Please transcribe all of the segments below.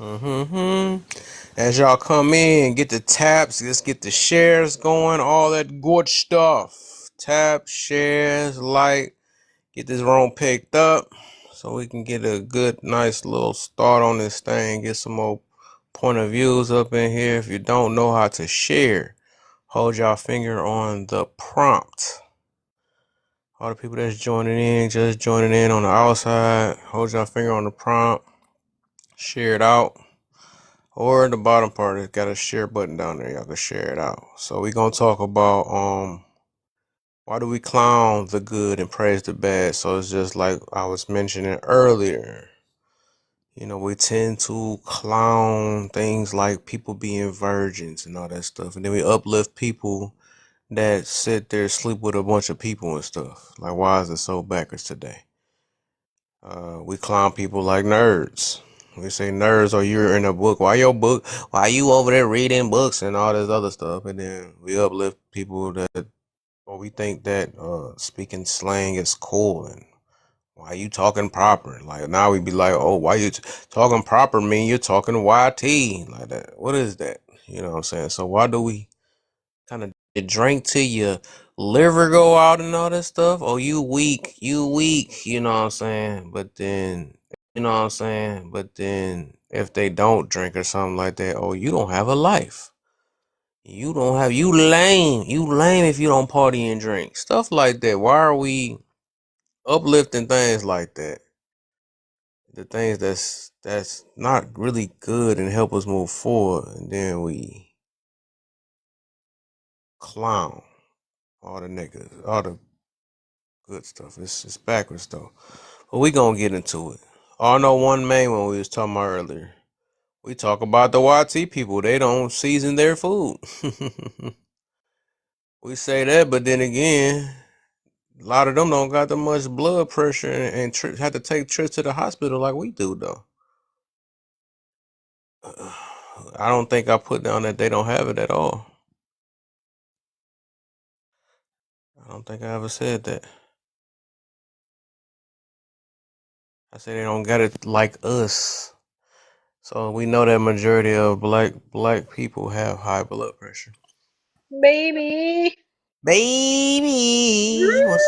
Hmm. As y'all come in, get the taps, let's get the shares going, all that good stuff. Tap, shares, like, get this room picked up so we can get a good, nice little start on this thing. Get some more point of views up in here. If you don't know how to share, hold y'all finger on the prompt. All the people that's joining in, just joining in on the outside, hold y'all finger on the prompt, share it out. Or the bottom part, it's got a share button down there. Y'all can share it out. So we gonna talk about why do we clown the good and praise the bad? So it's just like I was mentioning earlier. You know, we tend to clown things like people being virgins and all that stuff, and then we uplift people that sit there sleep with a bunch of people and stuff. Like, why is it so backwards today? We clown people like nerds. We say nerds, or you're in a book. Why your book? Why you over there reading books and all this other stuff? And then we uplift people that, or we think that speaking slang is cool. And why you talking proper? Like now we be like, oh, why you talking proper? Mean you're talking YT like that? What is that? You know what I'm saying? So why do we kind of drink till your liver go out and all that stuff? Oh, you weak, you know what I'm saying? But then, you know what I'm saying? But then if they don't drink or something like that, oh, you don't have a life. You lame if you don't party and drink. Stuff like that. Why are we uplifting things like that? The things that's not really good and help us move forward, and then we clown all the niggas, all the good stuff. It's backwards though. But we gonna get into it. I know one main one we was talking about earlier. We talk about the YT people. They don't season their food. We say that, but then again, a lot of them don't got that much blood pressure and have to take trips to the hospital like we do though. I don't think I put down that they don't have it at all. I don't think I ever said that. I said they don't got it like us. So we know that majority of black people have high blood pressure. Baby. Baby, what's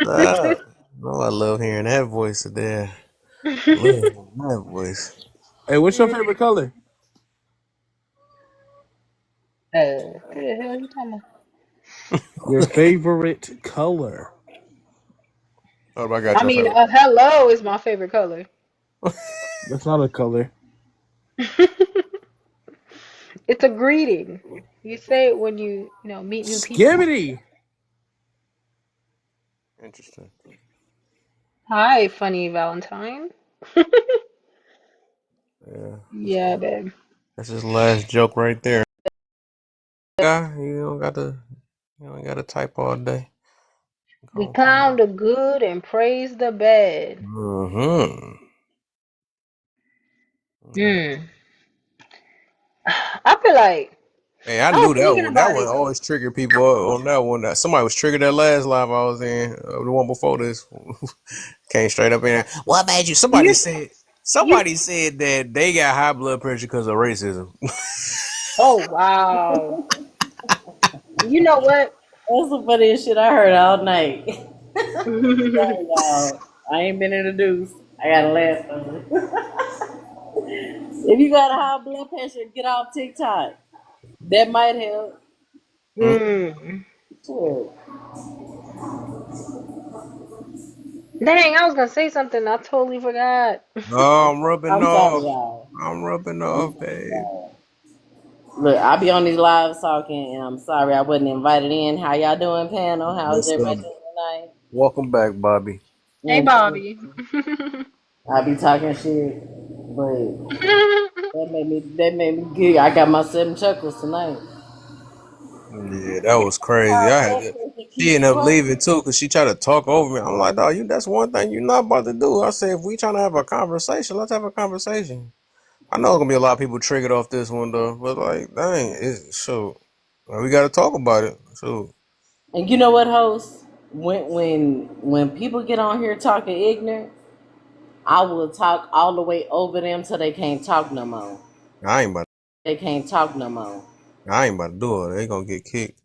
up? Oh, I love hearing that voice there. Love hearing that voice. Hey, what's your favorite color? What the hell are you talking Your favorite color. Oh, I about? got I your mean, favorite. hello is my favorite color. That's not a color. It's a greeting. You say it when you meet new people. Skibbity. Interesting. Hi, funny Valentine. Yeah, Yeah, babe. that's his last joke right there. Guy, you don't got to type all day. We Go come clown on. the good and praise the bad. Mm-hmm. Hmm. I feel like Hey, I I knew was that thinking one. That about one it. always triggered people on that one. That somebody was triggered that last live I was in, the one before this. Came straight up in there. What made you? You you Somebody said that they got high blood pressure because of racism. oh wow. You know what? That's the funniest shit I heard all night. Sorry, y'all. I ain't been introduced. I gotta laugh on it. If you got high blood pressure, get off TikTok. That might help. Hmm. Shit. Dang, I was gonna say something. I totally forgot. Oh, I'm rubbing I'm sorry, off. y'all. I'm rubbing I'm off, sorry, babe. y'all. Look, I be on these lives talking, and I'm sorry I wasn't invited in. How y'all doing, panel? How's What's up? everybody doing tonight? Welcome back, Bobby. Hey, And Bobby. I be talking shit, but that made me good. I got my 7 chuckles tonight. Yeah, that was crazy. High I had blood to. pressure She keep you ended up up. leaving too because she tried to talk over me. I'm like, dog, you. That's one thing you're not about to do. I said, if we trying to have a conversation, let's have a conversation. I know there's gonna be a lot of people triggered off this one though, but like, dang, it's so we got to talk about it. So And you know what, host? When people get on here talking ignorant, I will talk all the way over them till they can't talk no more. I ain't about. They can't talk no more. I ain't about to do it. They gonna get kicked.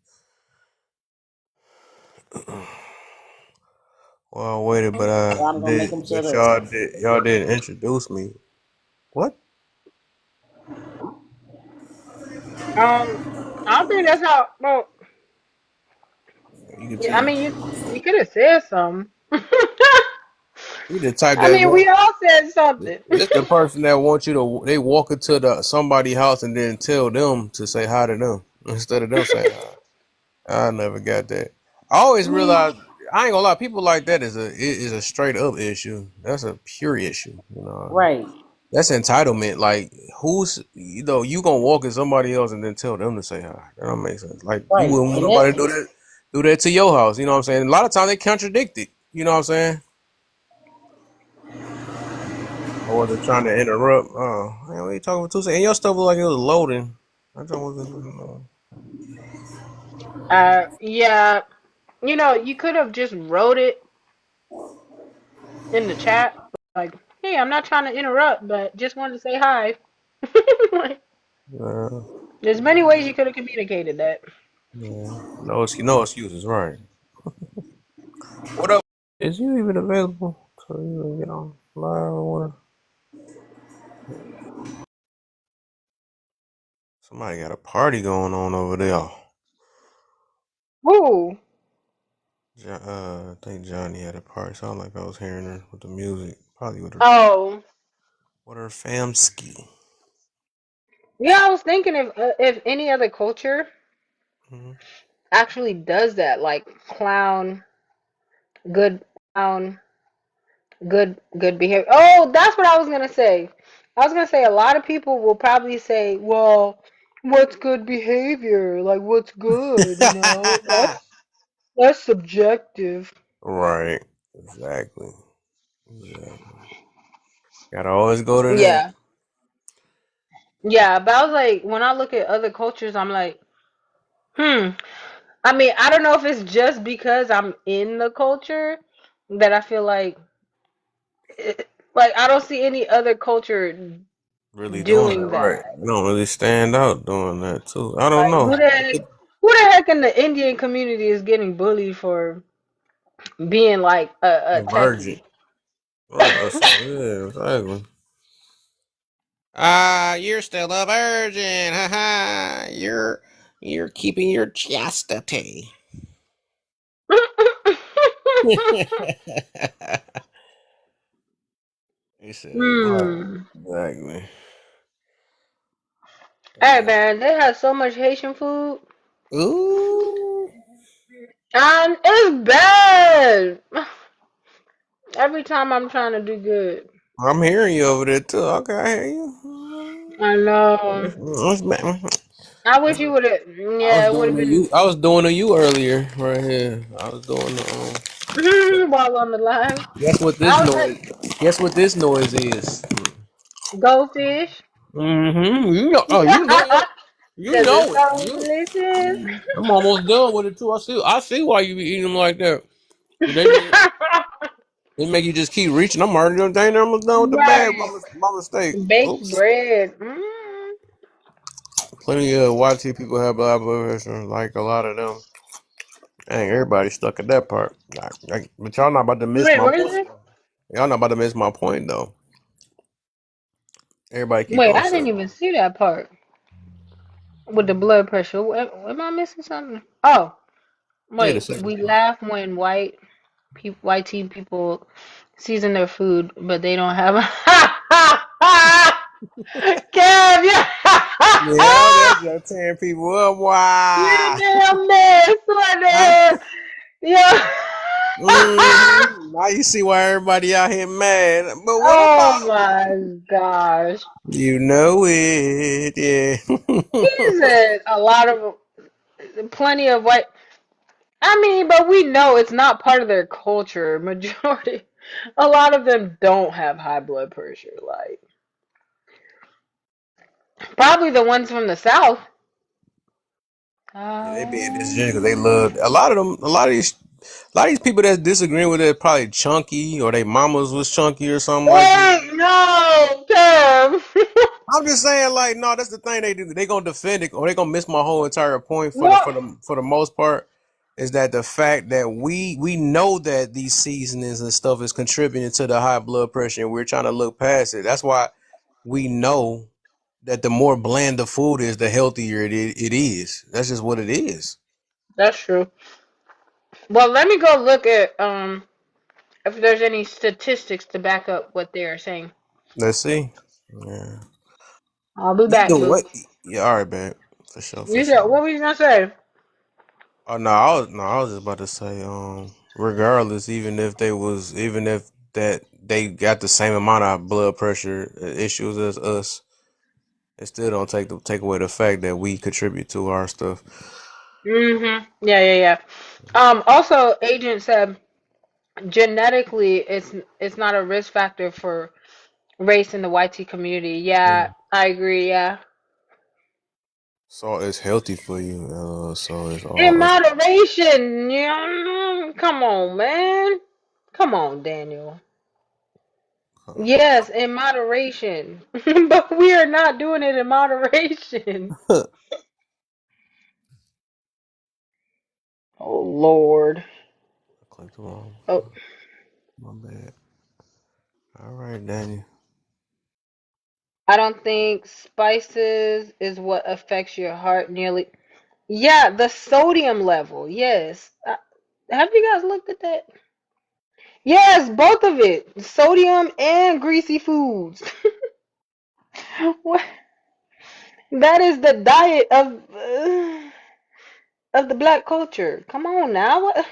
Well, I waited, but So I'm gonna make them shut up. y'all didn't introduce me. What? I don't think that's how. Well, You can yeah, I see. mean, you could have said something. You the type I that mean, want. we all said something. This the person that wants you to. They walk into the somebody's house and then tell them to say hi to them instead of them saying hi. I never got that. I always Mm, realized I ain't gonna lie. People like that is a straight up issue. That's a pure issue. You know. Right, That's entitlement. Like, who's you gonna walk in somebody else and then tell them to say hi? That don't make sense. Like, you right. wouldn't want And nobody to that's do that to your house. You know what I'm saying? A lot of times they contradict it. You know what I'm saying? Or they're trying to interrupt. Oh, man, what are you talking about? And your stuff looked like it was loading. I thought it was. yeah. You could have just wrote it in the chat, like, "Hey, I'm not trying to interrupt, but just wanted to say hi." Like, Uh, there's many ways you could have communicated that. yeah. No excuses, right? What up? Is you even available? So you can get on live or whatever. Somebody got a party going on over there. Woo. I think Johnny had a party. Sound like I was hearing her with the music. Probably Oh, with her fam ski. yeah. I was thinking if any other culture Hmm. actually does that, like good clown, good behavior. Oh, that's what I was gonna say. I was gonna say a lot of people will probably say, "Well, what's good behavior? Like, what's good? That's subjective." Right. Exactly. Exactly. Gotta always go to that. Yeah, yeah. But I was like, when I look at other cultures, I'm like, hmm. I mean, I don't know if it's just because I'm in the culture that I feel like, like I don't see any other culture Really doing it doing right. that. You don't really stand out doing that too. I don't Like, know. who the heck in the Indian community is getting bullied for being like a A virgin. techie? Right. Yeah, exactly. You're still a virgin. Haha. You're keeping your chastity. He said, Hmm. exactly. Hey Yeah. man, they have so much Haitian food, Ooh. and it's bad. Every time I'm trying to do good, I'm hearing you over there too. Okay, I hear you. I know. That's bad. I wish you would have. I was Yeah, it would doing have to been you. I was doing to you earlier, right here. I was doing while on the line. guess what this I was like, noise? Guess what this noise is? goldfish. Mm-hmm. You know. Oh, you know Does it. You it know it. sound delicious? I'm almost done with it too. I see. I see why you be eating them like that. They make you just keep reaching. I'm already done. Dang, almost done with the bag. Right. My mistake. Baked Oops. bread. Plenty of YT people have blah blah blah. Like a lot of them. Dang, everybody stuck at that part. But y'all not about to miss Wait, my what is point. it? Y'all not about to miss my point though. Everybody keep Wait, on I saying. didn't even see that part with the blood pressure. Am I missing something? Oh, Yeah, the wait. second We part. laugh when white teen people season their food, but they don't have a. Kev, yeah. Yeah, that's just tearing people up. You Wow. damn mess right Huh? there. Yeah. Now you see why everybody out here mad. But what Oh about my gosh. you know it? He Yeah. said a lot of plenty of white. I mean, but we know it's not part of their culture. Majority, a lot of them don't have high blood pressure. Like probably the ones from the south. Yeah, they being disrespectful because they love a lot of them. A lot of these. A lot of these people that's disagreeing with it probably chunky or they mamas was chunky or something like that. Wait, no, Kev. I'm just saying, like, no, that's the thing they do. They gonna defend it, or they gonna miss my whole entire point for the What? for the for the most part. Is that the fact that we know that these seasonings and stuff is contributing to the high blood pressure, and we're trying to look past it. That's why we know that the more bland the food is, the healthier it is. That's just what it is. That's true. Well, let me go look at if there's any statistics to back up what they are saying. Let's see. Yeah. I'll be back, Either boo. way, yeah. All right, man. For sure, for You said sure. what were you gonna say? Oh no, I was just about to say, regardless, even if that they got the same amount of blood pressure issues as us, it still don't take away the fact that we contribute to our stuff. Mm-hmm. Yeah, yeah, yeah. Also, agent said genetically, it's not a risk factor for race in the YT community. Yeah, Mm. I agree. Yeah, So it's healthy for you. So it's in all. moderation. Yeah, come on, man. Come on, Daniel. Yes, in moderation. But we are not doing it in moderation. Oh Lord. Click the wrong. Oh, My bad. All right, Daniel. I don't think spices is what affects your heart nearly. Yeah, the sodium level. Yes. Have you guys looked at that? Yes, both of it. Sodium and greasy foods. What? That is the diet of the black culture. Come on now. What?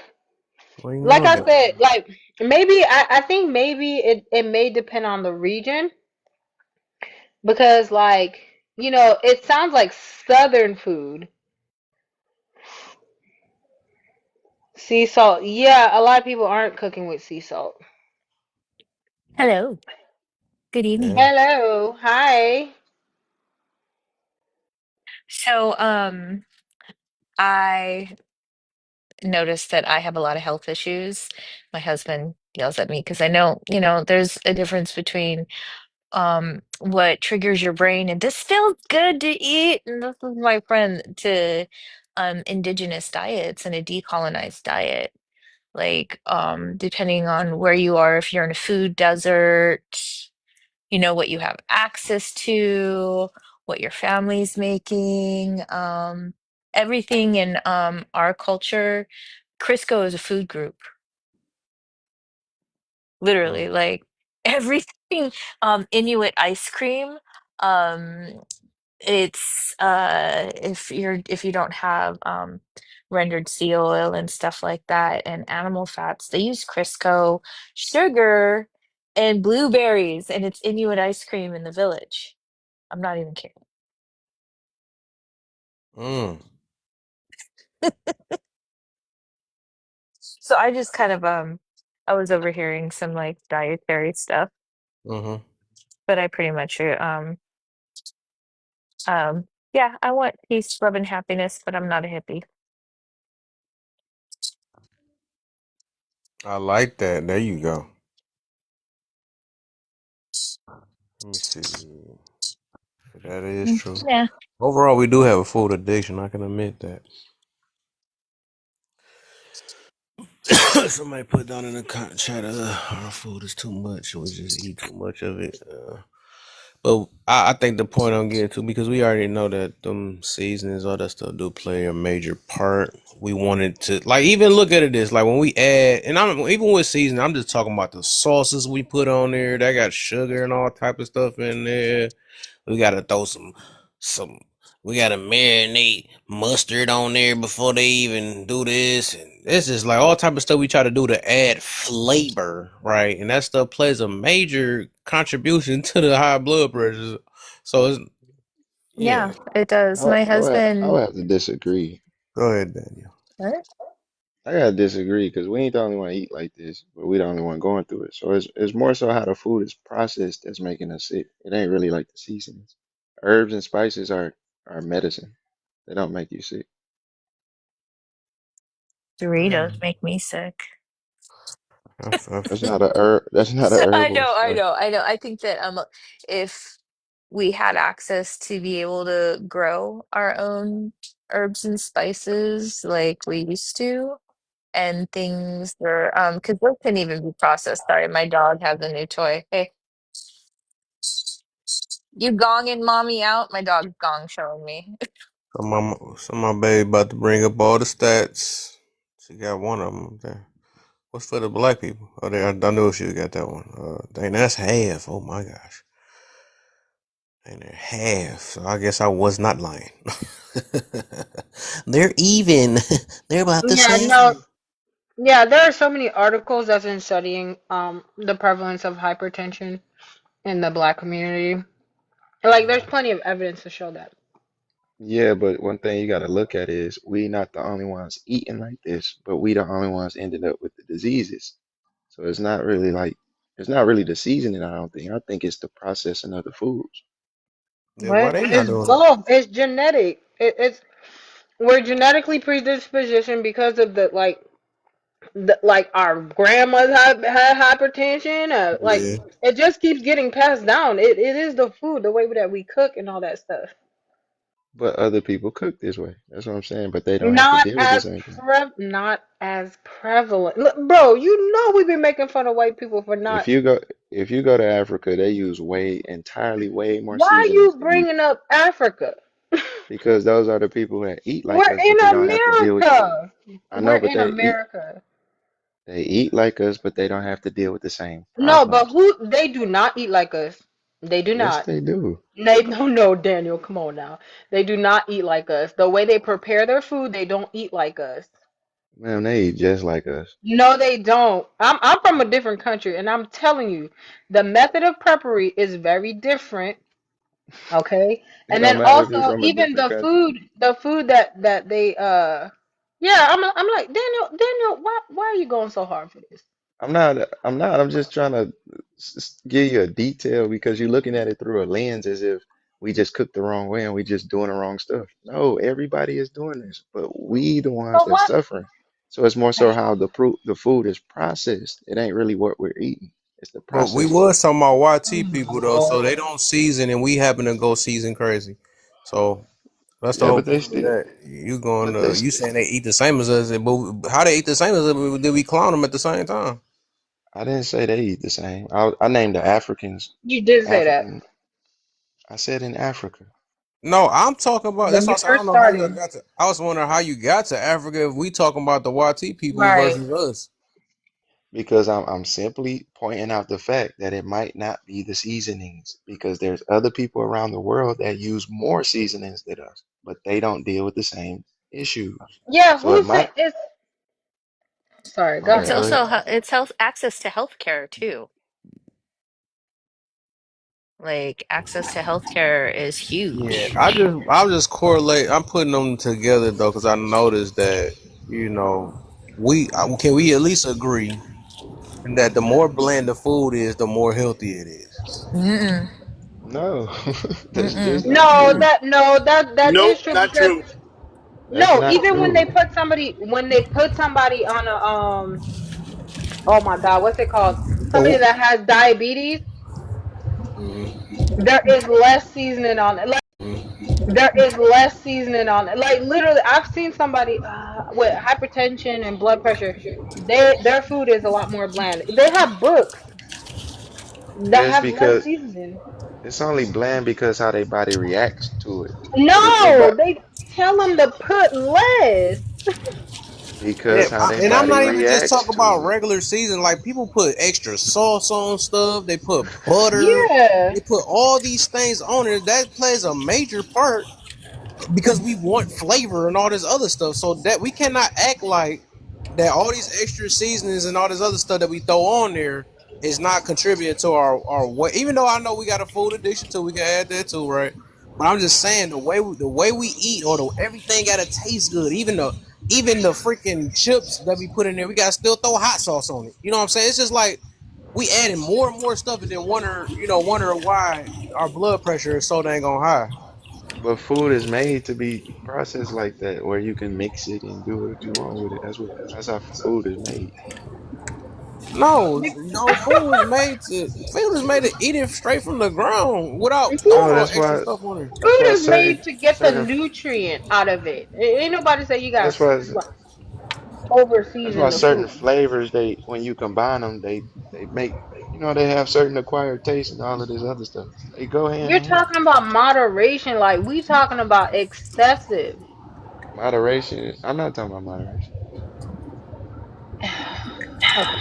Well, you Like know I that. said, like maybe I think maybe it may depend on the region because like it sounds like southern food. Sea salt. Yeah, a lot of people aren't cooking with sea salt. Hello. Good evening. Yeah. Hello. Hi. So, I noticed that I have a lot of health issues. My husband yells at me because I know, there's a difference between what triggers your brain and this feels good to eat. And this is my friend to indigenous diets and a decolonized diet. Like, depending on where you are, if you're in a food desert, what you have access to, what your family's making, everything in our culture. Crisco is a food group, literally, Mm. like everything. Inuit ice cream. Um, it's if you don't have rendered sea oil and stuff like that and animal fats, they use Crisco, sugar, and blueberries, and it's Inuit ice cream in the village. I'm not even kidding. Mm. So I just kind of I was overhearing some like dietary stuff, Mm-hmm. but I pretty much yeah, I want peace, love, and happiness, but I'm not a hippie. I like that. There you go. Let me see. That is Mm, true. yeah. Overall, we do have a food addiction. I can admit that. Somebody put down in the chat, our food is too much. We just eat too much of it. But I think the point I'm getting to, because we already know that them seasonings, all that stuff do play a major part. We wanted to, like, even look at it this, like when we add, and I'm even with seasoning, I'm just talking about the sauces we put on there. That got sugar and all type of stuff in there. We gotta throw some we gotta marinate mustard on there before they even do this. And it's just like all type of stuff we try to do to add flavor, right? And that stuff plays a major contribution to the high blood pressure. So it's yeah. Yeah, it does. My I would husband, have to disagree. Go ahead, Daniel. what? I gotta disagree because we ain't the only one eat like this, but we the only one going through it. So it's more so how the food is processed that's making us sick. It ain't really like the seasonings. Herbs and spices are medicine. They don't make you sick. Doritos make me sick. I That's feel not a herb. That's not a I herbal know, I spice. know, I know. I think that if we had access to be able to grow our own herbs and spices like we used to, and things are because those can even be processed. Sorry, my dog has a new toy. Hey, you gonging mommy out? My dog's gong showing me. my baby about to bring up all the stats. She got one of them there. What's for the black people? Oh, there, I knew she got that one. Dang, that's half. Oh my gosh, dang, they're half. So I guess I was not lying. They're even. They're about the Yeah, no, same. yeah, there are so many articles that's been studying the prevalence of hypertension in the black community. Like, there's plenty of evidence to show that. Yeah, but one thing you got to look at is we not the only ones eating like this, but we the only ones ended up with the diseases. So it's not really the seasoning, I don't think. I think it's the processing of the foods. Yeah, why What? they not It's doing it? both. It's genetic. It's we're genetically predispositioned because of like our grandmas had hypertension. Like Yeah, it just keeps getting passed down. It is the food, the way that we cook and all that stuff. But other people cook this way. That's what I'm saying. But they don't have to Not deal with the as same thing. not as prevalent. Look, bro, you know we've been making fun of white people for If not. you go if you go to Africa, they use way more Why are you seasonings than we do. bringing up Africa? Because those are the people that eat like We're us, in but they don't have to deal with America. I We're know, but in America. they eat like us, but they don't have to deal with the same No, but problems. who they do not eat like us. They do Yes, not. they do. They no, Daniel, come on now. They do not eat like us. The way they prepare their food, they don't eat like us. Man, they eat just like us. No, they don't. I'm from a different country, and I'm telling you, the method of preparation is very different. Okay, It and don't then matter if you're also from a even different country. the food that they yeah, I'm like Daniel, why are you going so hard for this? I'm just trying to give you a detail because you're looking at it through a lens as if we just cooked the wrong way and we just doing the wrong stuff. No, everybody is doing this, but we the ones So that's what? suffering. So it's more so how the food is processed. It ain't really what we're eating. It's the but we processing. was talking about Oh YT my people though, so Lord. they don't season, and we happen to go season crazy. So that's the Yeah, whole point of that. but they You still. saying they eat the same as us, but how they eat the same as us? Did we clone them at the same time? I didn't say they eat the same. I named the Africans. You did say that African. I said in Africa. No, I'm talking about. when That's you why I said I don't first know how you started. got to. I was wondering how you got to Africa if we talking about the YT people Right. versus us. Because I'm simply pointing out the fact that it might not be the seasonings because there's other people around the world that use more seasonings than us, but they don't deal with the same issues. Yeah, So it who said might, it's sorry, my go It's bad, ahead. go ahead. also it's health access to healthcare too. Like access to healthcare is Yeah, huge. I'll just correlate. I'm putting them together though, because I noticed that can we at least agree that the more bland the food is, the more healthy it is. Mm-mm, No, that's mm-mm. just not true. No, that Nope, is true not because true. That's no, not even true. when they put somebody on a oh my God, what's it called? Somebody Oh, that has diabetes, mm-hmm. there is less seasoning on it. Like there is less seasoning on it. Like literally, I've seen somebody with hypertension and blood pressure. Their food is a lot more bland. They have books that Just have less because seasoning. it's only bland because how their body reacts to it. But if they No, but they tell them to put less. Yeah, because how their and I'm body not even just reacts talking about to it. regular season. Like people put extra sauce on stuff. They put butter. Yeah. They put all these things on it. That plays a major part because we want flavor and all this other stuff. So that we cannot act like that all these extra seasonings and all this other stuff that we throw on there is not contributing to our way. Even though I know we got a food addiction too, we can add that too, right? But I'm just saying the way we eat or everything gotta taste good. Even the freaking chips that we put in there, we gotta still throw hot sauce on it. You know what I'm saying? It's just like we adding more and more stuff and then wonder why our blood pressure is so dang on high. But food is made to be processed like that, where you can mix it and do what you want with it. That's how food is made. No, no, food is made to eat it straight from the ground without Food, No, all extra stuff on it. that's food why is made certain to get the certain nutrient out of it. Ain't nobody say you got that's why to over that's why season the certain food. flavors they when you combine them they make they have certain acquired taste and all of this other stuff. They go hand You're in hand. talking about moderation, like we talking about excessive. Moderation. I'm not talking about moderation. Okay.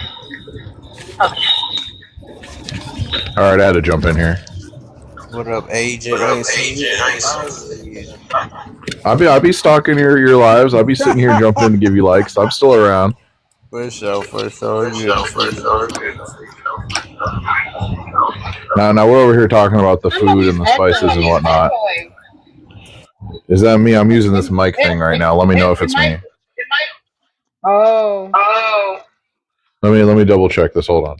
All right, I had to jump in here. What up, agent? I ain't seen you in about a year. I'll be stalking your lives. I'll be sitting here jumping in to give you likes. I'm still around. For sure, for sure. It's good to see you. Now we're over here talking about the food Somebody's and the spices and echoing. whatnot. Is that me? I'm using this mic thing right now. Let me know if It it's might. me. Oh. Let me double check this. Hold on.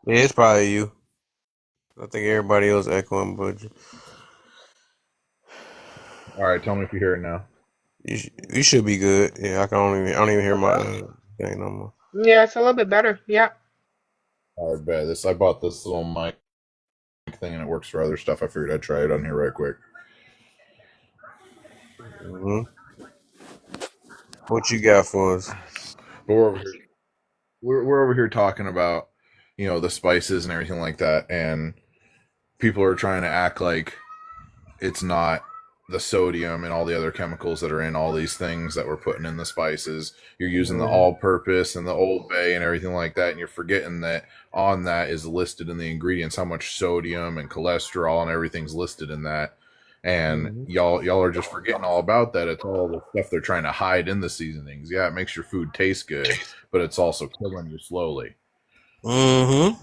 Yeah, it's probably you. I think everybody else echoing, but All right, tell me if you hear it now. you should be good. Yeah, I don't even hear my thing no more. Yeah, it's a little bit better. Yeah. All right, bet this. I bought this little mic thing and it works for other stuff. I figured I'd try it on here right quick. Hmm. What you got for us? But we're over here. We're over here talking about the spices and everything like that, and people are trying to act like it's not the sodium and all the other chemicals that are in all these things that we're putting in the spices. You're using the Mhm. all-purpose and the Old Bay and everything like that, and you're forgetting that on that is listed in the ingredients how much sodium and cholesterol and everything's listed in that. And Mhm. y'all are just forgetting all about that. It's all the stuff they're trying to hide in the seasonings. Yeah, it makes your food taste good, but it's also killing you slowly. Mm-hmm.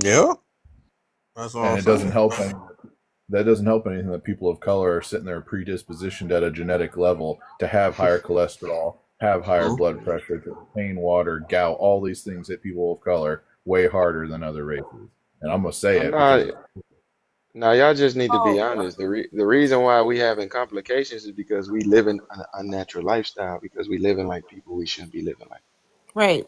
Yeah. That's what And I'm it doesn't saying. help that doesn't help anything that people of color are sitting there predispositioned at a genetic level to have higher cholesterol, have higher True. blood pressure, to retain water, gout, all these things hit people of color way harder than other races. And I'm gonna say I'm it because not. Now y'all just need to be Oh. honest. The reason why we having complications is because we live in an unnatural lifestyle because we living like people we shouldn't be living like. Right.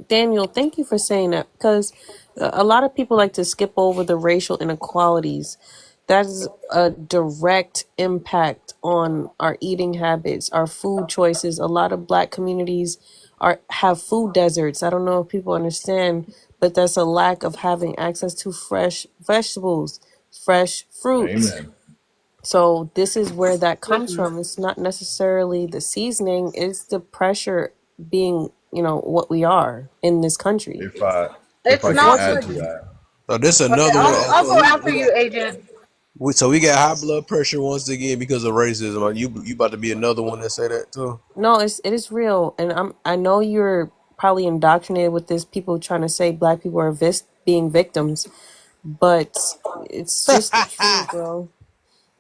Daniel, thank you for saying that because a lot of people like to skip over the racial inequalities. That is a direct impact on our eating habits, our food choices. A lot of black communities have food deserts. I don't know if people understand, but that's a lack of having access to fresh vegetables, fresh fruits. amen. So this is where that comes Listen, from. It's not necessarily the seasoning, it's the pressure being, what we are in this country. If I if it's I can not add the. to Unfortunately. that, So this Okay, another one. I'll go after you, Agent. So we got high blood pressure once again because of racism. You about to be another one that say that too? No, it is real. And I know you're probably indoctrinated with this, people trying to say black people are being victims, but it's just the truth, bro.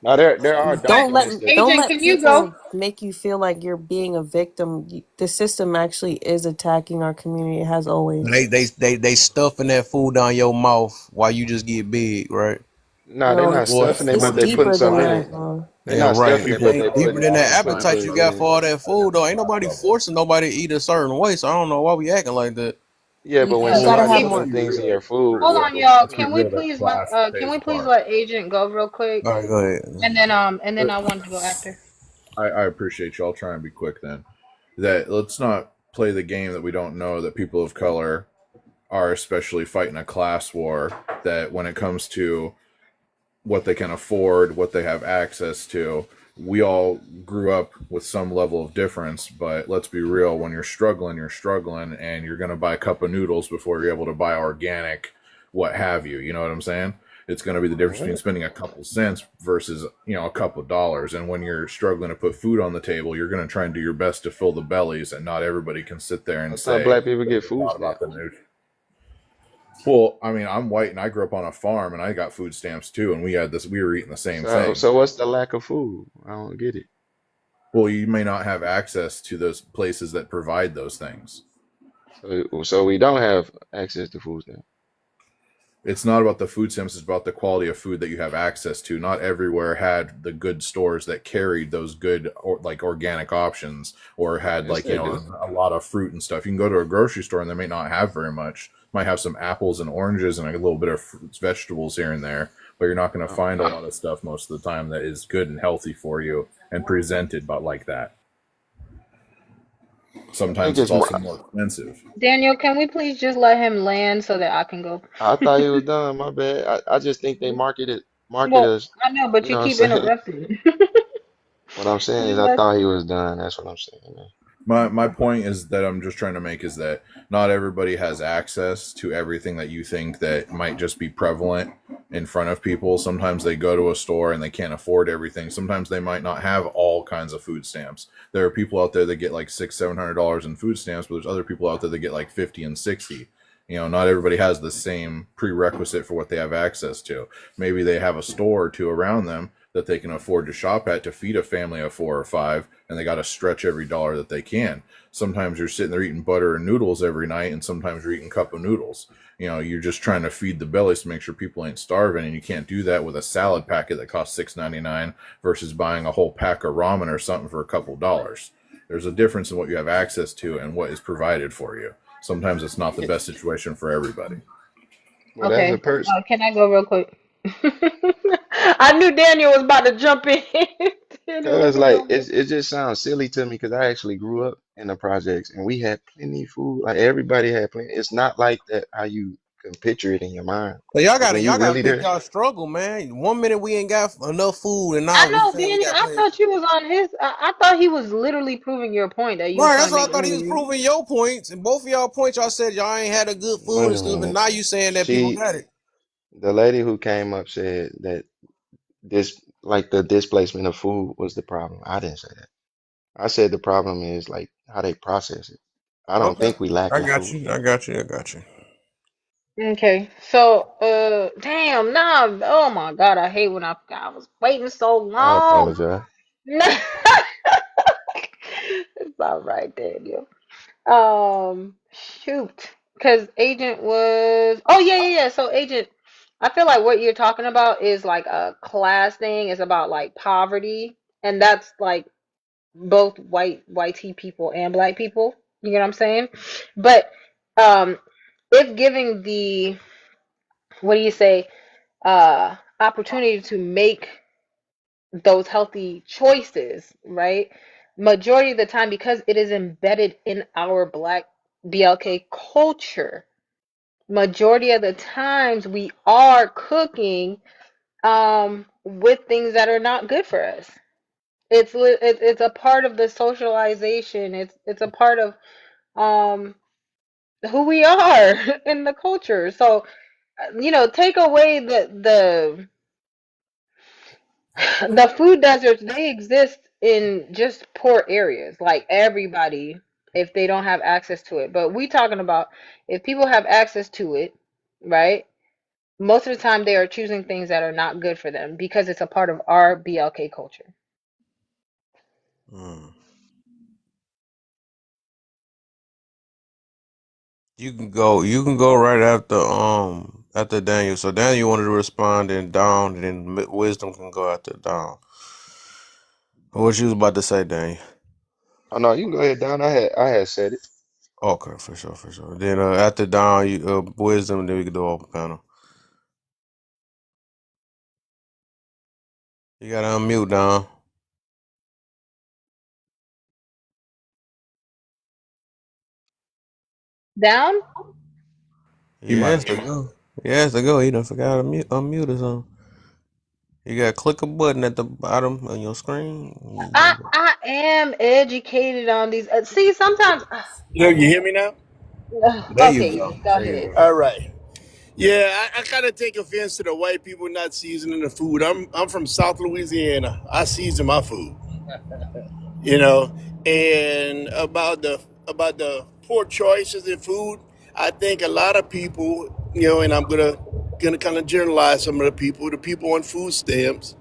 Now there are But documents that Don't Agent, let can you go? people make you feel like you're being a victim. The system actually is attacking our community. It has always. They stuffing that food down your mouth while you just get big, right? no, they're No, not well, stuffing it, it's but they're putting deeper than something in that. it. They're Damn not right. stuffing it, people but It they're ain't deeper putting than that certain appetite you things got in. for all that I food though. Ain't got nobody trouble. forcing nobody to eat a certain way, so I don't know why we acting like that. Yeah, but when You Yeah. gotta somebody's have Let's more. putting be things in real. your food, Hold on, y'all. Let's be Can we real. That please let class plays a Agent go real quick, All right, go ahead. and then I wanted to go after. I appreciate you. I'll try and be quick then. That let's not play the game that we don't know that people of color are especially fighting a class war. That when it comes to what they can afford, what they have access to, we all grew up with some level of difference. But let's be real: when you're struggling, and you're going to buy a cup of noodles before you're able to buy organic, what have you. You know what I'm saying? It's going to be the difference between spending a couple cents versus a couple dollars. And when you're struggling to put food on the table, you're going to try and do your best to fill the bellies, and not everybody can sit there I and thought say black people that get they food thought about stamps. the nutrition. Well, I mean, I'm white and I grew up on a farm and I got food stamps too, and we were eating the same thing. So what's the lack of food? I don't get it. Well, you may not have access to those places that provide those things. So we don't have access to food stamps. It's not about the food stamps, it's about the quality of food that you have access to. Not everywhere had the good stores that carried those good or like organic options, or had Yes, like, they do. a lot of fruit and stuff. You can go to a grocery store and they may not have very much. Might have some apples and oranges and a little bit of fruits, vegetables here and there, but you're not going to Uh, find a lot of stuff most of the time that is good and healthy for you and presented but like that. I think Sometimes it's it's more. also more expensive. Daniel, can we please just let him land so that I can go? I thought he was done. My bad. I just think they market Well, us. I know, but You you know what keep I'm saying? interrupting. What I'm saying is, Just I let- thought he was done. That's what I'm saying, man. My point is that I'm just trying to make is that not everybody has access to everything that you think that might just be prevalent in front of people. Sometimes they go to a store and they can't afford everything. Sometimes they might not have all kinds of food stamps. There are people out there that get like $600-700 in food stamps, but there's other people out there that get like 50 and 60. Not everybody has the same prerequisite for what they have access to. Maybe they have a store or two around them that they can afford to shop at to feed a family of 4 or 5, and they got to stretch every dollar that they can. Sometimes you're sitting there eating butter and noodles every night, and sometimes you're eating cup of noodles. You're just trying to feed the bellies to make sure people ain't starving, and you can't do that with a salad packet that costs $6.99 versus buying a whole pack of ramen or something for a couple dollars. There's a difference in what you have access to and what is provided for you. Sometimes it's not the best situation for everybody. Well, that's a Okay, person. can I go real quick? I knew Daniel was about to jump in. Daniel, let Cause me like go. it just sounds silly to me because I actually grew up in the projects and we had plenty of food. Like everybody had plenty. It's not like that how you can picture it in your mind. So y'all Cause gotta when you y'all gotta really pick there, y'all struggle, man. One minute we ain't got enough food, and I now we know, saying we Daniel. got I plenty of thought food. you was on his. I thought he was literally proving your point that you was Right, trying that's to what make I thought he was earlier. proving your points, and both of y'all points y'all said y'all ain't had a good food wait and a stuff, and minute. now you saying that people She, got it. the lady who came up said that this like the displacement of food was the problem. I didn't say that. I said the problem is like how they process it. I don't Okay, think we I lacking got food. you. I got you. I got you. Okay, so damn, nah. Oh my God, I hate when I was waiting so I long. apologize. It's all right, Daniel. Shoot, because Agent was. Oh yeah. So Agent, I feel like what you're talking about is like a class thing. It's about like poverty, and that's like both white people and black people. You get what I'm saying? But um, if giving the what do you say opportunity to make those healthy choices, right? Majority of the time, because it is embedded in our black BLK culture, majority of the times we are cooking with things that are not good for us. It's a part of the socialization. It's a part of um who we are in the culture. So take away the food deserts. They exist in just poor areas, like everybody, if they don't have access to it. But we talking about if people have access to it, right? Most of the time they are choosing things that are not good for them because it's a part of our BLK culture. Mm. You can go. You can go right after Daniel. So Daniel wanted to respond, and Dawn, and then Wisdom can go after Dawn. What you was about to say, Daniel? Oh no, you can go ahead, Don. I had said it. Okay, for sure, for sure. Then after Dawn, you Wisdom, then we can do open panel. You gotta unmute, Dawn. Down? He He might has have. to go. He has to go. He done forgot to unmute or something. You gotta click a button at the bottom of your screen. I am educated on these. See, sometimes. You hear me now? There you Okay, go. yes, go There you ahead. go. All right. Yeah, I kind of take offense to the white people not seasoning the food. I'm from South Louisiana. I season my food, you know. And about the poor choices in food, I think a lot of people, and I'm gonna kind of generalize some of the people on food stamps.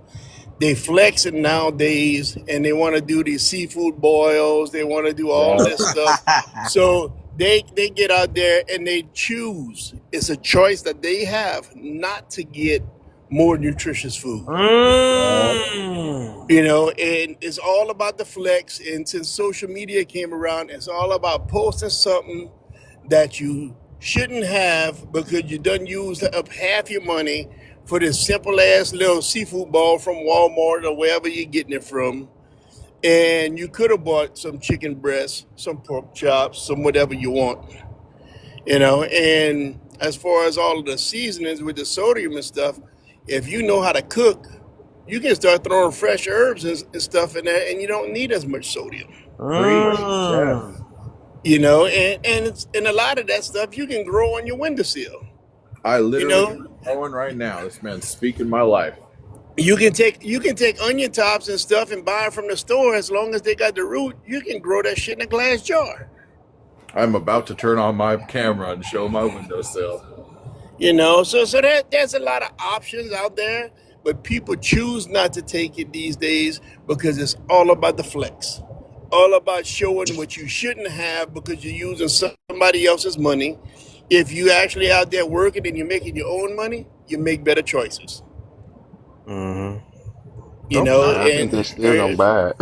They flexing nowadays, and they want to do these seafood boils. They want to do all Yeah. this stuff. So They get out there and they choose. It's a choice that they have not to get more nutritious food. Mm. You know, and it's all about the flex. And since social media came around, it's all about posting something that you shouldn't have because you done used up half your money for this simple ass little seafood ball from Walmart or wherever you're getting it from. And you could have bought some chicken breasts, some pork chops, some whatever you want, you know. And as far as all of the seasonings with the sodium and stuff, if you know how to cook, you can start throwing fresh herbs and stuff in there, and you don't need as much sodium. Preach, chef. Mm. You know, and a lot of that stuff you can grow on your windowsill. I You literally know, growing right now. This man's speaking my life. you can take onion tops and stuff and buy it from the store. As long as they got the root, you can grow that shit in a glass jar. I'm about to turn on my camera and show my windowsill. You know, so there's a lot of options out there, but people choose not to take it these days because it's all about the flex, all about showing what you shouldn't have because you're using somebody else's money. If you actually out there working and you're making your own money, you make better choices. Mm-hmm. You know, Okay. I think they still don't bad.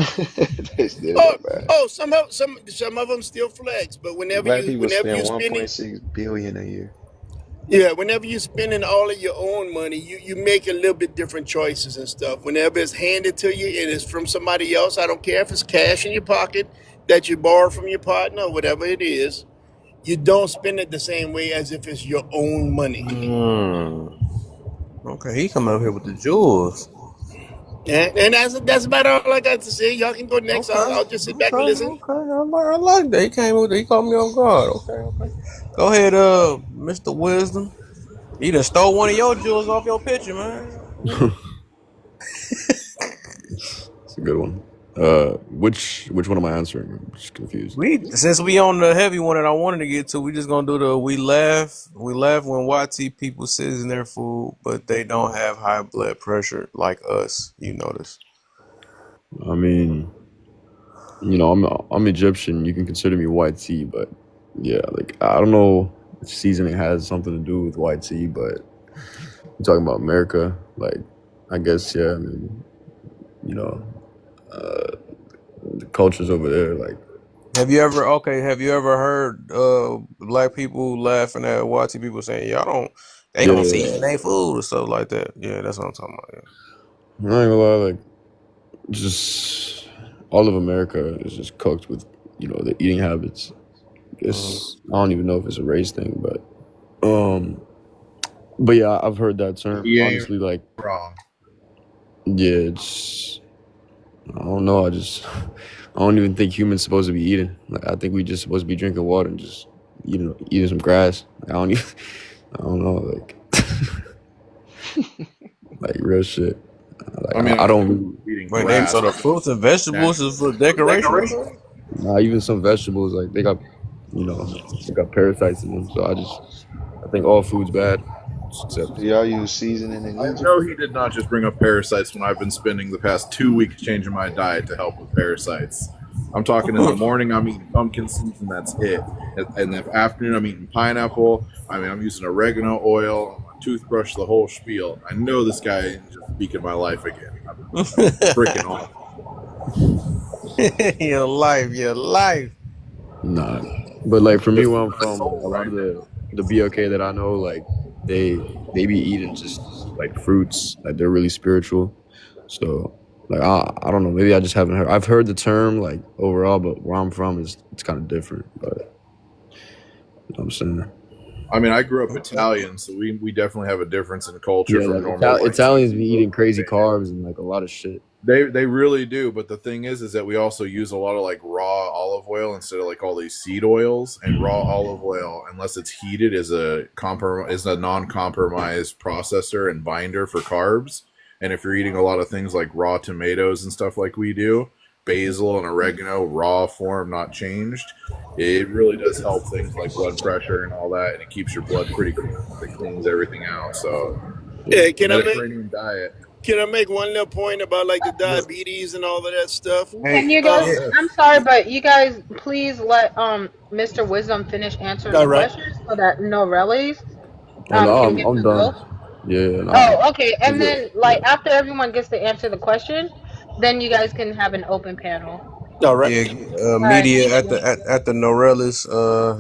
They still oh, don't bad. oh, some of them still flex, but whenever Black you people spend spending 1.6 billion a year. yeah, whenever you're spending all of your own money, you make a little bit different choices and stuff. Whenever it's handed to you and it's from somebody else, I don't care if it's cash in your pocket that you borrow from your partner or whatever it is, you don't spend it the same way as if it's your own money. Mm. Okay, he coming up here with the jewels. And that's about all I got to say. Y'all can go next. Okay. I'll just sit back and listen. Okay. I like that. He came with it. He caught me off guard. Okay. Go ahead, Mr. Wisdom. He done stole one of your jewels off your picture, man. It's a good one. Which one am I answering? I'm just confused. Since we on the heavy one that I wanted to get to, we just gonna do the we laugh when YT people season their food, but they don't have high blood pressure like us. You notice? I mean, I'm Egyptian. You can consider me white tea, but yeah, like I don't know if seasoning has something to do with white tea, but you're talking about America, like I guess yeah. I mean, you know, the cultures over there, like Have you ever heard black people laughing at YT people saying they don't yeah, season their food or stuff like that? Yeah, that's what I'm talking about. I'm not gonna lie, like just all of America is just cooked with the eating habits. I guess I don't even know if it's a race thing, but yeah, I've heard that term. He ain't Honestly, like wrong. yeah, it's I don't know. I don't even think humans supposed to be eating. Like I think we just supposed to be drinking water and just eating some grass. Like, I don't know, like like real shit. Like I mean, I don't eating Wait, grass. so the fruits and vegetables is for decoration? Nah, even some vegetables like they got parasites in them. So I think all food's bad. Except Do y'all use seasoning in I Egypt? know he did not just bring up parasites when I've been spending the past 2 weeks changing my diet to help with parasites. I'm talking in the morning, I'm eating pumpkin seeds and that's it. In the afternoon, I'm eating pineapple. I mean, I'm using oregano oil, my toothbrush, the whole spiel. I know this guy is just speaking my life again. I'm freaking off. Your life. nah. But like for me, Just where I'm my from, soul a lot right of now. the BLK that I know, like they be eating just like fruits, like they're really spiritual. So like I don't know, maybe I just haven't heard. I've heard the term like overall, but where I'm from it's kind of different. But you know what I'm saying. I mean, I grew up Italian, so we definitely have a difference in culture Yeah, from like normal white Italians be people. eating crazy carbs and like a lot of shit. They really do, but the thing is that we also use a lot of like raw olive oil instead of like all these seed oils. And raw olive oil, unless it's heated, is a non-compromised processor and binder for carbs. And if you're eating a lot of things like raw tomatoes and stuff like we do, basil and oregano, raw form, not changed, it really does help things like blood pressure and all that, and it keeps your blood pretty clean. It cleans everything out. So Yeah, can I make Mediterranean diet. one little point about like the diabetes and all of that stuff? Can Hey, you guys? Uh, yeah, I'm sorry, but you guys please let Mr. Wisdom finish answering all the right. questions so that no rallies Oh no, can get I'm to go. done. Yeah, nah, Oh, okay. we And good. then Yeah. like after everyone gets to answer the question, then you guys can have an open panel. All right. yeah. All right. Media Thank at you. the Norellis.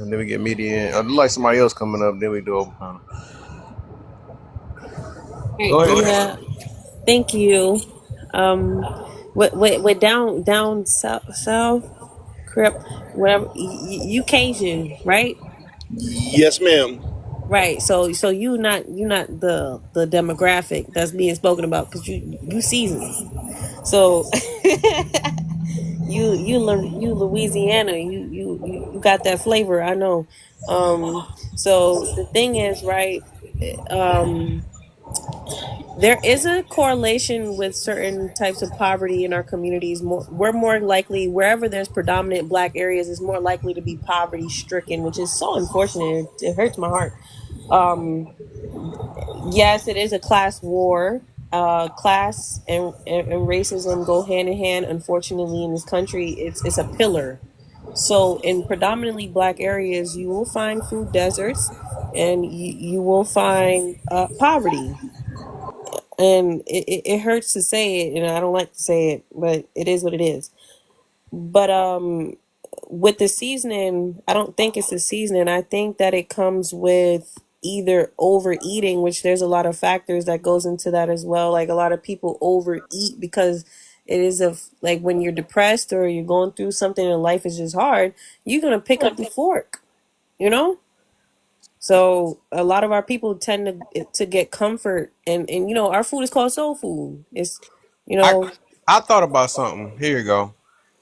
And then we get media in. I'd like somebody else coming up. Then we do open panel. Go ahead. Yeah, thank you. What down south, crip, whatever. You Cajun, right? Yes, ma'am. Right. So you not the demographic that's being spoken about because you seasoned. So you Louisiana, you got that flavor. I know. So the thing is, right? Um, there is a correlation with certain types of poverty in our communities. We're more likely wherever there's predominant Black areas is more likely to be poverty stricken, which is so unfortunate. It hurts my heart. Um, yes, it is a class war. Class and racism go hand in hand. Unfortunately, in this country, it's a pillar. So, in predominantly Black areas, you will find food deserts, and you will find poverty. And it hurts to say it, and I don't like to say it, but it is what it is. But with the seasoning, I don't think it's the seasoning. I think that it comes with either overeating, which there's a lot of factors that goes into that as well. Like a lot of people overeat because it is like when you're depressed or you're going through something and life is just hard, you're gonna pick up the fork, you know? So a lot of our people tend to get comfort, and our food is called soul food. It's you I know I thought about something. Here you go.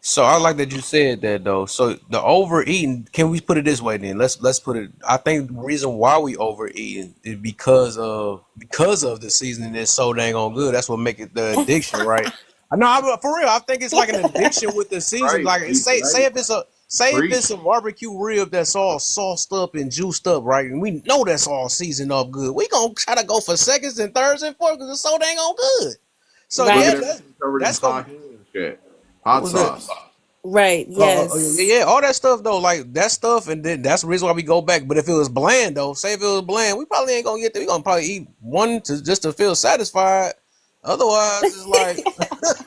So I like that you said that though. So the overeating, can we put it this way then? Let's put it. I think the reason why we overeating is because of the seasoning that's so dang on good. That's what make it the addiction, right? I know, for real. I think it's like an addiction with the season. Right. Like He's say right. if it's a say if it's Preach. a barbecue rib that's all sauced up and juiced up, right? And we know that's all seasoned up good. We gonna try to go for seconds and thirds and fourths because it's so dang on good. So Look yeah, at right, everything covered in that's gonna tahini and shit. what Hot was that? sauce. right, yes. Yeah, all that stuff though, like that stuff, and then that's the reason why we go back. But if it was bland though, say if it was bland, we probably ain't gonna get there. We gonna probably eat one to just to feel satisfied. Otherwise, it's like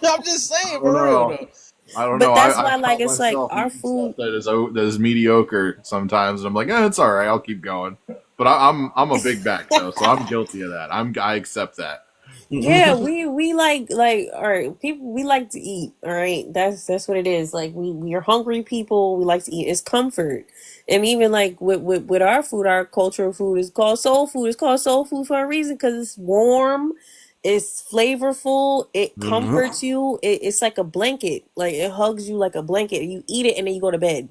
I'm just I saying don't for real know. though. I don't know. But that's why, I've like, caught it's like myself our eating stuff food. that is mediocre sometimes, and I'm like, it's all right. I'll keep going. But I'm a big back though, so I'm guilty of that. I accept that. Yeah, we like all right, people we like to eat, all right? That's what it is. Like we're hungry people, we like to eat. It's comfort. And even like with our food, our cultural food is called soul food. It's called soul food for a reason because it's warm, it's flavorful, it Mhm. comforts you. It's like a blanket. Like it hugs you like a blanket. You eat it and then you go to bed.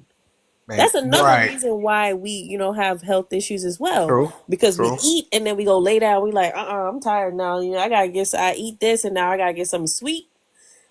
Man, That's another right? reason why we, have health issues as well. True, Because we true. eat and then we go lay down. We like, I'm tired now. I eat this and now I gotta get something sweet.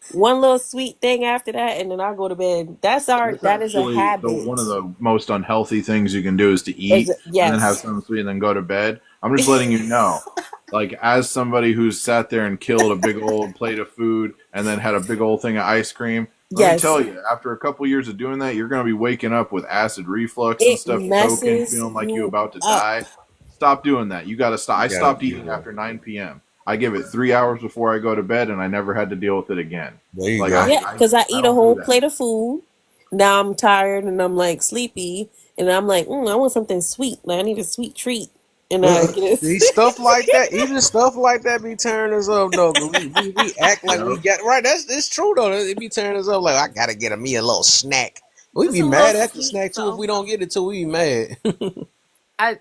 One little sweet thing after that, and then I go to bed. That's That is a actually habit. one of the most unhealthy things you can do is to eat and then have Yes, something sweet and then go to bed. I'm just letting you know. Like as somebody who's sat there and killed a big old plate of food and then had a big old thing of ice cream, let me yes. tell you, after a couple years of doing that, you're going to be waking up with acid reflux and It stuff, choking, messes feeling like you're you about to up. die. Stop doing that. You got to stop. I You gotta stopped give eating up. after 9 p.m. I give it 3 hours before I go to bed, and I never had to deal with it again. There you Like go. Yeah, because I I eat a don't do whole that. plate of food. Now I'm tired and I'm like sleepy, and I'm like, I want something sweet. Like I need a sweet treat, and I get See, it. stuff like that, even stuff like that, be turning us up though. 'Cause we act like we Yep. got right. It's true though. It be turning us up like I gotta get me a little snack. We Just be a little mad at the sweet snack too if we something. don't get it till we be mad.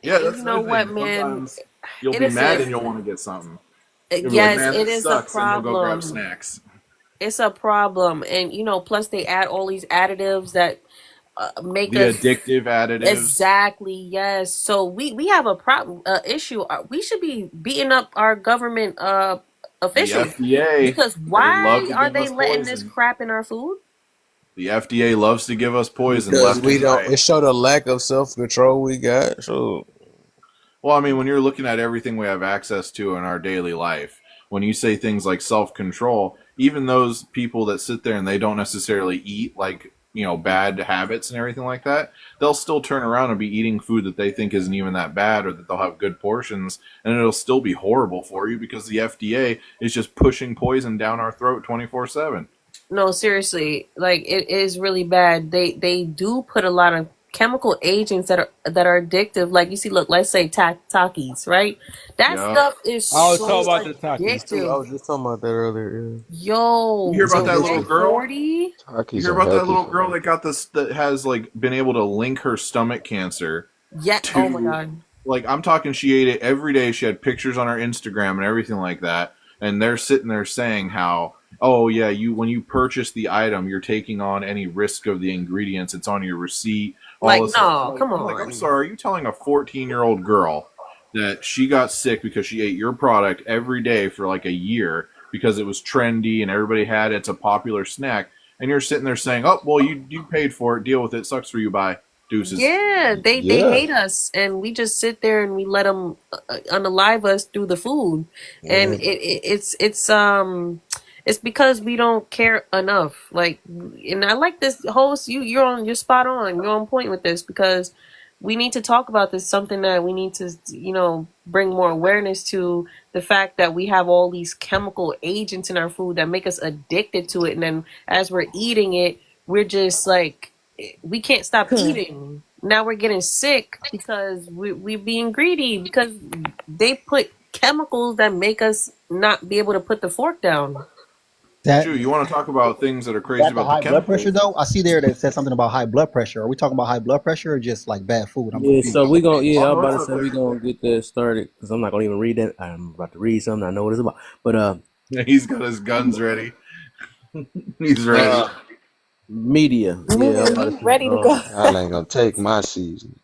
Yeah, And that's you the know other what, thing. man? Sometimes you'll It be is mad a and you'll want to get something. You'll be like, yes, man, it this is a sucks, and you'll go grab problem. snacks. It's a problem, and plus they add all these additives that make The us addictive additives. exactly yes. So we have a problem issue. We should be beating up our government The officials FDA, because they love why to are give they us letting this poison. crap in our food? The FDA loves to give us poison Because left we and don't. right. It showed a lack of self control we got. So Well, I mean, when you're looking at everything we have access to in our daily life, when you say things like self-control, even those people that sit there and they don't necessarily eat like, bad habits and everything like that, they'll still turn around and be eating food that they think isn't even that bad, or that they'll have good portions, and it'll still be horrible for you because the FDA is just pushing poison down our throat 24/7. No, seriously, like it is really bad. They do put a lot of chemical agents that are addictive. Like you see, look, let's say Takis, right? That Yeah. stuff is I was so talking about the Takis too. I addictive. was just talking about that earlier. Yo, You hear about the that little girl? 140? You Takis hear are about that healthy little for girl you. that got this, that has like been able to link her stomach cancer Yeah. Oh my to, God. like, I'm talking, she ate it every day. She had pictures on her Instagram and everything like that. And they're sitting there saying how, oh yeah, when you purchase the item, you're taking on any risk of the ingredients. It's on your receipt. All Like, this stuff. no, come I'm like, I'm on. sorry. Are you telling a 14-year-old girl that she got sick because she ate your product every day for like a year because it was trendy and everybody had it, it's a popular snack, and you're sitting there saying, oh well, you paid for it, deal with it, sucks for you, bye, deuces. Yeah, they Yeah. hate us, and we just sit there and we let them unalive us through the food, and Yeah. it's because we don't care enough. Like, and I like this host. You're spot on. You're on point with this because we need to talk about this. Something that we need to bring more awareness to the fact that we have all these chemical agents in our food that make us addicted to it, and then as we're eating it, we're just like we can't stop eating. Now we're getting sick because we're being greedy because they put chemicals that make us not be able to put the fork down. That Drew, you want to talk about things that are crazy that the about the high blood pressure chemicals? though? I see there that said something about high blood pressure. Are we talking about high blood pressure or just like bad food? I'm Yeah, so confused. we gonna Oh I'm no, about it's to up say we there. gonna get that started because I'm not gonna even read that. I'm about to read something. I know what it's about, but He's got his guns ready. He's ready. media. Yeah, I'm about to say, Ready to go. Y'all ain't gonna take my season.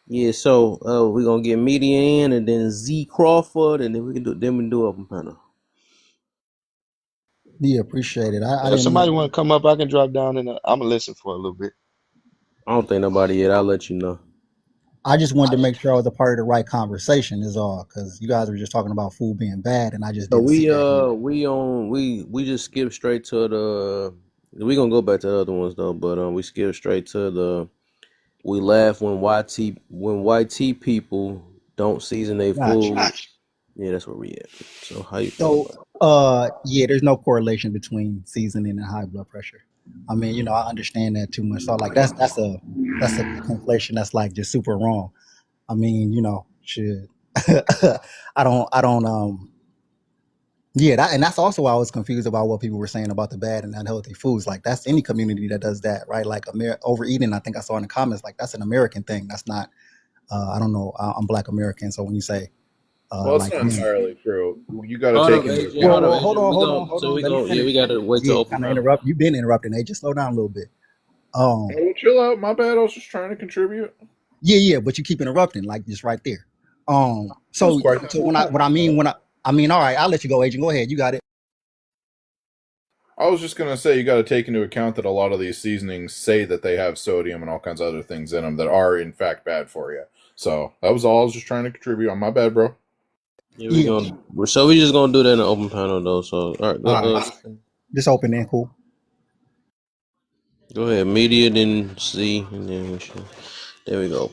yeah. So we gonna get media in, and then Z Crawford, and then we do open panel. Yeah, appreciate it. I If didn't somebody know. want to come up, I can drop down and I'm gonna listen for a little bit. I don't think nobody yet. I'll let you know. I just wanted to make sure I was a part of the right conversation is all, because you guys were just talking about food being bad, and I just So didn't see that here. we just skip straight to the. We gonna go back to the other ones though, but we skip straight to the. We laugh when YT people don't season their Gotcha. food. Yeah, that's where we at. So how you feel about So, yeah, there's no correlation between seasoning and high blood pressure. I mean, I understand that too much. So, like, that's a conflation that's like just super wrong. I mean, shit. I don't. Yeah, and that's also why I was confused about what people were saying about the bad and unhealthy foods. Like, that's any community that does that, right? Like, overeating. I think I saw in the comments, like, that's an American thing. That's not. I don't know. I'm Black American, so when you say, Well, it's like, not man, entirely true. You got to Hold take up, into AJ. well, Hold account. up, well, AJ. hold on. We Let me go. Yeah, finish. we gotta wait to Yeah, open kind of panel. interrupt. You've been interrupting. Hey, just slow down a little bit. Oh, chill out. My bad. I was just trying to contribute. Yeah, but you keep interrupting, like just right there. It was So, quite the so when I mean, all right, I'll let you go, Agent. Go ahead. You got it. I was just gonna say you got to take into account that a lot of these seasonings say that they have sodium and all kinds of other things in them that are in fact bad for you. So that was all I was just trying to contribute. On my bad, bro. Yeah, Yeah. we just gonna do that in the open panel though. So all right, All right. Just open then, cool. go ahead. Media, then C, and then there we go.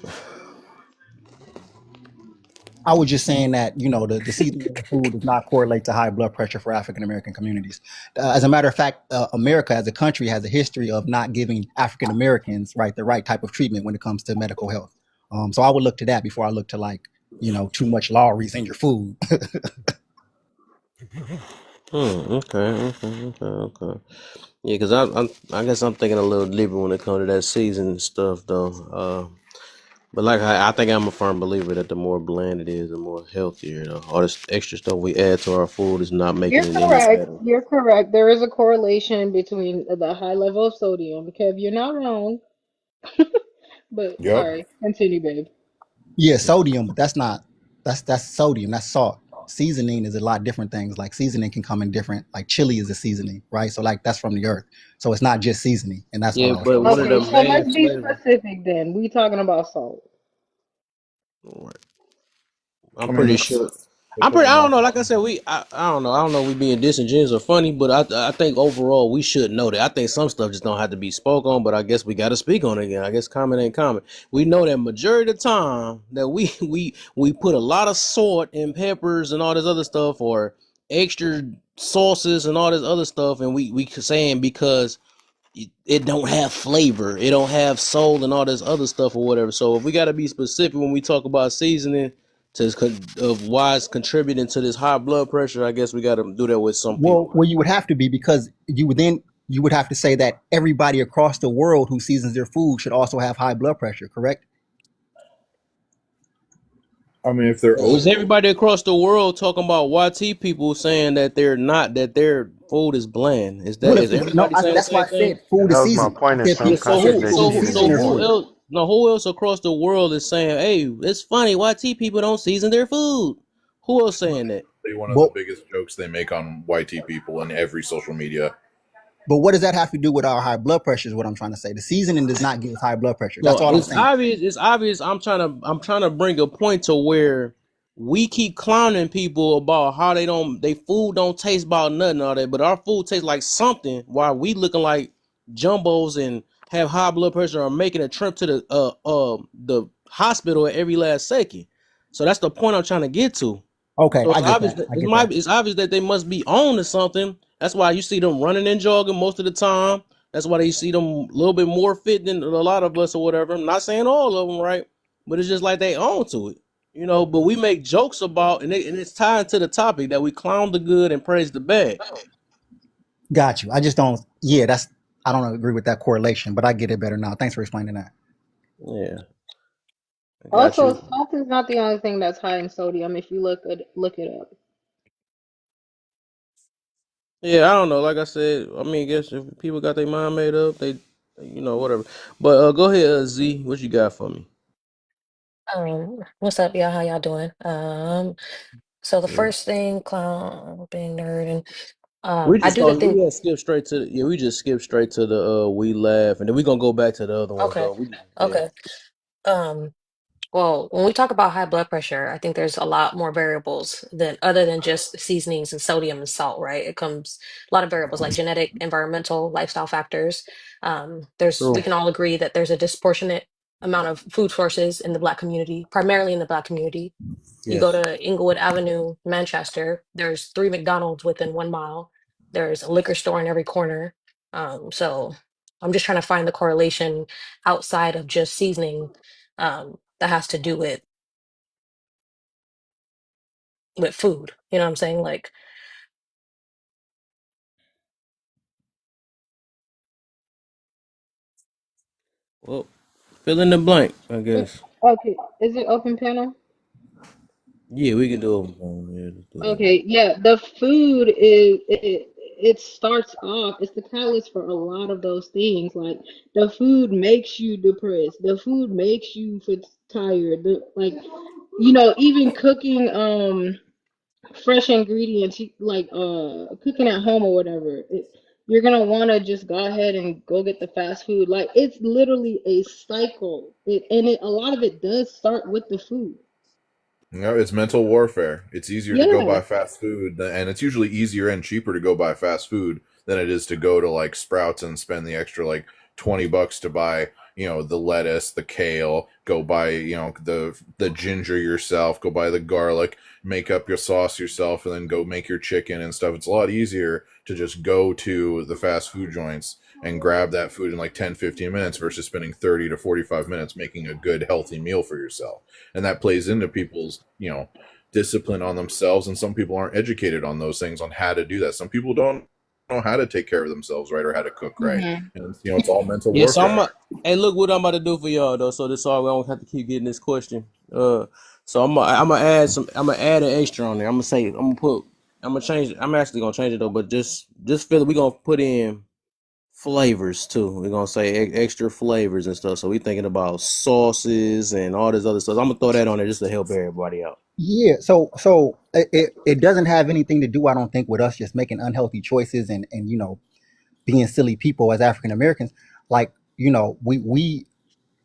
I was just saying that the seasoning of the food does not correlate to high blood pressure for African American communities. As a matter of fact, America as a country has a history of not giving African Americans the right type of treatment when it comes to medical health. So I would look to that before I look to too much lorries in your food. Okay. Yeah, because I guess I'm thinking a little different when it comes to that season stuff though. But like I think I'm a firm believer that the more bland it is, the more healthier. Though. All this extra stuff we add to our food is not making You're it any correct. better. You're correct. There is a correlation between the high level of sodium. Kev, you're not wrong. But Yep. sorry, continue, babe. Yeah, sodium, but that's sodium, that's salt. Seasoning is a lot of different things. Like seasoning can come in different, like chili is a seasoning, right? So like that's from the earth. So it's not just seasoning, and that's all Yeah, I was but trying to one of say. the Okay, so main let's be flavors. specific then. We talking about salt. Right. I'm I mean, pretty that's sure. that's what I I'm don't not. know. Like I said, I don't know. I don't know. We being disingenuous or funny, but I think overall we should know that. I think some stuff just don't have to be spoke on, but I guess we got to speak on it again. I guess comment ain't comment. We know that majority of the time that we put a lot of salt and peppers and all this other stuff, or extra sauces and all this other stuff, and we saying because it don't have flavor, it don't have soul and all this other stuff or whatever. So if we got to be specific when we talk about seasoning of why it's contributing to this high blood pressure, I guess we got to do that with some people. Well, you would have to be, because you would have to say that everybody across the world who seasons their food should also have high blood pressure, correct? I mean, if they're Is everybody across the world talking about YT people saying that they're not, that their food is bland? Well, if Is no, everybody saying the that's why same I said thing? food That is was my seasoned. I point. In said some Yeah, people. I so said countries, who they people who so who season season so it their who food. more. else, no, who else across the world is saying, hey, it's funny YT people don't season their food? Who else saying that? one of the But biggest jokes they make on YT people in every social media. but what does that have to do with our high blood pressure? Is what I'm trying to say. The seasoning does not give us high blood pressure. That's So all I'm it's saying. obvious. It's obvious. I'm trying to bring a point to where we keep clowning people about how they food don't taste about nothing all that, but our food tastes like something. While we looking like jumbos and have high blood pressure or making a trip to the hospital at every last second. So that's the point I'm trying to get to. Okay, So I it's get obvious that. that I get that. it's obvious that they must be on to something. That's why you see them running and jogging most of the time. That's why they see them a little bit more fit than a lot of us or whatever. I'm not saying all of them, right? But it's just like they own to it, But we make jokes about, and it's tied to the topic that we clown the good and praise the bad. Got you. I just don't. Yeah, that's. I don't agree with that correlation, but I get it better now. Thanks for explaining that. Yeah, I got Also, you. salt is not the only thing that's high in sodium. If you look it up. Yeah, I don't know. Like I said, I mean, I guess if people got their mind made up, they, whatever. But go ahead, Z. What you got for me? What's up, y'all? How y'all doing? So the Yeah. first thing, clown, being nerd, and We I just do the gonna thing. skip straight to we just skip straight to the we laugh, and then we gonna go back to the other ones Okay, though. Yeah. okay. Um, well, when we talk about high blood pressure, I think there's a lot more variables than other than just seasonings and sodium and salt, right? It comes a lot of variables like genetic, environmental, lifestyle factors. We True. can all agree that there's a disproportionate amount of food sources in the Black community, primarily in the Black community. You go Yes. to Inglewood Avenue, Manchester, there's 3 McDonald's within 1 mile. There's a liquor store in every corner. So I'm just trying to find the correlation outside of just seasoning that has to do with food. You know what I'm saying? Like, Well, fill in the blank, I Mm, guess. Okay, is it open panel? Yeah, we can do it. Yeah, let's do that. Okay, yeah, the food is it starts off, it's the catalyst for a lot of those things. Like the food makes you depressed, the food makes you tired. Even cooking fresh ingredients, like cooking at home or whatever. You're gonna want to just go ahead and go get the fast food. Like it's literally a cycle. A lot of it does start with the food. No, it's mental warfare. It's easier to go Yeah. buy fast food, and it's usually easier and cheaper to go buy fast food than it is to go to like Sprouts and spend the extra like $20 to buy, the lettuce, the kale, go buy, the ginger yourself, go buy the garlic, make up your sauce yourself, and then go make your chicken and stuff. It's a lot easier to just go to the fast food joints and grab that food in like 10, 15 minutes versus spending 30 to 45 minutes making a good healthy meal for yourself. And that plays into people's discipline on themselves, and some people aren't educated on those things, on how to do that. Some people don't know how to take care of themselves right, or how to cook right, Hmm. and it's all mental Yeah, so warfare. hey, look what I'm about to do for y'all though. So this all we don't have to keep getting this question. So I'm gonna add an extra on there. I'm gonna change it. I'm actually gonna change it though, but just feel it. We gonna put in flavors too. We're gonna say extra flavors and stuff. So we thinking about sauces and all this other stuff. I'm gonna throw that on there just to help everybody out. Yeah. So it doesn't have anything to do, I don't think, with us just making unhealthy choices and being silly people as African Americans. Like we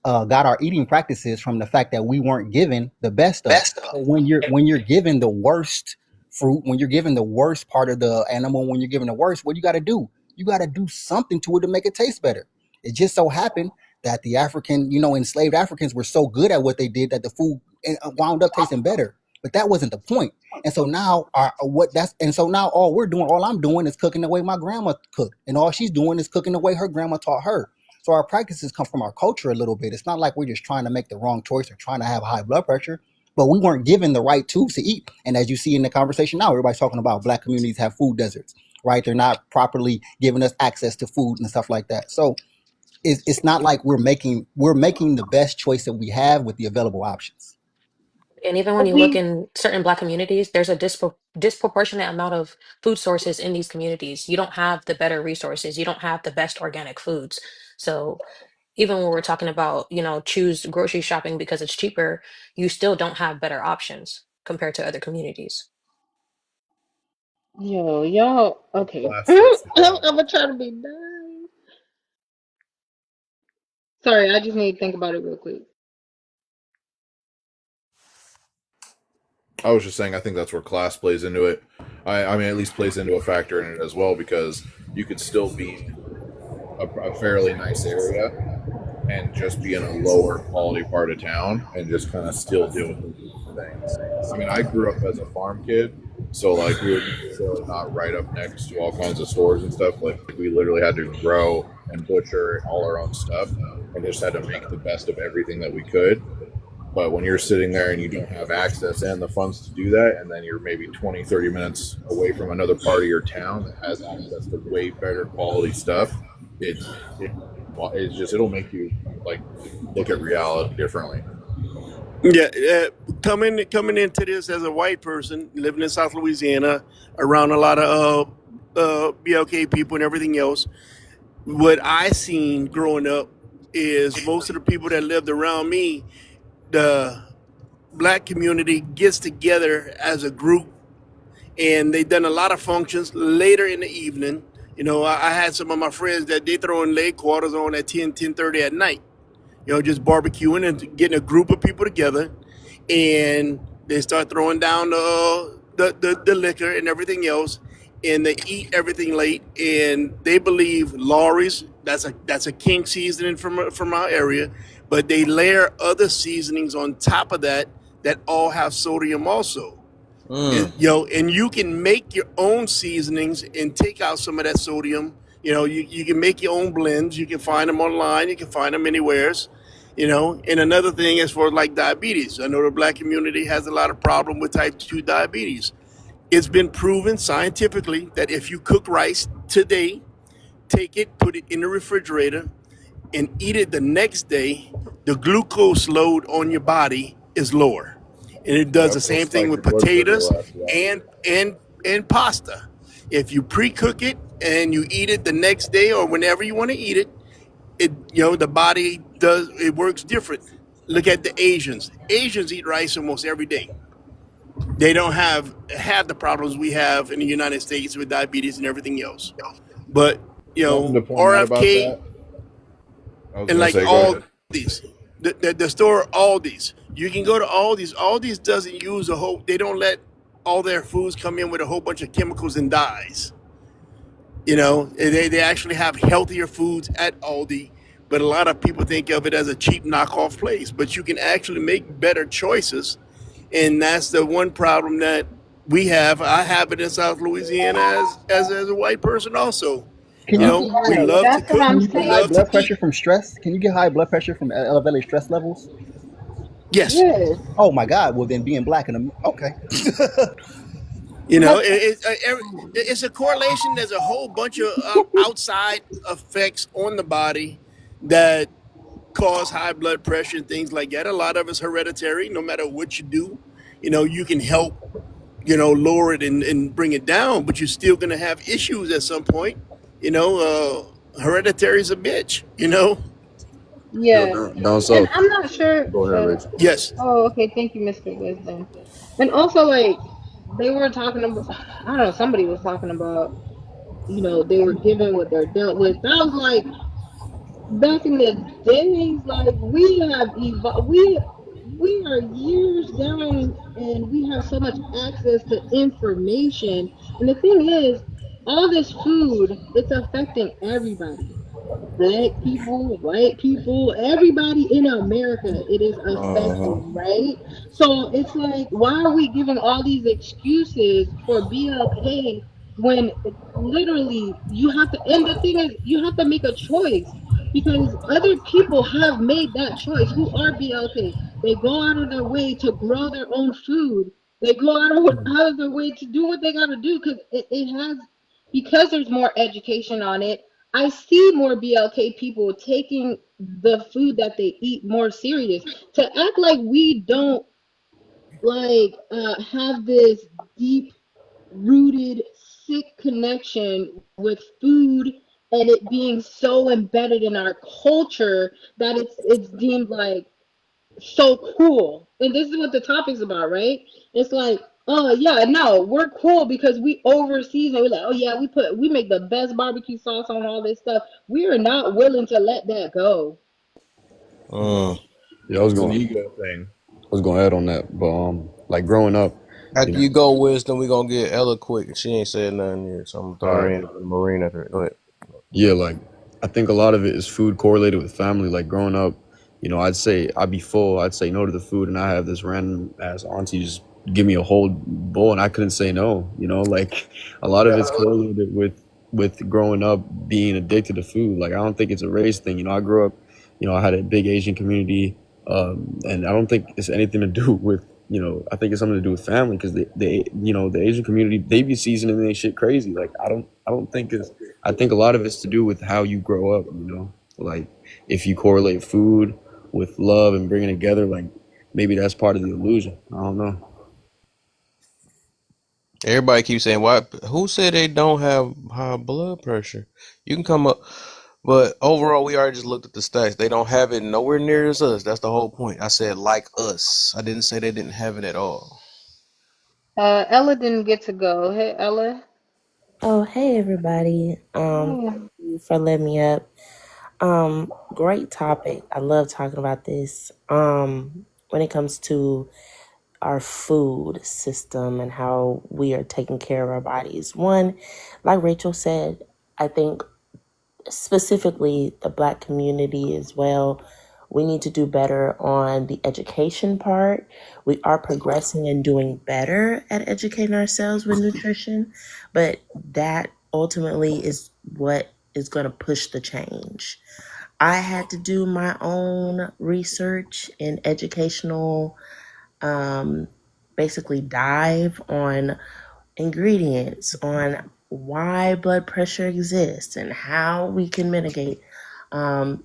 got our eating practices from the fact that we weren't given the best of. So when you're given the worst fruit, when you're given the worst part of the animal, when you're given the worst, what you got to do? You got to do something to it to make it taste better. It just so happened that the African, enslaved Africans were so good at what they did that the food wound up tasting better. But that wasn't the point. And so now all I'm doing is cooking the way my grandma cooked, and all she's doing is cooking the way her grandma taught her. So our practices come from our culture a little bit. It's not like we're just trying to make the wrong choice or trying to have high blood pressure, but we weren't given the right tools to eat. And as you see in the conversation now, everybody's talking about Black communities have food deserts, right? They're not properly giving us access to food and stuff like that. So it's not like we're making the best choice that we have with the available options. And even when But you look we, in certain Black communities, there's a disproportionate amount of food sources in these communities. You don't have the better resources. You don't have the best organic foods. So even when we're talking about, choose grocery shopping because it's cheaper, you still don't have better options compared to other communities. yo, y'all, okay. Class I'm, takes the I'm cake. gonna try to be nice. Sorry, I just need to think about it real quick. I was just saying, I think that's where class plays into it. I mean, at least plays into a factor in it as well, because you could still be in a fairly nice area and just be in a lower quality part of town and just kind of still doing things. I mean, I grew up as a farm kid, so like we were not right up next to all kinds of stores and stuff. Like we literally had to grow and butcher all our own stuff and just had to make the best of everything that we could. But when you're sitting there and you don't have access and the funds to do that, and then you're maybe 20, 30 minutes away from another part of your town that has access to way better quality stuff, it'll make you like look at reality differently. Yeah, coming into this as a white person living in South Louisiana, around a lot of BLK people and everything else. What I seen growing up is most of the people that lived around me, the Black community gets together as a group, and they done a lot of functions later in the evening. I had some of my friends that they throw in late quarters on at 10:30 at night. Just barbecuing and getting a group of people together, and they start throwing down the liquor and everything else, and they eat everything late. And they believe Lawry's, that's a king seasoning from our area, but they layer other seasonings on top of that all have sodium also. Mm. And you can make your own seasonings and take out some of that sodium. You can make your own blends. You can find them online. You can find them anywheres. And another thing as far as like diabetes, I know the Black community has a lot of problem with type 2 diabetes. It's been proven scientifically that if you cook rice today, take it, put it in the refrigerator, and eat it the next day, the glucose load on your body is lower. And it does the Yep, it'll same thing spike with your blood sugar potatoes less. Yeah. and pasta. If you pre-cook it and you eat it the next day or whenever you want to eat it, the body works different. Look at the Asians. Asians eat rice almost every day. They don't have the problems we have in the United States with diabetes and everything else. But Something to point out about RFK that. I was and gonna like say, go ahead. Aldi's, the store Aldi's. You can go to Aldi's. Aldi's doesn't use they don't let all their foods come in with a whole bunch of chemicals and dyes. They actually have healthier foods at Aldi, but a lot of people think of it as a cheap knockoff place. But you can actually make better choices, and that's the one problem that we have. I have it in South Louisiana as a white person also. Can you get We high, Right. love to That's what cook. I'm can you We get high love saying. to blood eat. pressure from stress? Can you get high blood pressure from elevated stress levels? Yes. Yes. Oh my God! Well, then being black in okay. But It's a correlation. There's a whole bunch of outside effects on the body that cause high blood pressure and things like that. A lot of it's hereditary. No matter what you do, you can help, lower it and bring it down, but you're still going to have issues at some point. Hereditary is a bitch. Yo, yeah. down And south. I'm not sure. Go ahead, Rachel. Yes. Oh, okay. Thank you, Mr. Wisdom. And also, like, they were talking about, I don't know, somebody was talking about, they were given what they're dealt with. And I was like, back in the days, like we have evolved, we are years down, and we have so much access to information. And the thing is, all this food, it's affecting everybody. Black people, white people, everybody in America, it is Uh-huh. affecting, right? So it's like, why are we giving all these excuses for BLK when literally you have to, and the thing is, you have to make a choice because other people have made that choice who are BLK. They go out of their way to grow their own food. They go out of their way to do what they got to do because it has, because there's more education on it. I see more BLK people taking the food that they eat more serious. To act like we don't have this deep rooted sick connection with food and it being so embedded in our culture that it's deemed like so cool. And this is what the topic's about, right? It's like, oh yeah, no, we're cool because we overseas and we're like, oh yeah, we make the best barbecue sauce on all this stuff. We are not willing to let that go. Mm. Yeah, It's an ego thing. I was gonna add on that, but like growing up, you After know, you go, Wisdom, we gonna get Ella quick. She ain't said nothing yet, so I'm gonna All throw her right. in. Marine after her. Go ahead. yeah, like I think a lot of it is food correlated with family. Like growing up, I'd say I'd be full, I'd say no to the food, and I have this random ass auntie just give me a whole bowl, and I couldn't say no. Like a lot of Yeah. it's correlated with growing up being addicted to food. Like I don't think it's a race thing. I grew up, I had a big Asian community, and I don't think it's anything to do with. I think it's something to do with family because the Asian community, they be seasoning their shit crazy. Like I don't think it's. I think a lot of it's to do with how you grow up. Like if you correlate food with love and bringing it together, like maybe that's part of the illusion. I don't know. Everybody keeps saying, "Why? Who said they don't have high blood pressure?" You can come up, but overall, we already just looked at the stats. They don't have it nowhere near as us. That's the whole point. I said like us. I didn't say they didn't have it at all. Ella didn't get to go. Hey, Ella. Oh, hey everybody. Hmm. Thank you for letting me up. Great topic. I love talking about this. When it comes to our food system and how we are taking care of our bodies. One, like Rachel said, I think specifically the Black community as well, we need to do better on the education part. We are progressing and doing better at educating ourselves with nutrition, but that ultimately is what is going to push the change. I had to do my own research and educational, um, basically dive on ingredients, on why blood pressure exists and how we can mitigate.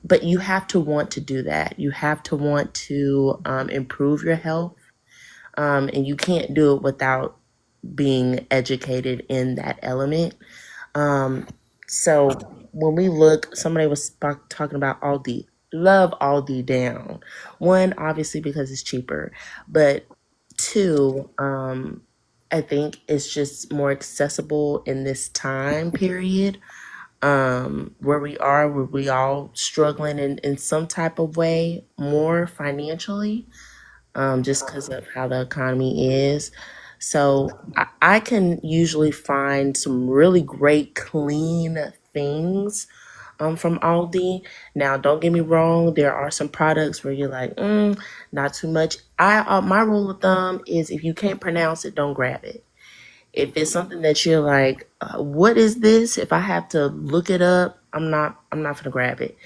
But you have to want to do that. You have to want to improve your health, and you can't do it without being educated in that element. Um, so when we look, somebody was talking about Aldi. Love Aldi down. One, obviously because it's cheaper, but two, I think it's just more accessible in this time period, where we all struggling in some type of way more financially, just because of how the economy is. So I can usually find some really great clean things from Aldi. Now, don't get me wrong, there are some products where you're like, not too much. My rule of thumb is if you can't pronounce it, don't grab it. If it's something that you're like, what is this? If I have to look it up, I'm not gonna grab it.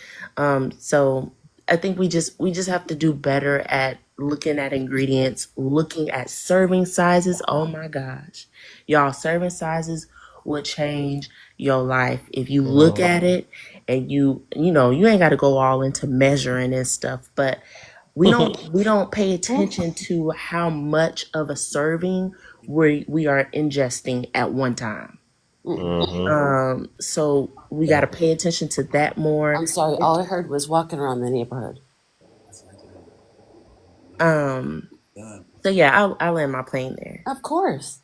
So I think we just have to do better at looking at ingredients, looking at serving sizes. Oh my gosh, y'all, serving sizes will change your life if you look Mhm. at it and you ain't got to go all into measuring and stuff, but we don't pay attention to how much of a serving we are ingesting at one time. Mhm. So we got to pay attention to that more. I'm sorry, all I heard was walking around the neighborhood. Um, so yeah, I'll land my plane there. Of course.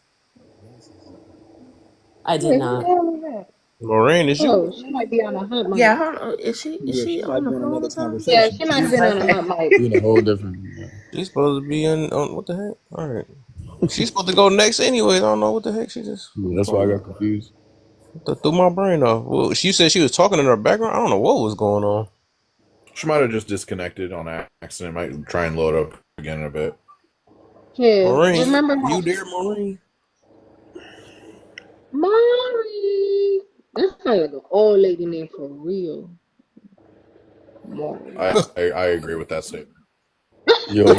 I did Wait, who the not. hell is that? Maureen, is you? Oh, she might be on a hunt Yeah, mic. is she Yeah, she on might the be in phone another or something? Yeah, conversation. she might have been on a hunt mic. We in a whole different. She's supposed to be in on what the heck? All right. She's supposed to go next anyways. I don't know what the heck she just Yeah, that's why I got confused. threw my brain off. Well, she said she was talking in her background. I don't know what was going on. She might have just disconnected on accident. Might try and load up again in a bit. Yeah, Maureen, remember how you there, Maureen? Maury? That sounds like an old lady name for real. Maury. I agree with that statement. Yo,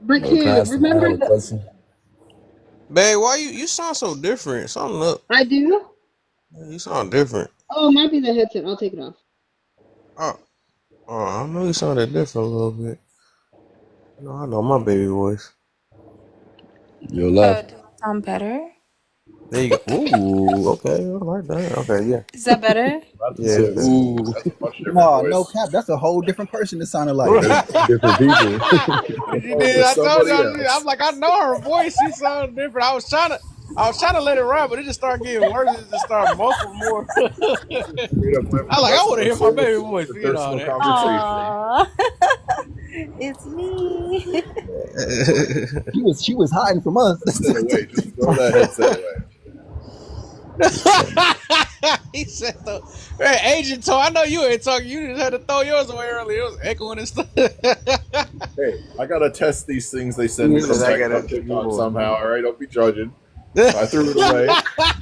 But yo, can I kid, ask? I remember have a the question. Babe, why you sound so different? Something up. I do? You sound different. Oh, it might be the headset. I'll take it off. Oh, I know you sounded different a little bit. No, I know my baby voice. Yo, left. Do I sound better? There you go. Ooh, okay, I like that. Okay, yeah, Is that better? Left yeah. said, ooh. That's a much different No, no voice. cap. That's a whole different person it sounded like. Yeah, that's two different people. You did. I told you. I'm like, I know her voice. She sounded different. I was trying to let it ride, but it just started getting worse. It just started muffled more. I want to hear my baby voice. Forget all that. Aww. It's me. She was hiding from us. Headset away. Just throw that headset away. He said, "Hey, Agent Toe, I know you ain't talking. You just had to throw yours away earlier. It was echoing and stuff." Hey, I gotta test these things they send me He from said, "I gotta TikTok check your voice." somehow. All right, don't be judging. So I threw it away.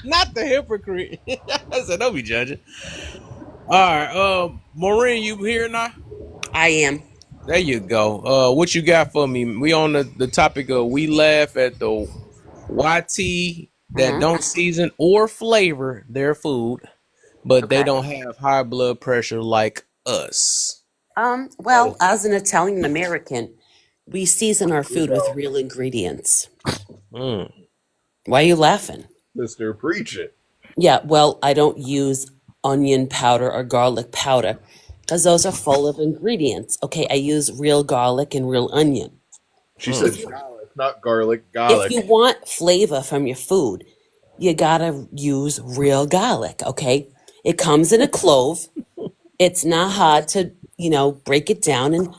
Not the hypocrite. I said, "Don't be judging." All right, Maureen, you here now? I am. There you go. What you got for me? We on the topic of we laugh at the YT that don't season or flavor their food, but they Okay. don't have high blood pressure like us. Well, as an Italian American, we season our food with real ingredients. Mm. Why are you laughing? Mr. Preach It. Yeah, well, I don't use onion powder or garlic powder because those are full of ingredients. Okay, I use real garlic and real onion. She said garlic, not garlic. If Garlic. you want flavor from your food, you gotta use real garlic, okay? It comes in a clove. It's not hard to, break it down and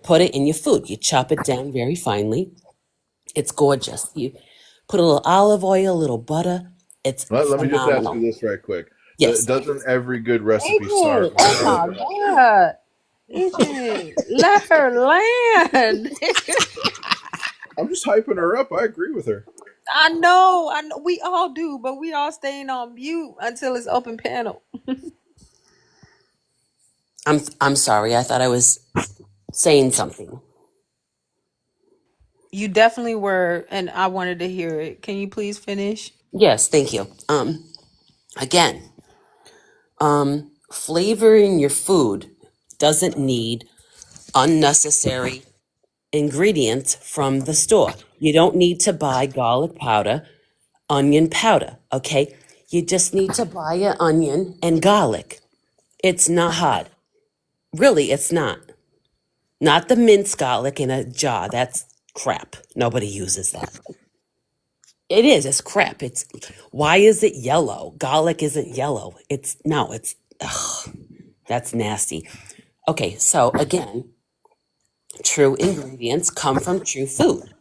put it in your food. You chop it down very finely. It's gorgeous. You put a little olive oil, a little butter. It's Let me just ask you phenomenal. this right quick. Yes. Doesn't every good recipe start Agent, with oh garlic? my God. Agent, let her land. I'm just hyping her up. I agree with her. I know. We all do, but we all staying on mute until it's open panel. I'm sorry. I thought I was saying something. You definitely were, and I wanted to hear it. Can you please finish? Yes, thank you. Again, flavoring your food doesn't need unnecessary ingredients from the store. You don't need to buy garlic powder, onion powder, okay? You just need to buy an onion and garlic. It's not hard. Really, it's not. Not the minced garlic in a jar. That's crap. Nobody uses that. It is. It's crap. Why is it yellow? Garlic isn't yellow. That's nasty. Okay, so again, true ingredients come from true food.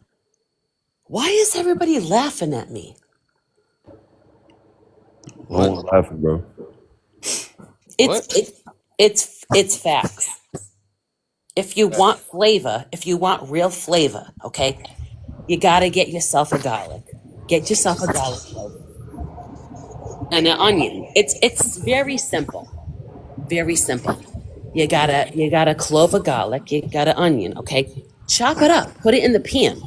Why is everybody laughing at me? I wasn't laughing, bro. It's facts. If you want flavor, if you want real flavor, okay, you gotta get yourself a garlic. Get yourself a garlic clove and an onion. It's very simple. Very simple. You got a clove of garlic, you got an onion, okay? Chop it up, put it in the pan.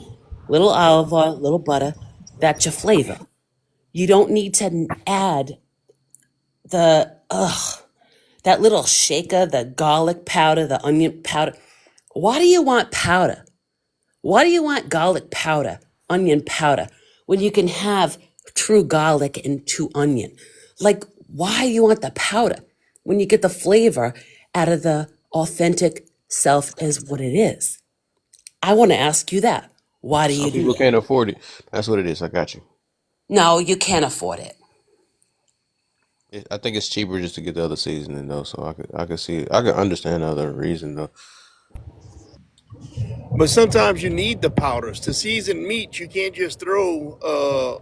Little olive oil, little butter, that's your flavor. You don't need to add that little shaker, the garlic powder, the onion powder. Why do you want powder? Why do you want garlic powder, onion powder, when you can have true garlic and true onion? Like, why do you want the powder when you get the flavor out of the authentic self as what it is? I want to ask you that. Why do you Some do people that? can't afford it. That's what it is. I got you. No, you can't afford it. I think it's cheaper just to get the other seasoning though, so I could see I could understand the other reason though. But sometimes you need the powders to season meat. You can't just throw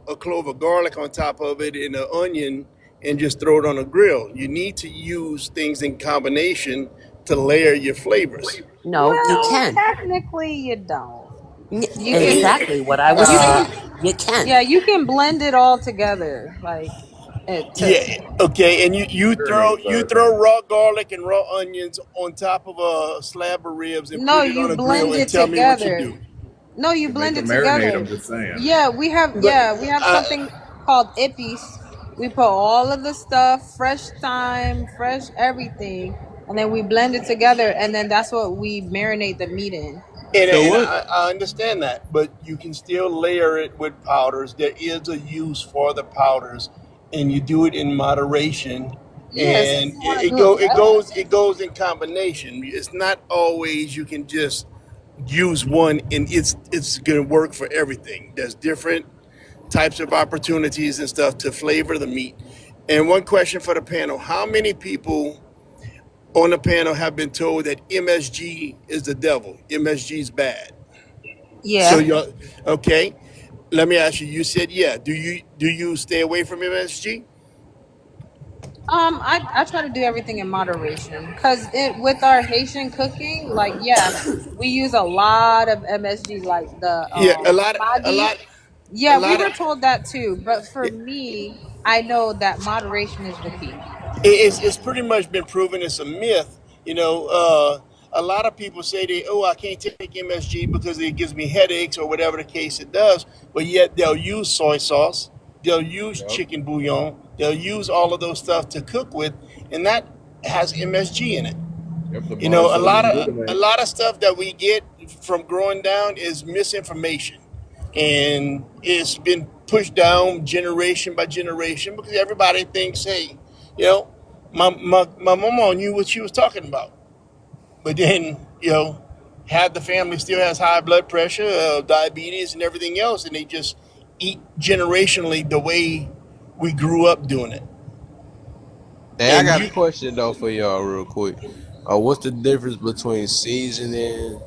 a clove of garlic on top of it and an onion and just throw it on a grill. You need to use things in combination to layer your flavors. No, you Well, can. technically, you don't. You can, Eh, Exactly what I was you can, saying. You can. yeah, you can blend it all together, like it to. yeah, okay. And There are no you sour throw cream. raw garlic and raw onions on top of a slab of ribs and No, put it you on a grill blend and it tell me what you together. do. No, You you can make blend them it marinate. together. I'm just saying. But We have uh, something called ippies. We put all of the stuff, fresh thyme, fresh everything, and then we blend it together, and then that's what we marinate the meat in. So and what? I understand that, but you can still layer it with powders. There is a use for the powders, and you do it in moderation. Yes, if And you want to do it better. it goes in combination. It's not always you can just use one and it's gonna work for everything. There's different types of opportunities and stuff to flavor the meat. And one question for the panel: how many people on the panel have been told that MSG is the devil? MSG is bad. So Yeah. you're okay. Let me ask you. You said yeah. Do you stay away from MSG? I try to do everything in moderation because it with our Haitian cooking, like yeah, we use a lot of MSG, like the Yeah, a Maggi. lot, a Yeah, we lot of. were told that too, but for me, I know that moderation is the key. It's pretty much been proven it's a myth. A lot of people say I can't take MSG because it gives me headaches or whatever the case it does, but yet they'll use soy sauce, they'll use Yep. chicken bouillon, they'll use all of those stuff to cook with, and that has MSG in it. Yep. The A monosodium a glutamate. lot of stuff that we get from growing down is misinformation, and it's been pushed down generation by generation because everybody thinks, hey, you know, my mama knew what she was talking about, but then half the family still has high blood pressure, diabetes, and everything else, and they just eat generationally the way we grew up doing it. Hey, I And got a you, question though for y'all real quick. What's the difference between seasoning,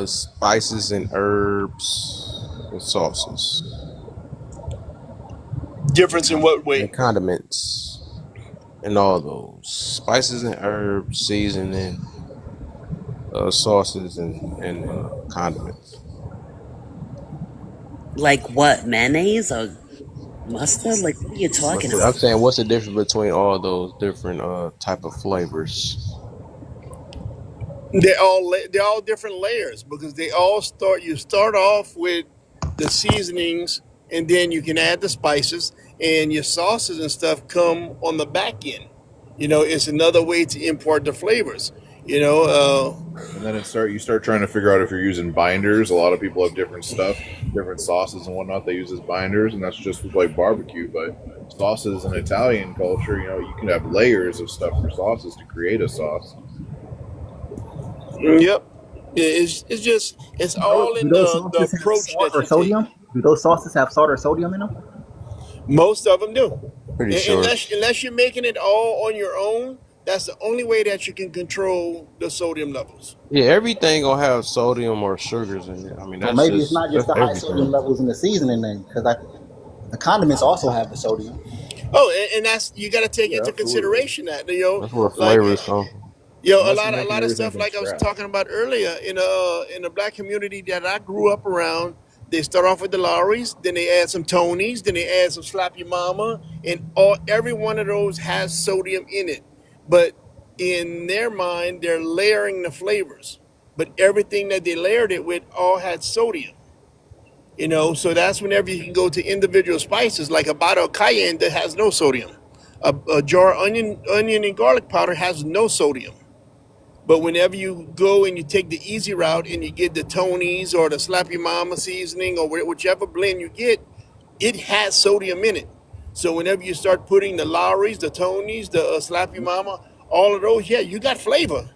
spices and herbs and sauces difference in what and way? condiments and all those spices and herbs, seasoning, sauces and condiments? Like what? Mayonnaise or mustard? Like what are you talking I'm about? saying, what's the difference between all those different type of flavors? They're all different layers because they all start. You start off with the seasonings, and then you can add the spices, and your sauces and stuff come on the back end. It's another way to import the flavors. You know, And then you start trying to figure out if you're using binders. A lot of people have different stuff, different sauces and whatnot they use as binders, and that's just with like barbecue. But sauces in Italian culture, you can have layers of stuff for sauces to create a sauce. yep. It's just it's all Do in those the sauces have approach salt that or you take. sodium? Do those sauces have salt or sodium in them? Most of them do. Pretty sure. Unless you're making it all on your own, that's the only way that you can control the sodium levels. Yeah, everything gonna have sodium or sugars in it. I mean, So maybe it's not just that's the high sodium everything. levels in the seasoning then, because the condiments also have the sodium. Oh, and that's you got to take Yeah, into absolutely. consideration that That's where like flavors come from. Unless you're a making lot of everything stuff from like I was scratch. talking about earlier in the black community that I grew up around. They start off with the Lowrys, then they add some Tonys, then they add some Slap Your Mama, and every one of those has sodium in it. But in their mind, they're layering the flavors. But everything that they layered it with all had sodium. So that's whenever you can go to individual spices like a bottle of cayenne that has no sodium. A jar of onion and garlic powder has no sodium. But whenever you go and you take the easy route and you get the Tony's or the Slap Your Mama seasoning or whichever blend you get, it has sodium in it. So whenever you start putting the Lowry's, the Tony's, the Slap Your Mama, all of those, yeah, you got flavor,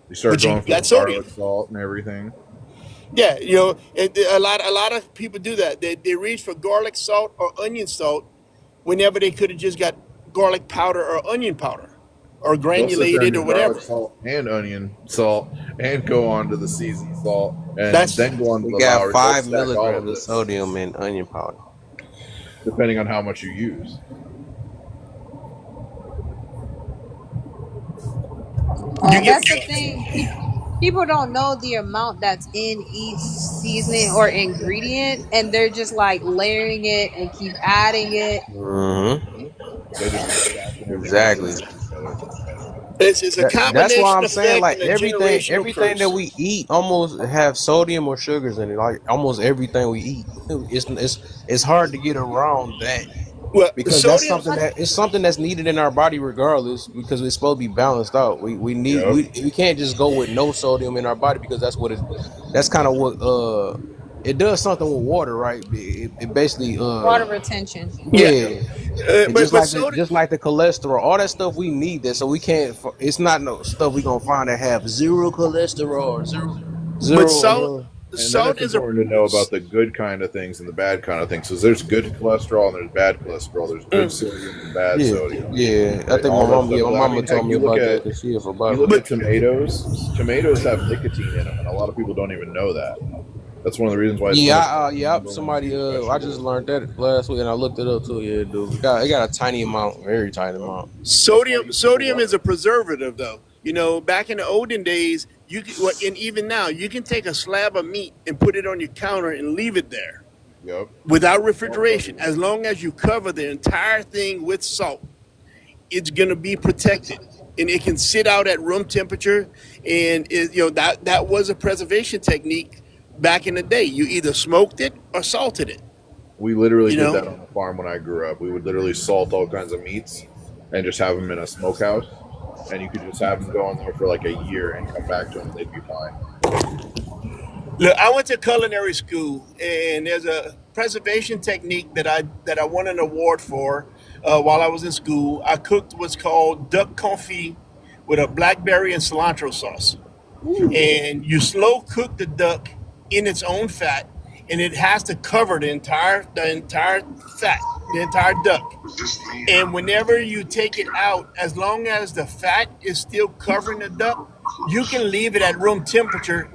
You start but you going for the got sodium. garlic salt and everything. Yeah, a lot of people do that. They reach for garlic salt or onion salt whenever they could have just got garlic powder or onion powder or They'll sit there and granulated or do garlic whatever. salt and onion salt and go on to the seasoned salt and That's then go on to We the got Lowry. They'll 5 stack all of milligrams of it sodium in onion powder. depending on how much you use. you get That's the thing. People don't know the amount that's in each seasoning or ingredient, and they're just like layering it and keep adding it. Mm-hmm. They just keep stacking everything on Exactly. top of each other. it's a That's why combination I'm saying effect like and a generational everything that curse. we eat almost have sodium or sugars in it. Like almost everything we eat, it's hard to get around that Well, because that's sodium. something that it's something that's needed in our body regardless because it's supposed to be balanced out. We need Yep. we can't just go with no sodium in our body because that's kind of what it does something with water, right? It basically Water retention. Yeah, yeah. And but sodium. just like the cholesterol, all that stuff we need that, so we can't. It's not no stuff we gonna find that have zero cholesterol or But zero. And then salt it's is a important to know about the good kind of things and the bad kind of things. So there's good cholesterol and there's bad cholesterol. There's good sodium and bad Yeah, sodium. yeah. I Right? think All that stuff. my I mama mean, told heck, me about that because she is a you look body. at tomatoes. Tomatoes have nicotine in them, and a lot of people don't even know that. That's one of the reasons why it's so much Yeah, number one somebody. I just vegetable. learned that last week and I looked it up too. Yeah, dude. It got a tiny amount, very tiny amount. That's why sodium. you see a Sodium lot. is a preservative, though. You know, back in the olden days, you could, and even now, you can take a slab of meat and put it on your counter and leave it there Yep. without All refrigeration. covered. As long as you cover the entire thing with salt, it's gonna be protected, and it can sit out at room temperature. And that was a preservation technique back in the day. You either smoked it or salted it. We literally You did know, that on the farm when I grew up. We would literally salt all kinds of meats and just have them in a smokehouse, and you could just have them go in there for like a year and come back to them, and they'd be fine. look, I went to culinary school, and there's a preservation technique that I won an award for while I was in school. I cooked what's called duck confit with a blackberry and cilantro sauce, and you slow cook the duck in its own fat, and it has to cover the entire fat, the entire duck. And whenever you take it out, as long as the fat is still covering the duck, you can leave it at room temperature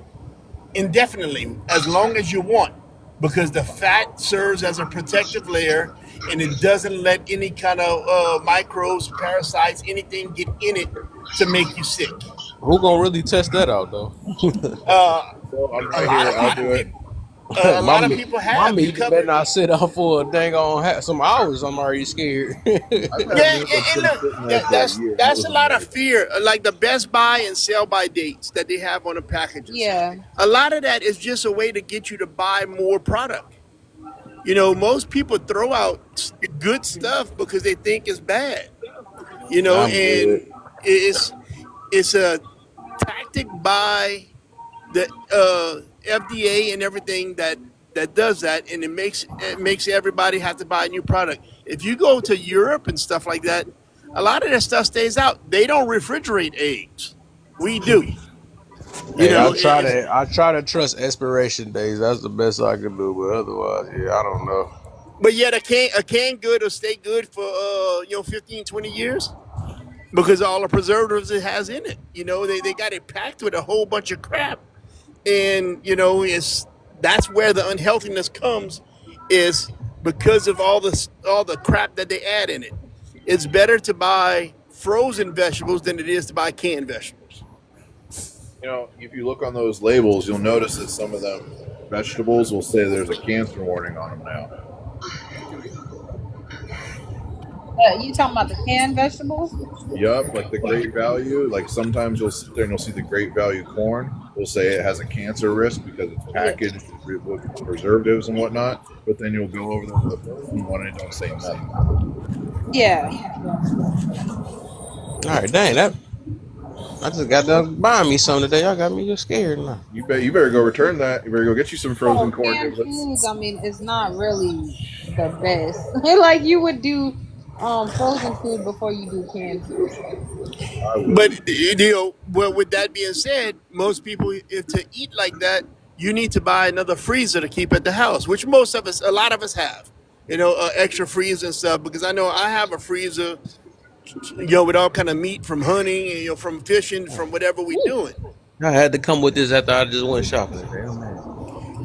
indefinitely, as long as you want, because the fat serves as a protective layer, and it doesn't let any kind of microbes, parasites, anything get in it to make you sick. Who gonna really test that out though? Uh, So I'm a right lot here. of I'll people, do it. a my lot of meat, people my have. You meat better cover. not sit out for a dang on some hours. I'm already scared. I've had Yeah, meat that's and been look, sitting there for a that's year, and it that's was a lot of amazing. fear, like the best buy and sell by dates that they have on the packages. Yeah. A lot of that is just a way to get you to buy more product. You know, most people throw out good stuff because they think it's bad. You know, I'm good. and it's a tactic by the FDA and everything that does that, and it makes everybody have to buy a new product. If you go to Europe and stuff like that, a lot of that stuff stays out. They don't refrigerate eggs. We do. You Hey, know, it's I try to trust expiration days. That's the best I can do, but otherwise, yeah, I don't know. but yet a can good will stay good for 15, 20 years because all the preservatives it has in it. You know, they got it packed with a whole bunch of crap, and it's that's where the unhealthiness comes, is because of all the crap that they add in it. It's better to buy frozen vegetables than it is to buy canned vegetables. If you look on those labels, you'll notice that some of them vegetables will say there's a cancer warning on them now. You talking about the canned vegetables? Yup, like the great value. Like sometimes you'll sit there and you'll see the great value corn. Will say it has a cancer risk because it's packaged with preservatives and whatnot. But then you'll go over there to the frozen one and it don't say nothing. Yeah. All right, dang that. I just got done buying me something today. Y'all got me just scared now. You better go return that. You better go get you some frozen So corn canned niblets. foods, I mean, it's not really the best. Like you would do frozen food before you do canned food. I would. But well, with that being said, most people, if to eat like that, you need to buy another freezer to keep at the house, which a lot of us have. Extra freezer and stuff, because I know I have a freezer with all kind of meat from hunting, and, from fishing, from whatever we doing. I had to come with this after I just went shopping today. I'm mad.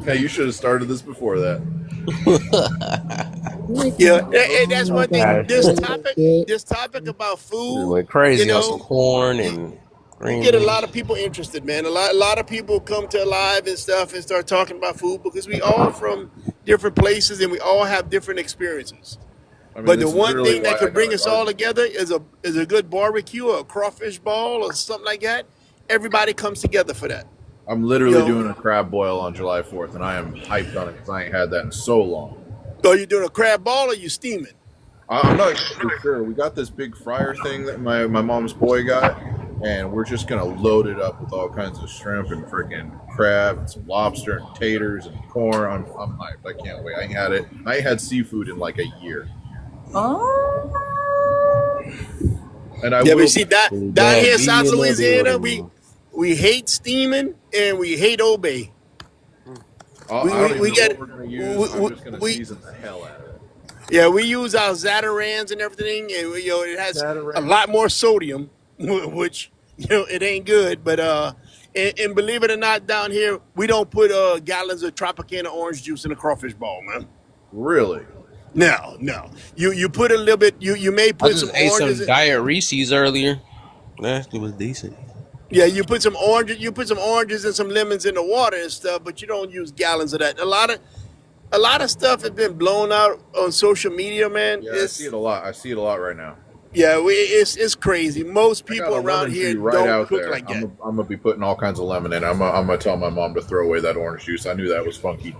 Hey, you should have started this before that. And that's one thing. God, This topic about just food, went crazy on some corn and we green get a beans. lot of people interested, man. A lot of people come to live and stuff and start talking about food because we all from different places and we all have different experiences. I mean, But the this is one literally thing why that I could bring got a us all garden. together is a good barbecue or a crawfish ball or something like that. Everybody comes together for that. I'm You literally doing know, a crab boil on July 4th, and I am hyped on it because I ain't had that in so long. so you doing a crab ball or you steaming? I'm not exactly sure. We got this big fryer thing that my mom's boy got, and we're just gonna load it up with all kinds of shrimp and freaking crab and some lobster and taters and corn. I'm hyped. I can't wait. I ain't had seafood in like a year, Oh. and I Yeah, but will. see Really down bad. here in Be South in there, be Louisiana, with we hate steaming and we hate obey. We I don't we, even we know get what we're gonna use. I'm we, just gonna we season the hell out of it. yeah, we use our Zatarans and everything, and it has a Saturday. lot more sodium, which it ain't good. But and believe it or not, down here we don't put gallons of Tropicana orange juice in a crawfish ball, man. Really? No, no. You put a little bit. You may I put just some ate oranges. some Diet Reese's earlier. That was decent. Yeah, you put some oranges. You put some oranges and some lemons in the water and stuff, but you don't use gallons of that. A lot of stuff has been blown out on social media, man. Yeah, I see it a lot. I see it a lot right now. It's crazy. Most I got people a around lemon here tree right don't out cook there. like that. I'm gonna be putting all kinds of lemon in. I'm gonna tell my mom to throw away that orange juice. I knew that was funky.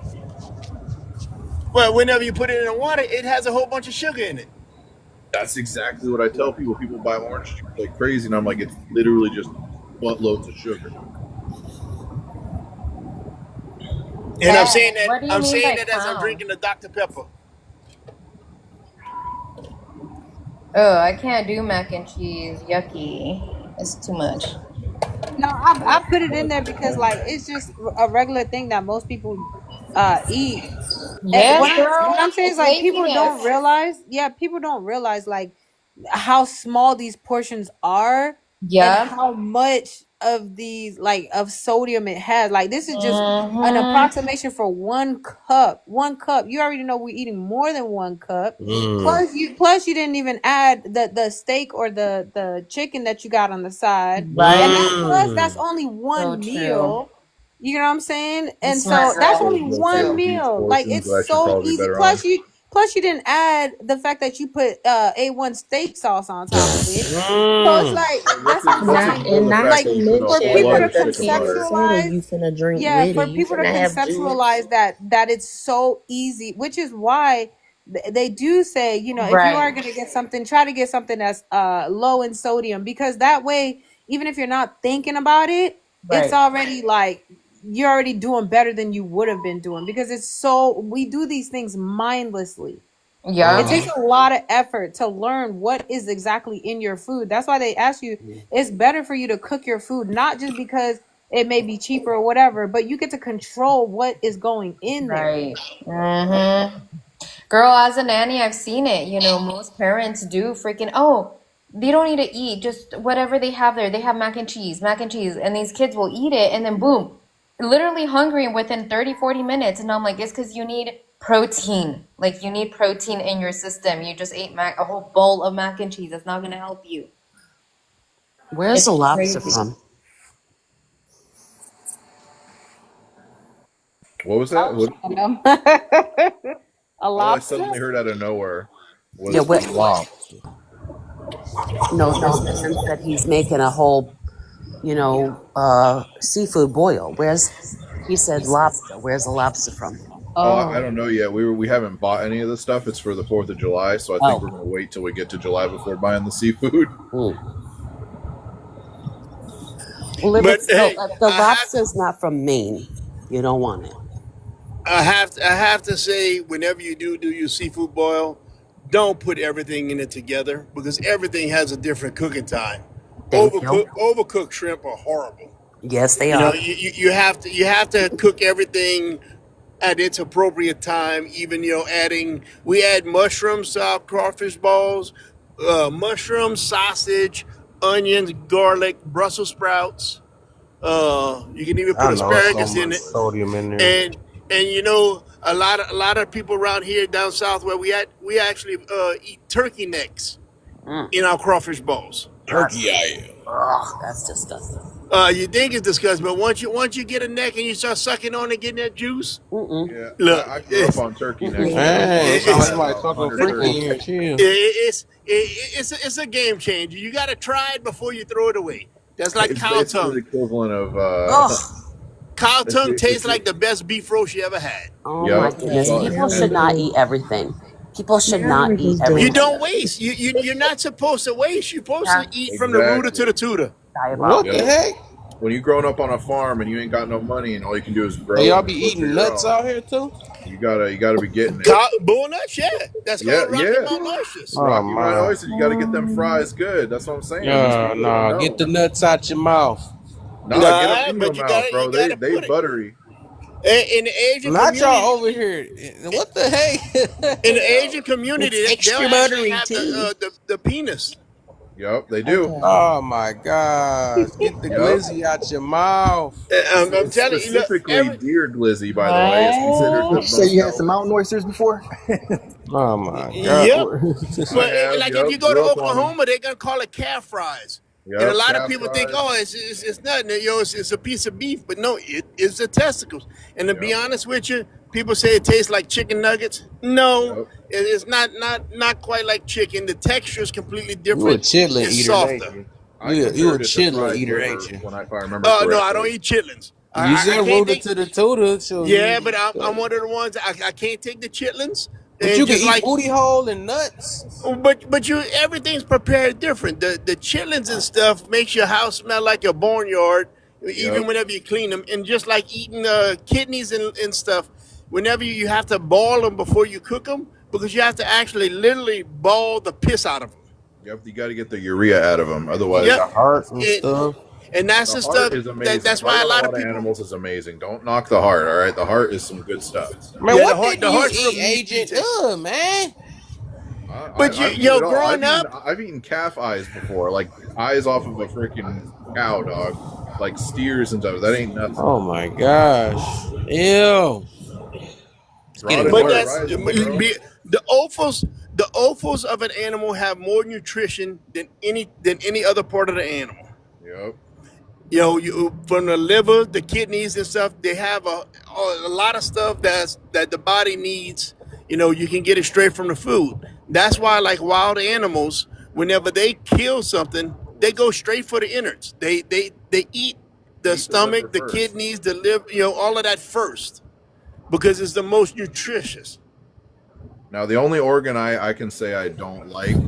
Well, whenever you put it in the water, it has a whole bunch of sugar in it. That's exactly what I tell people. People buy orange juice like crazy, and I'm like, it's literally just buttloads of sugar. And I'm Ben, saying that what do you I'm mean saying by that as I'm clown? drinking the Dr. Pepper. Oh, I can't do mac and cheese. Yucky. It's too much. No, I put it in there because Oh, like it's just a regular thing that most people eat. And Yes, what girl. I'm saying is It's like laziness. people don't realize like how small these portions are and Yep. how much of these like of sodium it has. Like this is just an Mm-hmm. approximation for 1 cup. 1 cup. You already know we're eating more than 1 cup. Mm. Plus you didn't even add the steak or the chicken that you got on the side. And Right. that's Mm. only So one true. meal. You know what I'm saying? You And smart so that's there's only girl. no one saying huge meal. Like portions. it's I should so probably be easy. better on. Plus you didn't add the fact that you put A1 steak sauce on top of it. So it's Mm. like Hey, that's what I'm let's Not saying. ignore and the not fact Like that to we put a for mention whole people lot to with of the chicken on pink it. soda conceptualize, you finna drink yeah, with it. for You people to finna have juice. conceptualize that it's so easy, which is why they do say, if you Right. are going to get something, try to get something that's low in sodium, because that way, even if you're not thinking about it, it's Right. already like you're already doing better than you would have been doing, because we do these things mindlessly. It Yep. takes a lot of effort to learn what is exactly in your food. That's why they ask you, it's better for you to cook your food, not just because it may be cheaper or whatever, but you get to control what is going in there. Right. Mm-hmm. Girl, as a nanny, I've seen it. Most parents do freaking, oh, they don't need to eat just whatever they have there. They have mac and cheese, and these kids will eat it, and then boom, literally hungry within 30, 40 minutes. And I'm like, it's because you need protein. Like, you need protein in your system. You just ate a whole bowl of mac and cheese. That's not going to help you. Where's the It's lobster crazy. from? What was that? What, A all I lobster? suddenly heard out of nowhere Yeah, was where, Lobster. no, this man said he's making a whole, seafood boil. He said lobster. Where's the lobster from? I Oh. don't know yet. We haven't bought any of this stuff. It's for the 4th of July, so I think we're Oh. gonna wait till we get to July before buying the seafood. Mm. Well, if But it's hey, the I have lobster's not from Maine, you don't want it. I have to say, whenever you do your seafood boil, don't put everything in it together because everything has a different cooking time. Thank you. Overcooked shrimp are horrible. Yes, they You know, are. you have to cook everything at its appropriate time. Even we add mushrooms to our crawfish balls. mushrooms, sausage, onions, garlic, Brussels sprouts. You can even I put know it's so asparagus in much it, sodium in there. and you know a lot of people around here down south where we actually eat turkey necks Mm, in our crawfish balls. Turkey eye. that's disgusting. You think it's disgusting, but once you get a neck and you start sucking on and getting that juice, Mm-mm. Yeah, look, I grew up on turkey necks, Mm-mm. man. I'm Dang, talking sound like it's about somebody talking 130 freaky in here. bucks. Chill. it's a game changer. You got to try it before you throw it away. That's like It's cow basically the tongue. equivalent of Ugh. Cow it's, tongue tastes it's like the best beef roast you ever had. Oh my yep. goodness. Well, People Mary should not was eat everything. People should not Mary eat was You doing everything. don't waste. You're not supposed to waste. You're supposed to That's eat from the rooter to exactly. the tutor. What the diabolical. Yep. heck? When you growing up on a farm and you ain't got no money and all you can do is Hey, grow y'all and be butcher eating your nuts own, out here too? you gotta be getting it. Bull nuts, yeah. That's Yeah, called Rocky yeah. Mountain oysters. Oh Rocky Mountain my. oysters, you gotta get them fries good. That's what I'm saying. These Nah, people don't nah. Get know. the nuts out your mouth. Nah, get them Nah, in your but you mouth, gotta bro. you They gotta they put it buttery. in the Asian Not y'all community. over here. What the In the heck? Asian community, it's they'll extra actually buttery have too. the penis. Yep, they do. Okay. Oh my gosh. Get the Yep. glizzy out your mouth. I'm It's telling you, look, specifically deer glizzy, by the way. It's considered the Did you say most you had some healthy. mountain oysters before? Oh my yep. god. I But have, like if you yep, go to grew up on them. Oklahoma, they're gonna call it calf fries. And a Yep, lot of calf people think, fries. oh, it's nothing. It's a piece of beef, but no, it's the testicles. And to be Yep, honest with you, people say it tastes like chicken nuggets. No, yep. it's not quite like chicken. The texture is completely You a different. chitlin It's eater, ain't softer. you? I You a considered it the chitlin fried eater, ain't liver you? when if I remember No, I don't correctly. eat chitlins. You I said can't rooted take. to the tutor, so Yeah, you but I'm one of the ones I can't take the chitlins. but And you can just eat like booty hole and nuts. But you everything's prepared different. The chitlins and stuff makes your house smell like a barnyard, even Yep. whenever you clean them. And just like eating kidneys and stuff, whenever you have to boil them before you cook them, because you have to actually literally boil the piss out of them. Yep, you got to get the urea out of them. Otherwise, Yep. The heart and It, stuff. and that's the the heart stuff is amazing. that's Heart why a of a lot of lot of people. animals is amazing. Don't knock the heart, all right? The heart is some good stuff. Man, Yeah, what didn't the you heart's real eat, meaty Agent? taste. Ugh, man. But I've eaten yo, it all. growing up, I've eaten calf eyes before, like eyes off of a freaking cow, dog, like steers and stuff. That ain't nothing. Oh my gosh. Ew. It's getting Rotted but liver that's worse. rising, bro. the offals. The offals of an animal have more nutrition than any other part of the animal. Yep. You from the liver, the kidneys and stuff. They have a lot of stuff that the body needs. You can get it straight from the food. That's why, like wild animals, whenever they kill something, they go straight for the innards. They eat the Eat the liver stomach, the first. kidneys, the liver, all of that first because it's the most nutritious. Now, the only organ I can say I don't like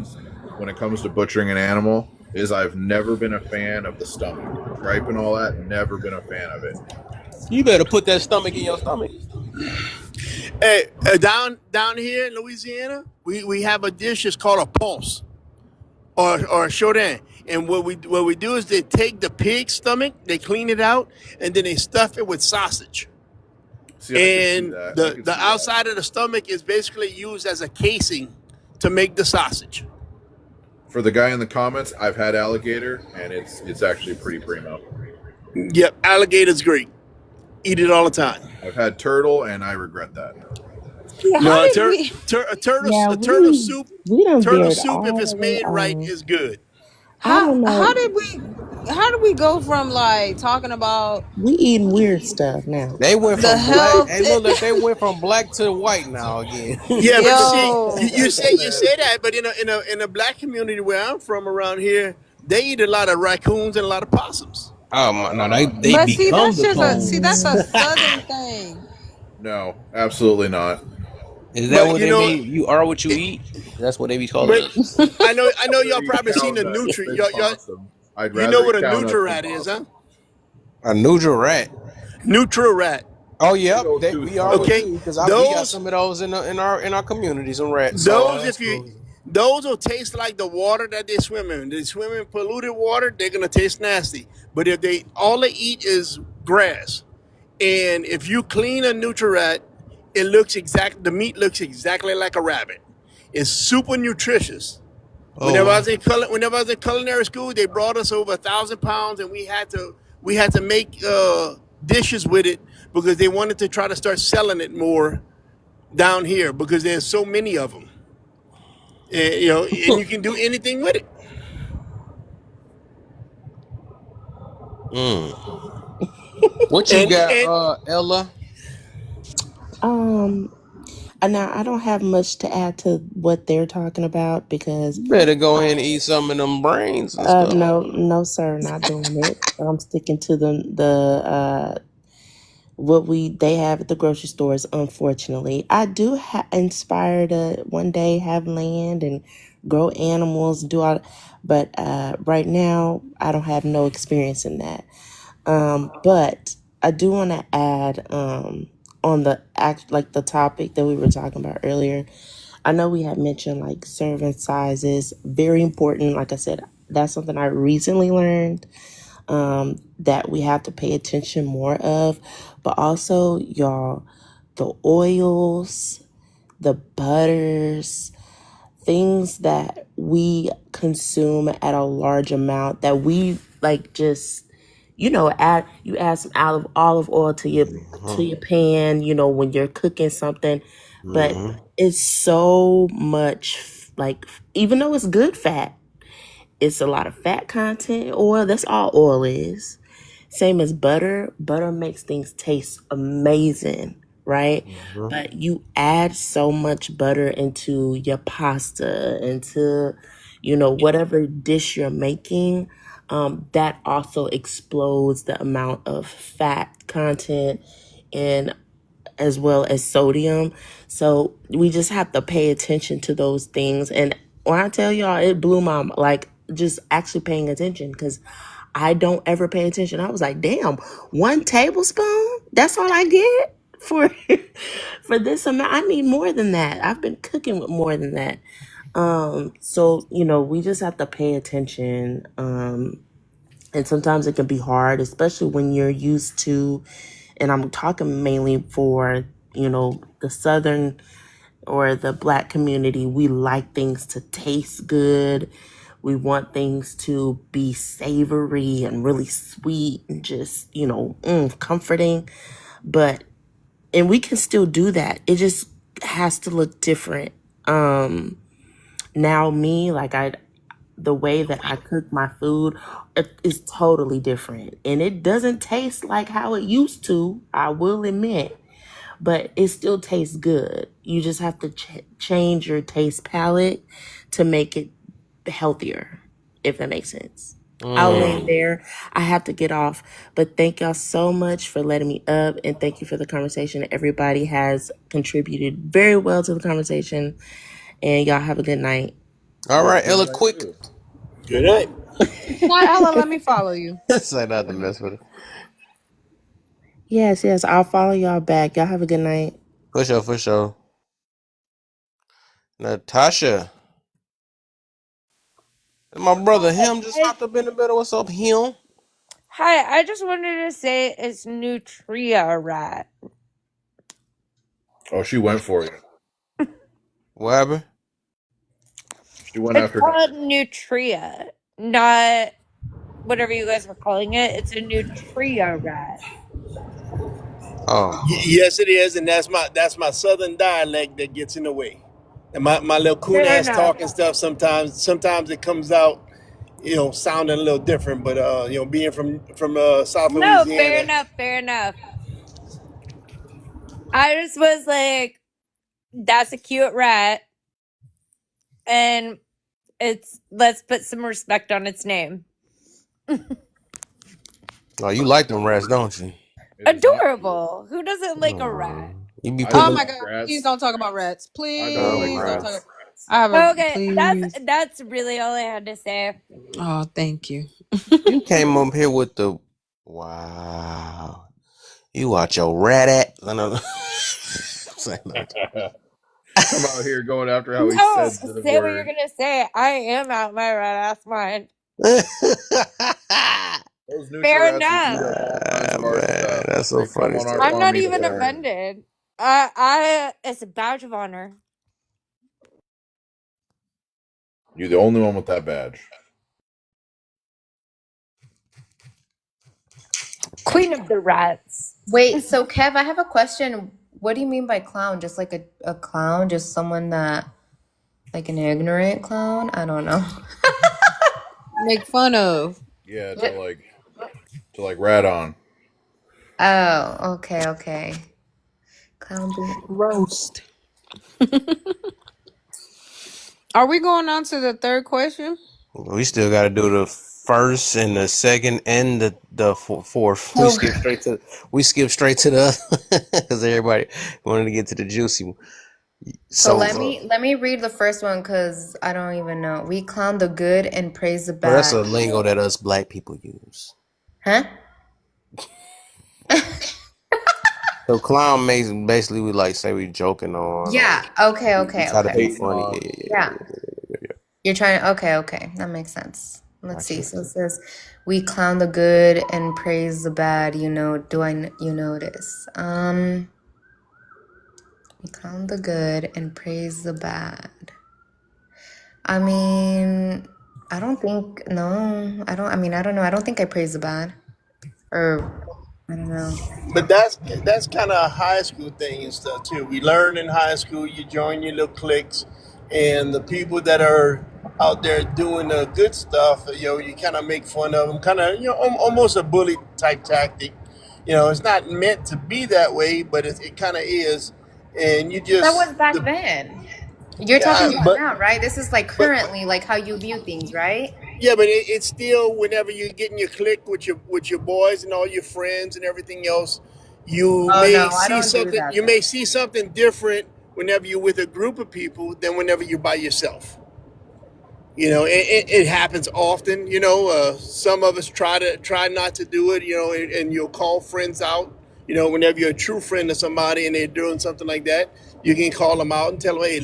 when it comes to butchering an animal is I've never been a fan of the stomach. Tripe and all that, never been a fan of it. You better put that stomach in your stomach. Hey, down here in Louisiana, we have a dish. It's called a pulse or a chaudin. And what we do is they take the pig stomach, they clean it out, and then they stuff it with sausage. See, I can see And that. I the can the see that. outside of the stomach is basically used as a casing to make the sausage. For the guy in the comments, I've had alligator, and it's actually pretty primo. Yep, alligator's great. Eat it all the time. I've had turtle, and I regret that. Yeah, how No, did we? Yeah, a turtle soup, we done turtle veered soup, if all it's the way made right, off. is good. I How don't how know. did we? How did we go from like talking about We eating weird stuff now. They went the from black. health? Hey, look, like they went from black to white now again. Yeah, but you see, you, Yo, you say you Man, say that, but in a black community where I'm from around here, they eat a lot of raccoons and a lot of possums. Oh my, no, they but see, become that's the just that's a cones. southern thing. no, absolutely not. Is that But what they mean? You are what you eat. That's what they be calling but us. I know I'd y'all rather eat probably seen cow the nuts nutri. than Y'all, possum. I'd you know rather what eat a cow nuts than Nutri-Rat is, huh? possum. A Nutri rat. Nutri-Rat. Oh Big yep, old tooth, we are brother. what Okay, too because we got those some of those in our communities and rats. So those that's if you cool. those will taste like the water that they swim in. They swim in polluted water, they're gonna taste nasty. But if they all they eat is grass, and if you clean a Nutri-Rat, the meat looks exactly like a rabbit. It's super nutritious. Whenever I Oh, was in culinary school, they brought us over 1,000 pounds, and we had to make dishes with it because they wanted to try to start selling it more down here because there's so many of them, and, and you can do anything with it. mm. What you And got, and Ella? Um, now I don't have much to add to what they're talking about because, You better go ahead and eat some of them brains and stuff. no, sir, not doing it. I'm sticking to the what they have at the grocery stores. Unfortunately, I do inspire to one day have land and grow animals, do all, but right now I don't have no experience in that. But I do want to add on the act like the topic that we were talking about earlier. I know we had mentioned like serving sizes, very important. Like I said, that's something I recently learned that we have to pay attention more of. But also, y'all, the oils, the butters, things that we consume at a large amount that we like just add some olive oil to your pan, when you're cooking something, but Mm-hmm. it's so much like, even though it's good fat, it's a lot of fat content. Oil, that's all oil is. Same as butter. Butter makes things taste amazing, right? Mm-hmm. But you add so much butter into your pasta, into, whatever dish you're making, that also explodes the amount of fat content and as well as sodium. So we just have to pay attention to those things. And when I tell y'all, it blew my like just actually paying attention because I don't ever pay attention. I was like, damn, 1 tablespoon? That's all I get for for this amount. I need more than that. I've been cooking with more than that. So we just have to pay attention. And sometimes it can be hard, especially when you're used to, and I'm talking mainly for, the Southern or the Black community. We like things to taste good. We want things to be savory and really sweet and just, comforting. And we can still do that. It just has to look different. Now me, like the way that I cook my food is totally different. And it doesn't taste like how it used to, I will admit, but it still tastes good. You just have to change your taste palette to make it healthier, if that makes sense. I'll land Mm. there. I have to get off, but thank y'all so much for letting me up, and thank you for the conversation. Everybody has contributed very well to the conversation, and y'all have a good night. All Yeah, right, good Ella, night quick. too. good night. Now, Ella, let me follow you. Say not to mess with it. Yes, I'll follow y'all back. Y'all have a good night. For sure, for sure. Natasha. My brother, him just I, hopped up in the middle. What's up, him? Hi, I just wanted to say it's Nutria, right? Oh, she went for you. What happened? She went It's after called Dr. Nutria, not whatever you guys were calling it. It's a Nutria, right? Oh. Yes, it is, and that's my southern dialect that gets in the way. And my little coon Fair ass enough. talk and stuff. Sometimes it comes out, sounding a little different. But being from South No, fair Louisiana, enough, fair enough. I just was like, that's a cute rat, and let's put some respect on its name. Oh, you like them rats, don't you? It is not cute. Adorable. Who doesn't like a Oh, rat? you be I Oh putting don't my them. like God! Please rats. don't talk about rats. I don't Oh like Please don't my. talk. rats. I have a Okay, please. that's really all I had to say. Oh, thank you. You came up here with the. Wow. You watch your rat at. No, no, no. Say no. Come out here going after how he No, said the say what you're word. gonna say. I am out my rat ass mind. Those Fair Nutriats eat enough. up all kinds of our Man, stuff. that's so They come funny on our stuff. I'm not farm, eat up even everything. offended. It's a badge of honor. You're the only one with that badge. Queen of the rats. Wait, so Kev, I have a question. What do you mean by clown? Just like a clown? Just someone that, like an ignorant clown? I don't know. Make fun of. Yeah, to rat on. Oh, okay. Clown. Roast. Are we going on to the third question? We still got to do the first and the second and the fourth. We So, skip straight to the because everybody wanted to get to the juicy one. so So let me read the first one because I don't even know. We clown the good and praise the well, that's a bad. lingo that us black people use. Huh? So clown makes basically we like say we joking on. Yeah. Okay. We try to be Okay. funny. Yeah. You're trying to. Okay. That makes sense. Let's see. Gotcha. So it says, we clown the good and praise the bad. You know, you know this? We clown the good and praise the bad. I mean, I don't think, no, I don't know. I don't think I praise the bad. Or, I don't know. But that's kind of a high school thing and stuff too. We learn in high school. You join your little cliques, and the people that are out there doing the good stuff, you kind of make fun of them. Kind of, almost a bully type tactic. It's not meant to be that way, but it kind of is. And you That just was back then. You're yeah, talking about but now, right? This is like but currently, like how you view things, right? yeah, but it's still whenever you get in your clique with your boys and all your friends and everything else, you Oh, may no, I see don't do something. that You though. may see something different whenever you're with a group of people than whenever you're by yourself. It happens often. Some of us try not to do it. And you'll call friends out. Whenever you're a true friend to somebody and they're doing something like that, you can call them out and tell them, hey,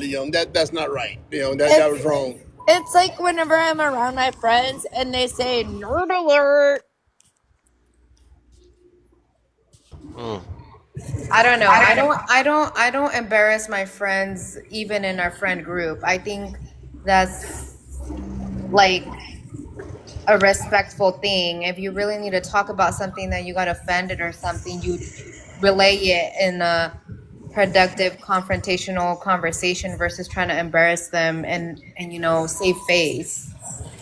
that's not right. That was It's wrong. it's like whenever I'm around my friends and they say nerd alert. Mm. I don't know. I don't embarrass my friends even in our friend group. I think that's like a respectful thing. If you really need to talk about something that you got offended or something, you relay it in a productive confrontational conversation versus trying to embarrass them and save face.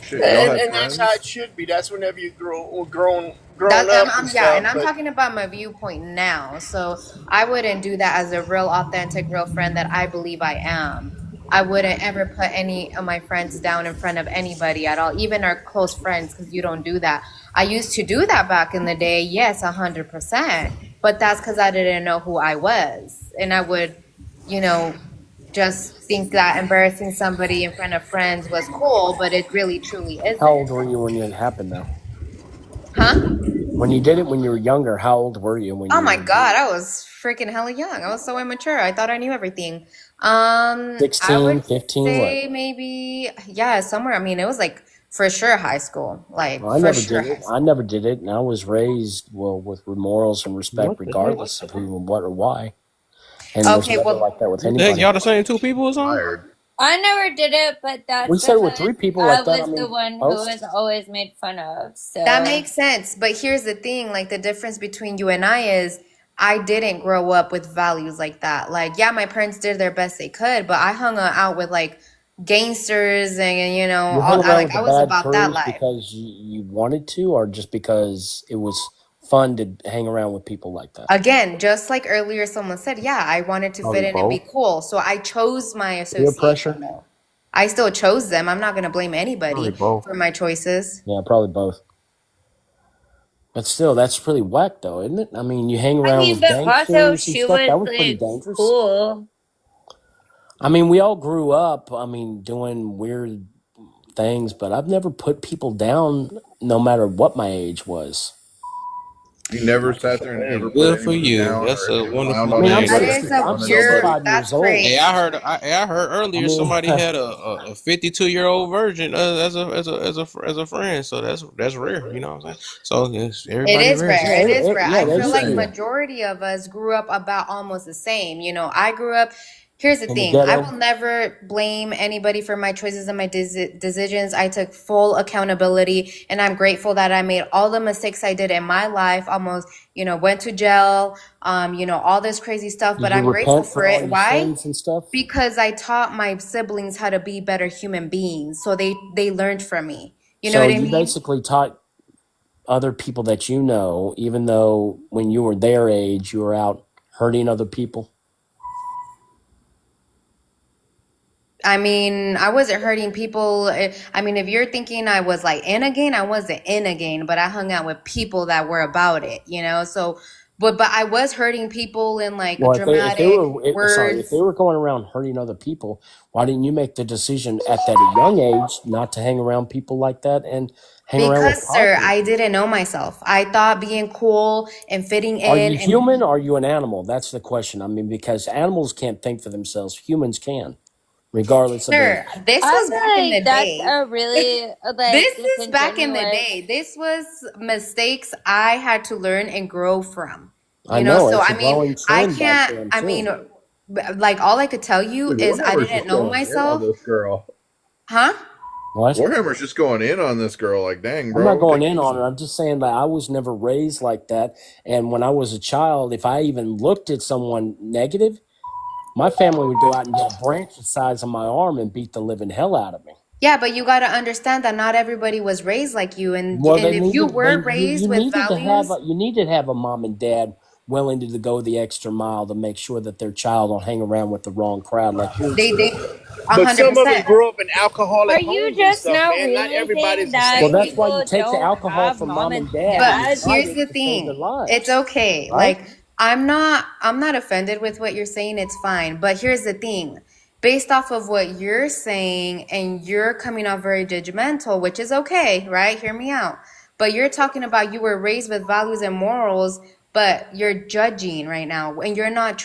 Shit, y'all And, have and that's how friends? it should be. That's whenever you grown That up and yeah, stuff. and I'm But talking about my viewpoint now. So I wouldn't do that as a real authentic, real friend that I believe I am. I wouldn't ever put any of my friends down in front of anybody at all, even our close friends, because you don't do that. I used to do that back in the day, yes, 100%. But that's because I didn't know who I was. And I would, just think that embarrassing somebody in front of friends was cool, but it really truly How old isn't. were you when it happened, though? Huh? When you did it when you were younger, how old were you when Oh you my were doing God, it? I was freaking hella young. I was so immature. I thought I knew everything. I 16, would 15, what? say maybe, yeah, somewhere. I mean, it was like for sure high school. Like Well, I for never sure did high it. I school. never did it, and I was raised with morals and respect, What the heck? regardless of who and what or why, and was Okay, never well, like that with What the heck? anybody. Y'all the same two people or something? Fired. I never did it, but We that's said it with because 3 people I like that. I was the mean, one who was most. always made fun of. that So makes sense. But here's the thing, like the difference between you and I is I didn't grow up with values like that. Like, yeah, my parents did their best they could, but I hung out with like gangsters and You hung all, around with I the was bad about that crews life. because you wanted to, or just because it was fun to hang around with people like that? Again, just like earlier someone said, yeah, I wanted to fit Probably in and be both. cool. So I chose my Peer association pressure? though. I still chose them. I'm not going to blame Probably anybody both. for my choices. Yeah, probably both. But still, that's pretty whack, though, isn't it? I mean, you hang around with but also gangsters and she stuff. was That was pretty like dangerous. cool. I mean, we all grew up, doing weird things, but I've never put people down no matter what my age was. You never sat there and Hey, ever put good for anybody you. down That's or a clowned wonderful I on mean, I'm thing. That anybody is or sixty. made a I'm fun of nobody. 65 that's years old. Hey, crazy. I heard I earlier mean, somebody had a 52-year-old virgin as a friend. So that's rare. You know what I'm saying? So it's It everybody is rare. rare. yeah, It is rare. yeah, I that feel is like rare. majority of us grew up about almost the same. I grew up Here's the in the thing. I ghetto? will never blame anybody for my choices and my decisions. I took full accountability, and I'm grateful that I made all the mistakes I did in my life. Almost, went to jail, all this crazy stuff, Did but you I'm grateful repent for for all it. your Why? sins and stuff? Because I taught my siblings how to be better human beings. So they learned from me. You know So what I you mean? basically taught other people that you know, even though when you were their age, you were out hurting other people? I mean, I wasn't hurting people. I mean, if you're thinking I was like in a gang, I wasn't in a gang, but I hung out with people that were about it, So, but I was hurting people in like Well, dramatic if they words were going around hurting other people, why didn't you make the decision at that young age not to hang around people like that and hang around with because, sir, positive I people? didn't know myself. I thought being cool and fitting Are in you and human or are you an animal? That's the question. I mean, because animals can't think for themselves. Humans can, regardless of sure, age. this I was feel back in like the that's day. a really like This is back in the disingenuous. day. This was mistakes I had to learn and grow from. I know So it's I a mean, growing I trend back can't, then I mean, too. like all I could tell you Dude, is I Warhammer's didn't just know going in on myself. this girl. Huh? What? Warhammer's just going in on this girl. Like, dang, I'm not bro, going take it in on easy. her. I'm just saying that I was never raised like that. And when I was a child, if I even looked at someone negative, my family would go out and get a branch the size of my arm and beat the living hell out of me. Yeah, but you got to understand that not everybody was raised like you. Well, And if you were raised you with needed to have values, a mom and dad willing to go the extra mile to make sure that their child don't hang around with the wrong crowd like yours they, did. they, a But hundred some of us percent. grew up in Are alcoholic you homes and just stuff, now man. Not realizing everybody's the that Well, same. that's why you people take the don't alcohol have from mom mom and and dad and you But dads? fight here's it the to save their thing. It's lives, okay. right? Like I'm not offended with what you're saying. It's fine. But here's the thing. Based off of what you're saying and you're coming off very judgmental, which is okay, right? Hear me out. But you're talking about you were raised with values and morals, but you're judging right now and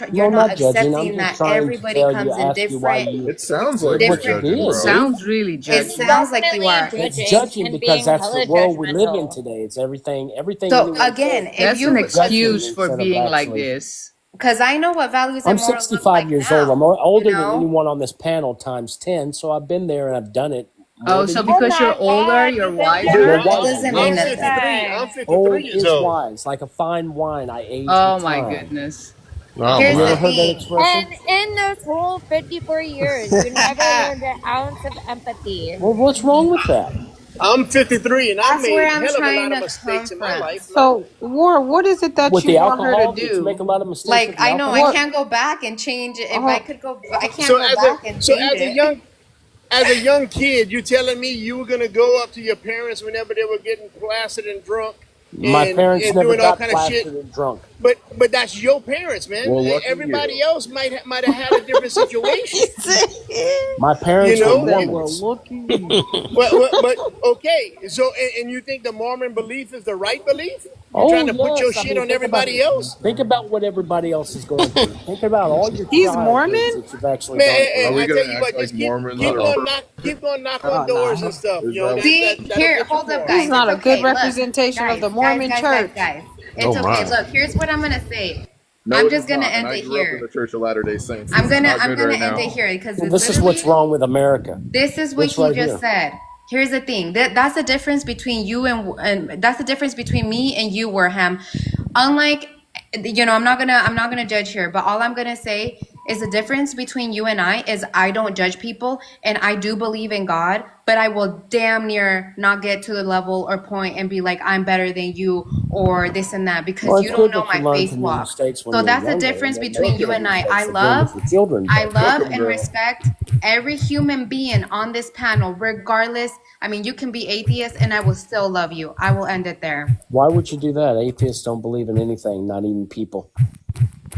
No, you're I'm not not judging. I'm accepting just that trying to everybody tell you, comes in ask you why different you It sounds did like you're what you judging, different did. bro. Sounds really it It's judgy. sounds like you definitely are. It's judging judging and because being that's the hella world we live in judgmental. today. It's everything So anyone says again, if That's is an you judging excuse for instead of being like actually. this. because I know what values I'm and morals look 65 like years old. I'm now, older than anyone on this panel times 10, so I've been there and I've done it more Oh, so than you Oh because have. you're my older, god, you're you've been But there wiser? Well, that all wise, this doesn't I'm mean yes. nothing. 53. I'm time. 53 Old years is old. wise, like a fine wine. I age Oh with my time. goodness. Oh Here's You the ever my. heard that thing. expression? And in this whole 54 years, you never learned an ounce of empathy. Well, what's wrong with that? I'm 53 and I've That's where made I'm hell of a trying lot of to come mistakes in my from. life. No. So, War, what is it that With you the want her to alcohol? Did you make do? a lot of mistakes Like with the I know I What? alcohol? can't go back and change it. If I Oh, could go, I can't So go back and so change as a it. young kid, you telling me you were gonna go up to your parents whenever they were getting plastered and drunk My parents and never doing all got kind of shit. plastered and drunk. But that's your parents, man. Well, lucky Everybody you. else might have had a different situation. My You parents he were know, said, and "Well, Mormons. looky." but okay. So and you think the Mormon belief is the right belief? You're Oh trying to put your yes, I shit mean on everybody else, think about what everybody else is going through. Think about all your He's childhoods Mormon. that you've actually man. gone through. Are we I tell gonna you act what, like just Mormons keep are? going knock Oh on doors no, and stuff. Is You know that See, that'll here, get you hold up, he's far. guys. It's not a good okay. Look, representation of guys, the guys, Mormon guys, guys, Church. guys. Oh It's okay. my. Look, here's what I'm gonna say. No, I'm it is just gonna not. And end I it grew up in here. the Church of Latter Day Saints. This is not I'm good gonna right end it now. here because Well, it's this is what's literally wrong with America. this is what This he right just here. said. Here's the thing. That's the difference between you and that's the difference between me and you, Warham. Unlike, I'm not gonna judge here, but all I'm gonna say is the difference between you and I is I don't judge people and I do believe in God, but I will damn near not get to the level or point and be like I'm better than you or this and that Well, because it's you don't good know that you my learn faith from your walk. mistakes when So you're that's the younger, and difference then make between you those and I. mistakes so then if your children I don't. Cook love 'em, and girl. respect every human being on this panel, regardless. I mean, you can be atheist and I will still love you. I will end it there. Why would you do that? Atheists don't believe in anything, not even people.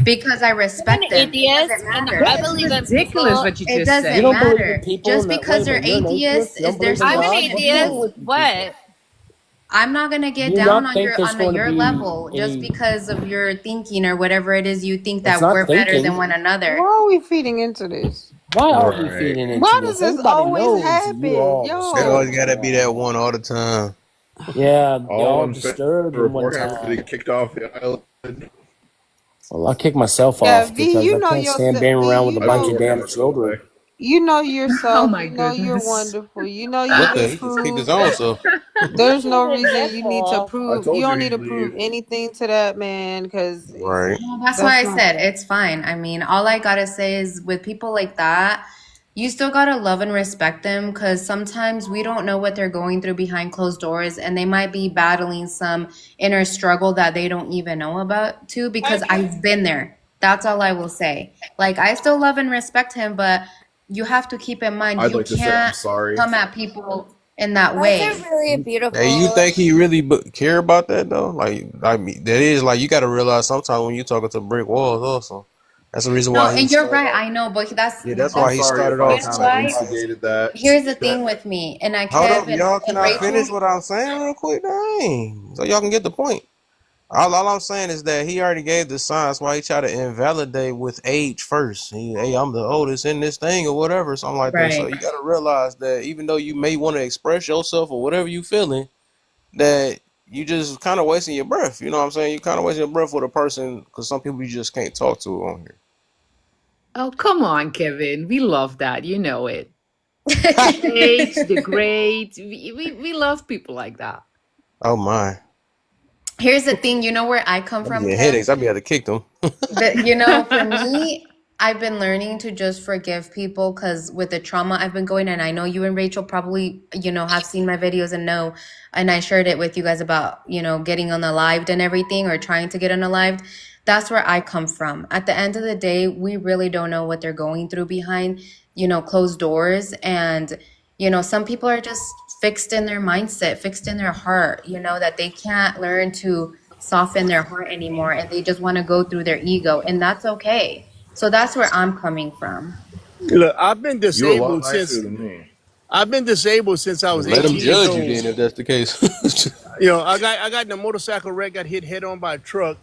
Because I I'm an respect them. It atheist doesn't and matter. I That's believe in ridiculous people. what you It just You doesn't said. don't believe in matter. people, Just and wait because a you're minute, you're an atheist, atheist. You is don't they're believe in I'm still an God. What's wrong atheist. human. with you people? What? I'm not gonna Do get you down not on think your there's going to your be level just any? because of your thinking or whatever it is you think It's that not we're better than thinking. one another. Why are we feeding into this? Why are we Right. feeding into Why does this? this Everybody always knows you're happen, all There yo? always disturbed gotta and be that whatnot. one all the time. Yeah, All y'all in disturbed favor in of one Warhammer time. getting kicked off the island. Well, I'll kick myself Yeah, off V, because you I know can't stand yourself. being V, around with a I bunch vote of we're gonna damn move children. away. you know Oh yourself. my You know you're goodness. wonderful. You know you Look at didn't he just kicked his prove. own self. There's no Kevin, reason that's you need to all. I prove. You told you don't need he'd to prove leave. anything to that man because Right. No, that's why that's I not. said it's fine. I mean, all I gotta say is with people like that, you still gotta love and respect them because sometimes we don't know what they're going through behind closed doors and they might be battling some inner struggle that they don't even know about too because I've been there. That's all I will say. Like, I still love and respect him, but you have to keep in mind I'd you like to say I'm can't sorry. come at people in that That's a way. really Hey, you beautiful. think he really care about that though? Like, I mean, that is like you got to realize sometimes when you're talking to brick walls, also, that's the reason No, why he and you're started right. off. I know, but Yeah, that's I'm why that's he sorry started if I you off know kind of type what? like. instigated that. Here's the thing with me, and I Hold up, Kev y'all. Can and I finish Rachel. what I'm saying real quick? Dang, so y'all can get the point. All I'm saying is that he already gave the signs why he tried to invalidate with age first. Hey, I'm the oldest in this thing or whatever, something like that. So Right. you got to realize that even though you may want to express yourself or whatever you feeling, that you just kind of wasting your breath. You know what I'm saying? You kind of wasting your breath with a person because some people you just can't talk to on here. Oh, come on, Kevin. We love that. You know it. The age, the great. We love people like that. Oh my, Here's the thing, you know where I come I be from, getting Kev? headaches. I be able to kick them. But you know, for me, I've been learning to just forgive people because with the trauma I've been going, and I know you and Rachel probably, have seen my videos and know, and I shared it with you guys about, getting unalived and everything or trying to get unalived. That's where I come from. At the end of the day, we really don't know what they're going through behind, closed doors. And, some people are just fixed in their mindset, fixed in their heart, that they can't learn to soften their heart anymore and they just want to go through their ego, and that's okay. So that's where I'm coming from. Look, I've been You a lot disabled nicer since than me. I was Let them 18 years judge you old. then if that's the case. I got in a motorcycle wreck, got hit head on by a truck,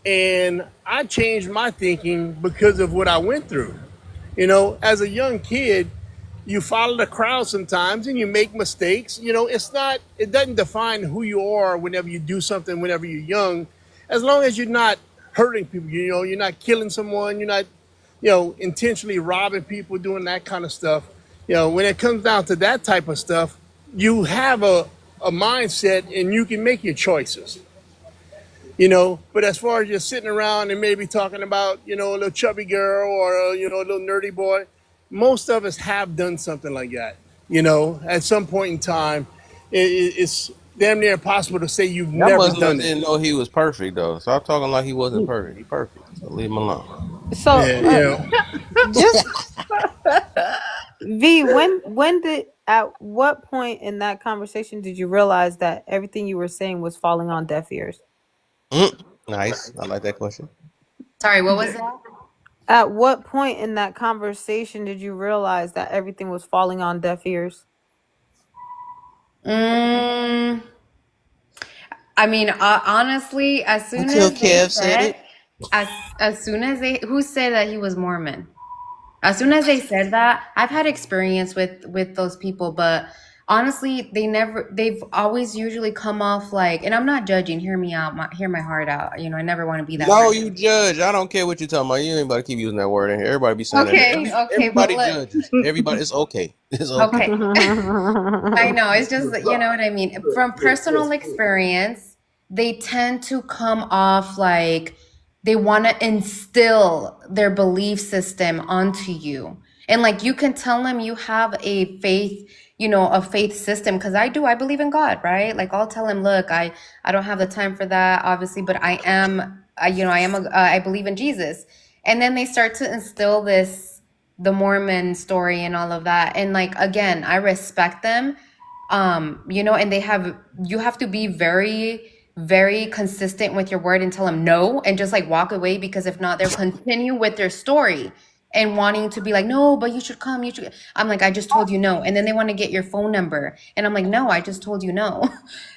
and I changed my thinking because of what I went through. As a young kid, you follow the crowd sometimes and you make mistakes. It doesn't define who you are whenever you do something, whenever you're young, as long as you're not hurting people, you're not killing someone, you're not, intentionally robbing people, doing that kind of stuff. When it comes down to that type of stuff, you have a mindset and you can make your choices. But as far as just sitting around and maybe talking about, a little chubby girl or, a little nerdy boy, most of us have done something like that. At some point in time, it's damn near impossible to say you've Y'all never must not done it. didn't know he was perfect though. Stop talking like he wasn't perfect. He perfect. So leave him alone. So, Yeah, just V, when did at what point in that conversation did you realize that everything you were saying was falling on deaf ears? Nice. I like that question. Sorry, what was that? At what point in that conversation did you realize that everything was falling on deaf ears? Mm, I mean, honestly, as soon Until as they Kev said said, it. as soon as who said that he was Mormon? As soon as they said that, I've had experience with those people, but honestly, they've always usually come off like, and I'm not judging, hear me out, hear my heart out. I never want to be that No, person. you judge. I don't care what you're talking about. You ain't about to keep using that word in here. Everybody be saying that. Okay, but Everybody look, judges. Everybody, it's okay. It's okay. okay. I know, it's just, you know what I mean? From personal experience, they tend to come off like they want to instill their belief system onto you. And like you can tell them you have a faith, a faith system, because I believe in God, right? Like I'll tell him, look, I don't have the time for that, obviously, but I believe in Jesus. And then they start to instill the Mormon story and all of that. And like again, I respect them. And you have to be very, very consistent with your word and tell them no and just like walk away, because if not, they'll continue with their story and wanting to be like, no, but you should come, you should. I'm like, I just told you no. And then they want to get your phone number. And I'm like, no, I just told you no.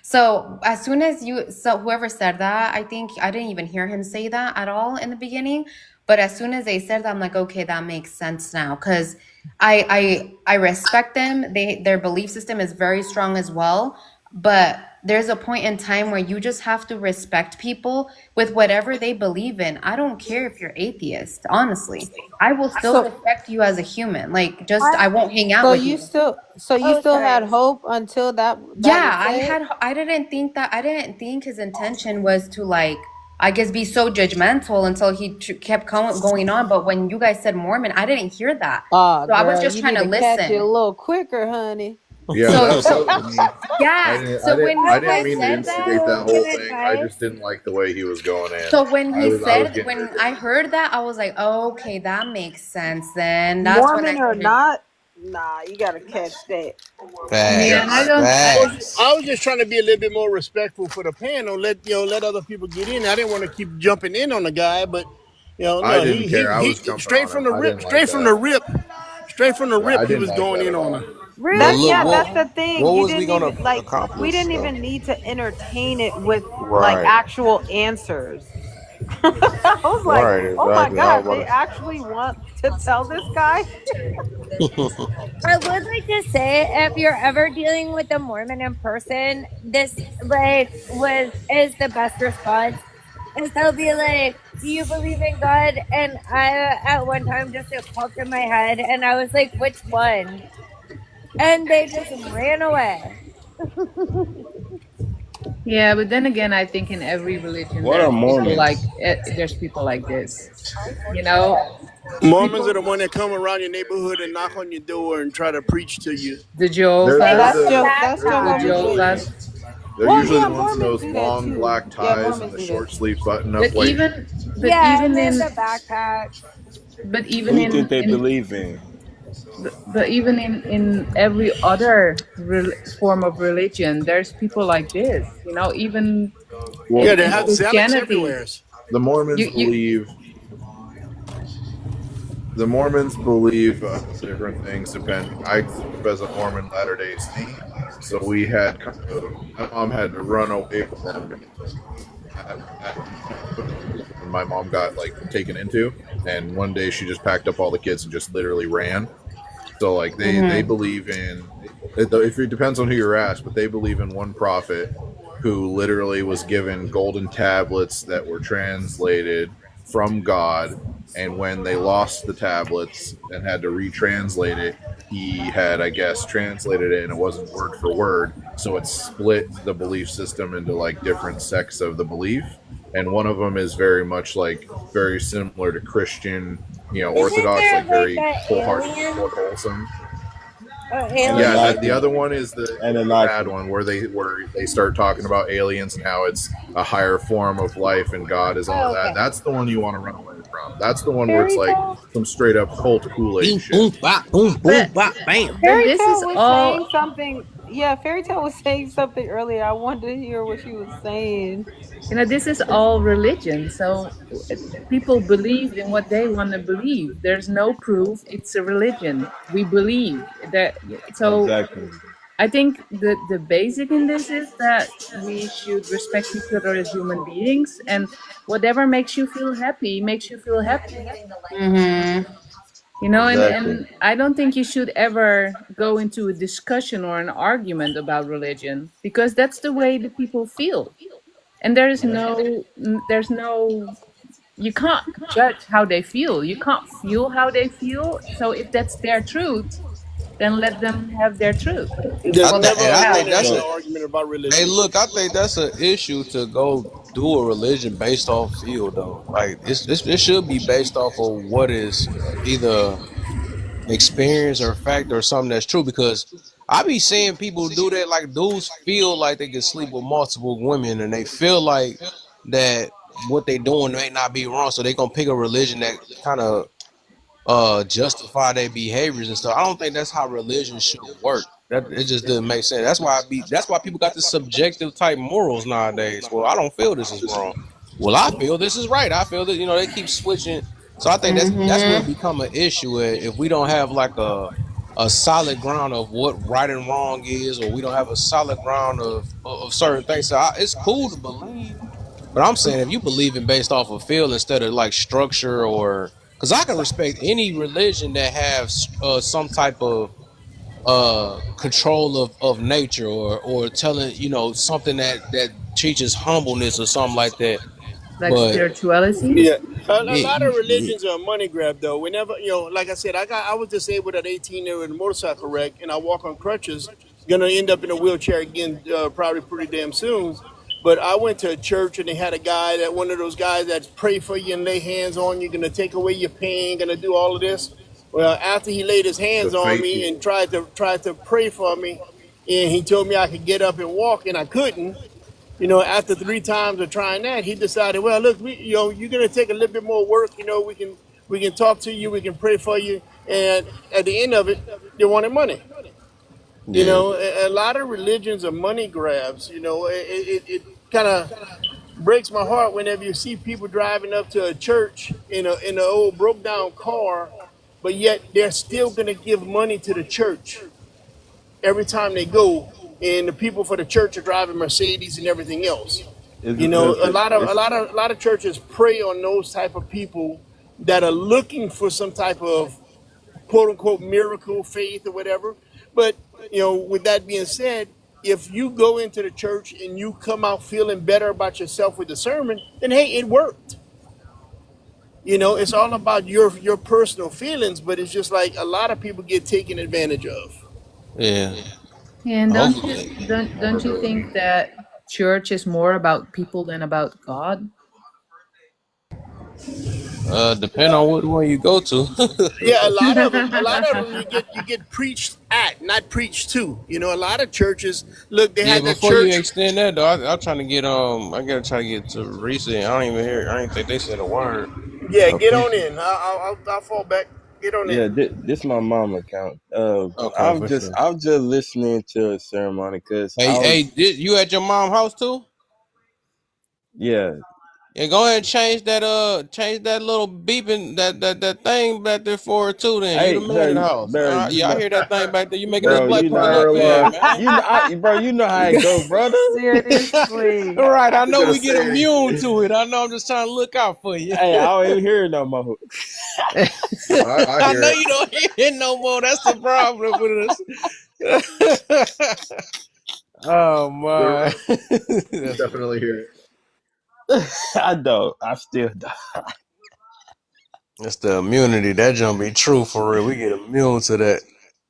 So as soon as whoever said that, I think I didn't even hear him say that at all in the beginning. But as soon as they said that, I'm like, okay, that makes sense now. Because I respect them. Their belief system is very strong as well. But there's a point in time where you just have to respect people with whatever they believe in. I don't care if you're atheist, honestly. I will still So, respect you as a human. Like, just I, I won't hang out so with you you. still, so you oh, still had sorry. hope until that was Yeah, said? I didn't think that, I didn't think his intention was to, like, I guess be so judgmental until he kept going on. But when you guys said Mormon, I didn't hear that. Oh, So I was girl, just you trying need to to catch it a listen. little quicker, honey. Yeah, So, that was me. yeah. So when I you didn't guys mean to said instigate that, that Give whole thing. I advice. just didn't like the way he was going in. so when I he was said, getting when irritated. I heard that, I was like, oh, okay, that makes sense then. That's when I Mormon or started. not, nah, you gotta catch that. Yeah, Facts, I, facts. I was just trying to be a little bit more respectful for the panel. Let other people get in. I didn't want to keep jumping in on the guy, but I no, didn't care. I was jumping straight on from him. the I rip, didn't like straight from the that. rip, straight from the Yeah, I rip. He didn't was like going that in at on all. her. But That's Rude look, yeah, what that's guy. the thing. what You was we didn't gonna even like we accomplish didn't though? even need to entertain it with like Right, actual answers. I was like, right, oh my exactly. I gosh, was they about actually want to tell this guy. to. I would like to say if you're ever dealing with a Mormon in person, this like is the best response. Is they'll be like, "Do you believe in God?" And I at one time just it popped in my head, and I was like, "Which one?" And they just ran away. Yeah, but then again, I think in every religion What are Mormons? there's people like this. You know, Mormons are people, the one that come around your neighborhood and knock on your door and try to preach to you. the They're That's Jehovah's, the Joe. That That's they're the Jehovah's part. Jehovah's. Witness. they're Well, usually yeah, the ones in Mormons those do that long too. black Yeah, ties and Mormons the do that. short sleeve button up But white. but Yeah, and even then in the backpack. but Who even you think they believe in? but even in every other form of religion, there's people like this. You know, even Well, Yeah, they in have Well, zealots Christianity, everywhere. the Mormons you believe the Mormons believe different things depending. I grew up as a Mormon Latter Day Saint, so we had kind of my mom had to run away from them. And my mom got like taken into, and one day she just packed up all the kids and just literally ran. So like they Mm-hmm. believe in if it depends on who you're asked, but they believe in one prophet who literally was given golden tablets that were translated from God, and when they lost the tablets and had to retranslate it, he had, I guess, translated it and it wasn't word for word, so it split the belief system into like different sects of the belief, and one of them is very much like very similar to Christian, Isn't Orthodox, there like like very an alien? wholesome. and Yeah, Alien? the other one is the bad Anunnaki. one where they start talking about aliens and how it's a higher form of life and God is all Oh, that. okay. That's the one you want to run away from. That's the one where it's Fairy like tale. some straight up cult Kool-Aid Boom, shit. boom, bop, boom, boom, but bop, bam. but Fairy this tale is was all. saying something. Yeah, Fairy tale was saying something earlier. I wanted to hear what she was saying. This is all religion. So people believe in what they want to believe. There's no proof. It's a religion. We believe that. So Exactly. I think the basic in this is that we should respect each other as human beings, and whatever makes you feel happy makes you feel happy. Mm-hmm. Exactly. And I don't think you should ever go into a discussion or an argument about religion, because that's the way the people feel. And there's no, you can't judge how they feel. You can't feel how they feel. So if that's their truth, then let them have their truth. There's Well, never that's a I yeah. think winner in that's an a. So argument about Hey, religion. look, I think that's an issue to go do a religion based off field though. Like it should be based off of what is either experience or fact or something that's true, because I be seeing people do that. Like dudes feel like they can sleep with multiple women and they feel like that what they doing may not be wrong, so they gonna pick a religion that kind of justify their behaviors and stuff. I don't think that's how religion should work. That it just doesn't make sense. That's why people got the subjective type morals nowadays. Well, I don't feel this is wrong. Well, I feel this is right. I feel that they keep switching. So I think that's where it Mm-hmm. become an issue if we don't have like a solid ground of what right and wrong is, or we don't have a solid ground of certain things. So it's cool to believe, but I'm saying if you believe in based off of feel instead of like structure, or because I can respect any religion that has some type of control of nature, or telling, something that teaches humbleness or something like that. Like But spirituality. Yeah, a lot of yeah, religions are a money grab, though. Whenever like I said, I was disabled at 18 there in a motorcycle wreck, and I walk on crutches. Gonna end up in a wheelchair again, probably pretty damn soon. But I went to a church and they had a guy, that one of those guys that pray for you and lay hands on you, gonna take away your pain, gonna do all of this. Well, after he laid his The hands on fake me and healer. tried to pray for me, and he told me I could get up and walk, and I couldn't. After 3 times of trying that, he decided, well, look, you're gonna take a little bit more work. We can talk to you, we can pray for you, and at the end of it, they wanted money. yeah, A lot of religions are money grabs. It kind of breaks my heart whenever you see people driving up to a church in an old broke down car, but yet they're still gonna give money to the church every time they go, and the people for the church are driving Mercedes and everything else. It's You know, because a lot of a it's lot of a lot of churches prey on those type of people that are looking for some type of quote unquote miracle faith or whatever. But with that being said, if you go into the church and you come out feeling better about yourself with the sermon, then hey, it worked. It's all about your personal feelings, but it's just like a lot of people get taken advantage of. yeah. And don't you Hopefully, don't you think that church is more about people than about God? depend on what one you go to. Yeah, a lot of them, you get preached at, not preached to. A lot of churches, look, they Yeah, had that before you church. extend that though, I'm trying to get I gotta try to get to Reese. I don't even hear. I didn't think they said a word. Yeah, get okay. on in. I'll fall back. Get on in. Yeah, this my mom account. Okay, for sure. I was just listening to a ceremony because Hey, I hey, was did you at your mom's house too? yeah. Yeah, go ahead and change that little beeping that thing back there for her too. Then you the Hey, man of the house. bro, you Yeah, I know, hear that thing back there. You making this bro, black you person know, look bad, man. you know how it go, brother. Seriously. All right, I I was know gonna we get say, immune to it. I know. I'm just trying to look out for you. Hey, I don't even hear it no more. I I hear know it. you don't hear it no more. That's the problem with us. Oh my. That's funny. Definitely hear it. I don't. I still don't. That's the immunity. That jump be true for real. We get immune to that.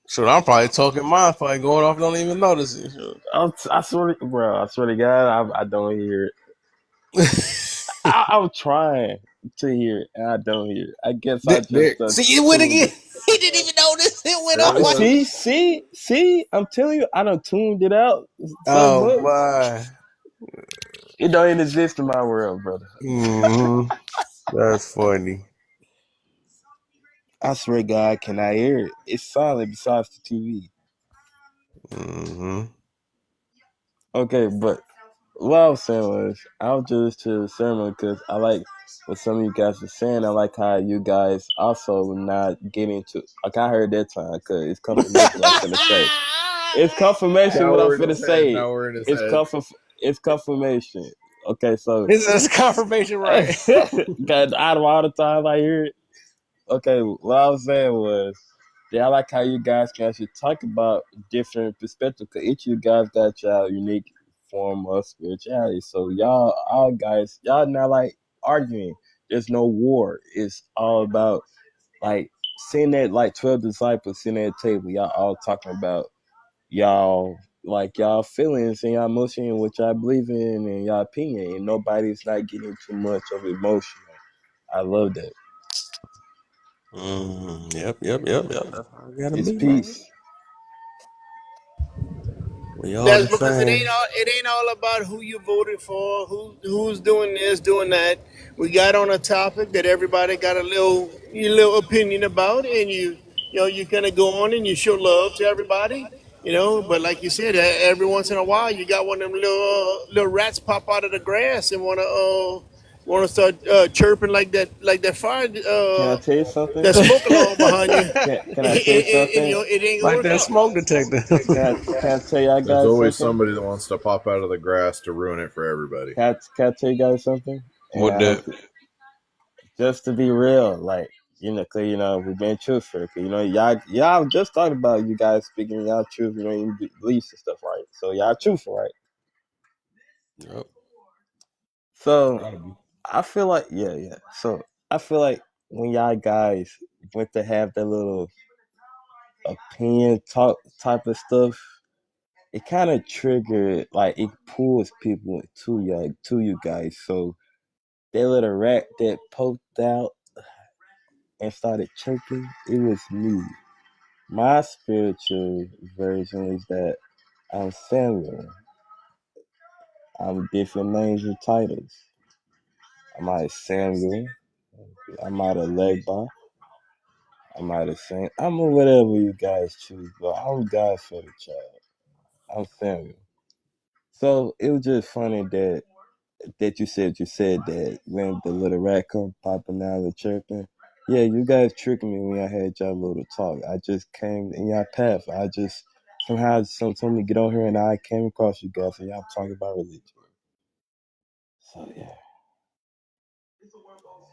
Shoot, I'm probably talking mine, probably going off, don't even notice it. Shoot. I swear, bro. I swear to God, I don't hear it. I'm trying to hear it, and I don't hear it. I guess I just See, it went tuned again. it. He didn't even notice it went There off. it was. See. I'm telling you, I done tuned it out so Oh much. my. It don't even exist in my world, brother. Mm-hmm. That's funny. I swear, God, can I hear it? It's silent besides the TV. Mm-hmm. Okay, but what I was saying was, I was just to the sermon because I like what some of you guys were saying. I like how you guys also not get into. Like I heard that time because it's confirmation what I'm finna say. It's confirmation Now what I'm we're in finna his head. say. Now we're in his It's head. It's confirmation. Okay, so This is confirmation, right? God, out of all the times I hear it. Okay, what I was saying was, yeah, I like how you guys can actually talk about different perspectives. Cause each of you guys got your unique form of spirituality. So all guys, y'all not like arguing. There's no war. It's all about like seeing that like 12 disciples sitting at a table. Y'all all talking about y'all feelings and y'all emotion and what y'all believe in and y'all opinion. And nobody's not getting too much of emotion. I love that. Yep. That's how it gotta It's be, man. peace. We all That's the because it ain't same. all it ain't all about who you voted for, who's doing this, doing that. We got on a topic that everybody got a little opinion about, and you kind of go on and you show love to everybody. But like you said, every once in a while you got one of them little rats pop out of the grass and wanna start chirping like that fire Can I tell you something? that smoke alarm behind you, Can I tell you and something? it ain't gonna Like work that out. smoke detector. Can I tell y'all There's guys always something? somebody that wants to pop out of the grass to ruin it for everybody. Can I tell you guys something? And What I have that? to, just to be real, like cause we've been truthful. Cause y'all just talked about you guys speaking y'all truth, in beliefs and stuff, right? So y'all truthful, right? Yep. So Gotta be. I feel like yeah. So I feel like when y'all guys went to have that little opinion talk type of stuff, it kind of triggered, like it pulls people to you guys. So that little rat that poked out and started choking, it was me. My spiritual version is that I'm Samuel. I'm different names and titles. I'm either Samuel, I'm either Legba, I'm either Saint, I'm a whatever you guys choose, but I'm God's favorite child. I'm Samuel. So it was just funny that you said that when the little rat come popping out and chirping. Yeah, you guys tricked me when I had y'all little talk. I just came in your path. I just somehow some told me to get on here and I came across you guys and y'all talking about religion. So yeah.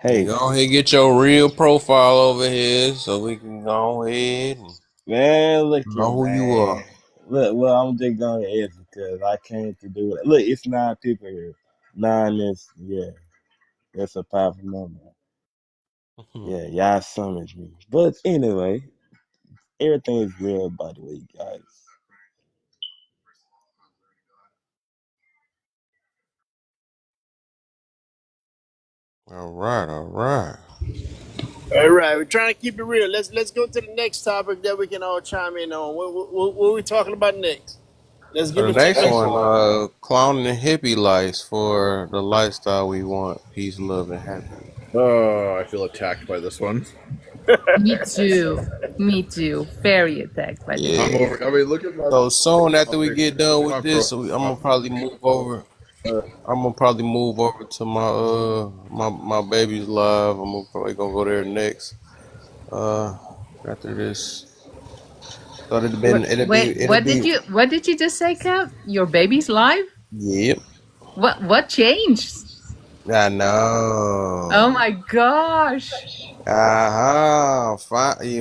You Hey, go ahead and get your real profile over here so we can go ahead and man, look here, know who you man. are. Look, well, I'm just gonna ask because I came to do it. Look, it's 9 people here. 9 is it's a powerful number. Yeah, y'all summoned me. But anyway, everything is real, by the way, guys. All right, all right. All right, we're trying to keep it real. Let's go to the next topic that we can all chime in on. What are we talking about next? Let's So give the it 10 next seconds. one, clowning the hippie life for the lifestyle we want, peace, love, and happiness. Oh, I feel attacked by this one. Me too. Me too. Very attacked by this I'm one. Yeah. over. I mean, look at my So soon after profile we get picture. done Look at with my this, profile I'm gonna probably move over. I'm gonna probably move over to my baby's live. I'm gonna probably gonna go there next. Uh, after this, so Wait, it'll be. what did you just say, Cap? Your baby's live? Yep. What changed? I Oh know. my gosh.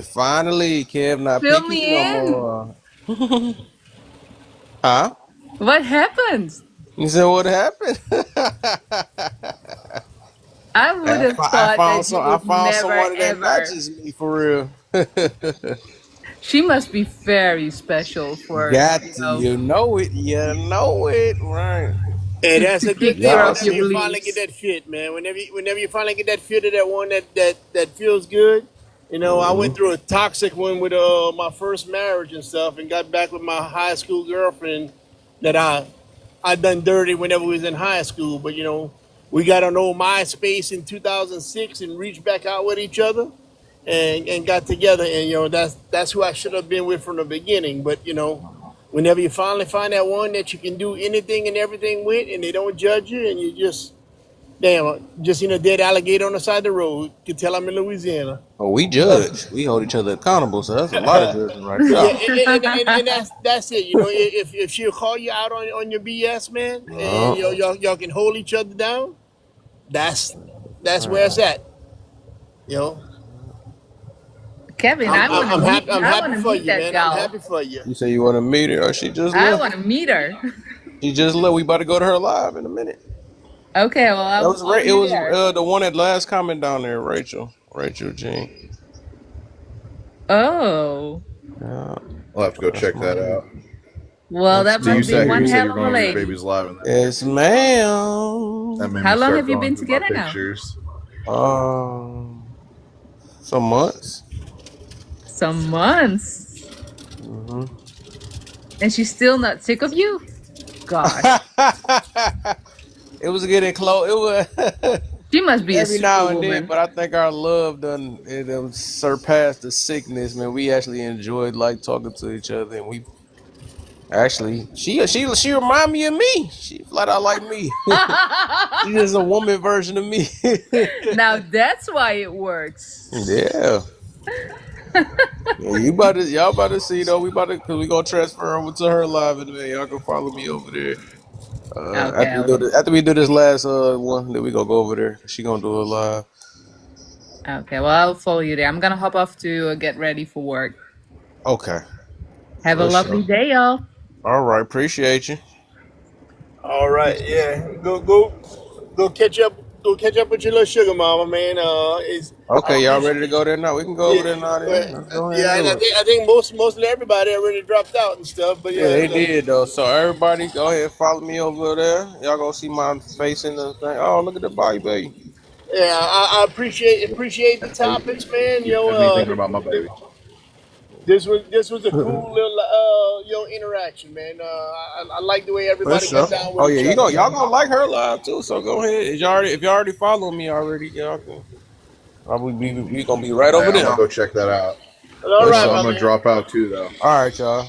Finally, Kev not Fill picky no me in. more. Huh? What happened? You said what happened? I would have I thought found that some. you I would found never somebody that ever. matches me for real. She must be very special for, Got to, you know it, right? Hey, that's to a good kick you thing Y'all off whenever your you see, finally get beliefs. that fit, man. Whenever you finally get that fit of that one that feels good. You know, I hmm went through a toxic one with my first marriage and stuff, and got back with my high school girlfriend that I done dirty whenever we was in high school. But you know, we got on old MySpace in 2006 and reached back out with each other, and got together. And you know, that's who I should have been with from the beginning. But you know, whenever you finally find that one that you can do anything and everything with, and they don't judge you, and you just damn, just seen a dead alligator on the side of the road. You can tell I'm in Louisiana. oh, we judge. We hold each other accountable. So that's a lot of judging right Yeah, there. and that's it. You know, if she'll call you out on your BS, man, and Yeah. y'all can hold each other down, that's where it's Right. at. You know, Kevin, I'm I happy wanna for meet you, that man. I'm gal. happy for you. You say you want to meet her? Or she just I left. wanna meet her. She just left. We about to go to her live in a minute. Okay, well That was I'll It be was there. the one at last comment down there, Rachel. Rachel Jean. Oh. Yeah, I'll have to go that's check my that lady. out. Well, That's that So my you must be said one you said lady. hell you're of a going to your lady. baby's live, and Yes, that ma'am. made How me long start have you going been through my together now? pictures. Some months. Some months. hmm And she's still not sick of you? Gosh. It was getting close. It was She must be a every now and then, superwoman. but I think our love done surpassed the sickness, man. We actually enjoyed like talking to each other, and we actually she remind me of me. She flat out like me. She is a woman version of me. Now that's why it works. Yeah. Yeah, y'all about to see though. Cause we gonna transfer over to her live in a minute. Y'all can follow me over there. Okay. After we do this last one, then we gonna go over there. She gonna do it live. Okay, well, I'll follow you there. I'm gonna hop off to get ready for work. Okay, Have a for lovely sure. day, y'all. All right, appreciate you. All right, yeah. Go catch up. Go catch up with your little sugar mama, man. I Okay, y'all ready to appreciate. go there now? We can go over Yeah, there now. Then but let's go ahead and yeah, and do it. I think mostly everybody already dropped out and stuff. But Yeah, yeah, they did though. So everybody, go ahead, follow me over there. Y'all gonna see my face in the thing. Oh, look at the body, baby. yeah, I appreciate the Hey, topics, man. you had me thinking about my baby. This was a cool little interaction, man. I like the way For everybody sure. got down with Oh yeah, each other, y'all man. gonna like her live too. So go ahead. If y'all already follow me already, y'all can. We gonna be right over I'm there. gonna go check that out. But all For right, I'm sure. my gonna man. drop out too, though. All right, y'all.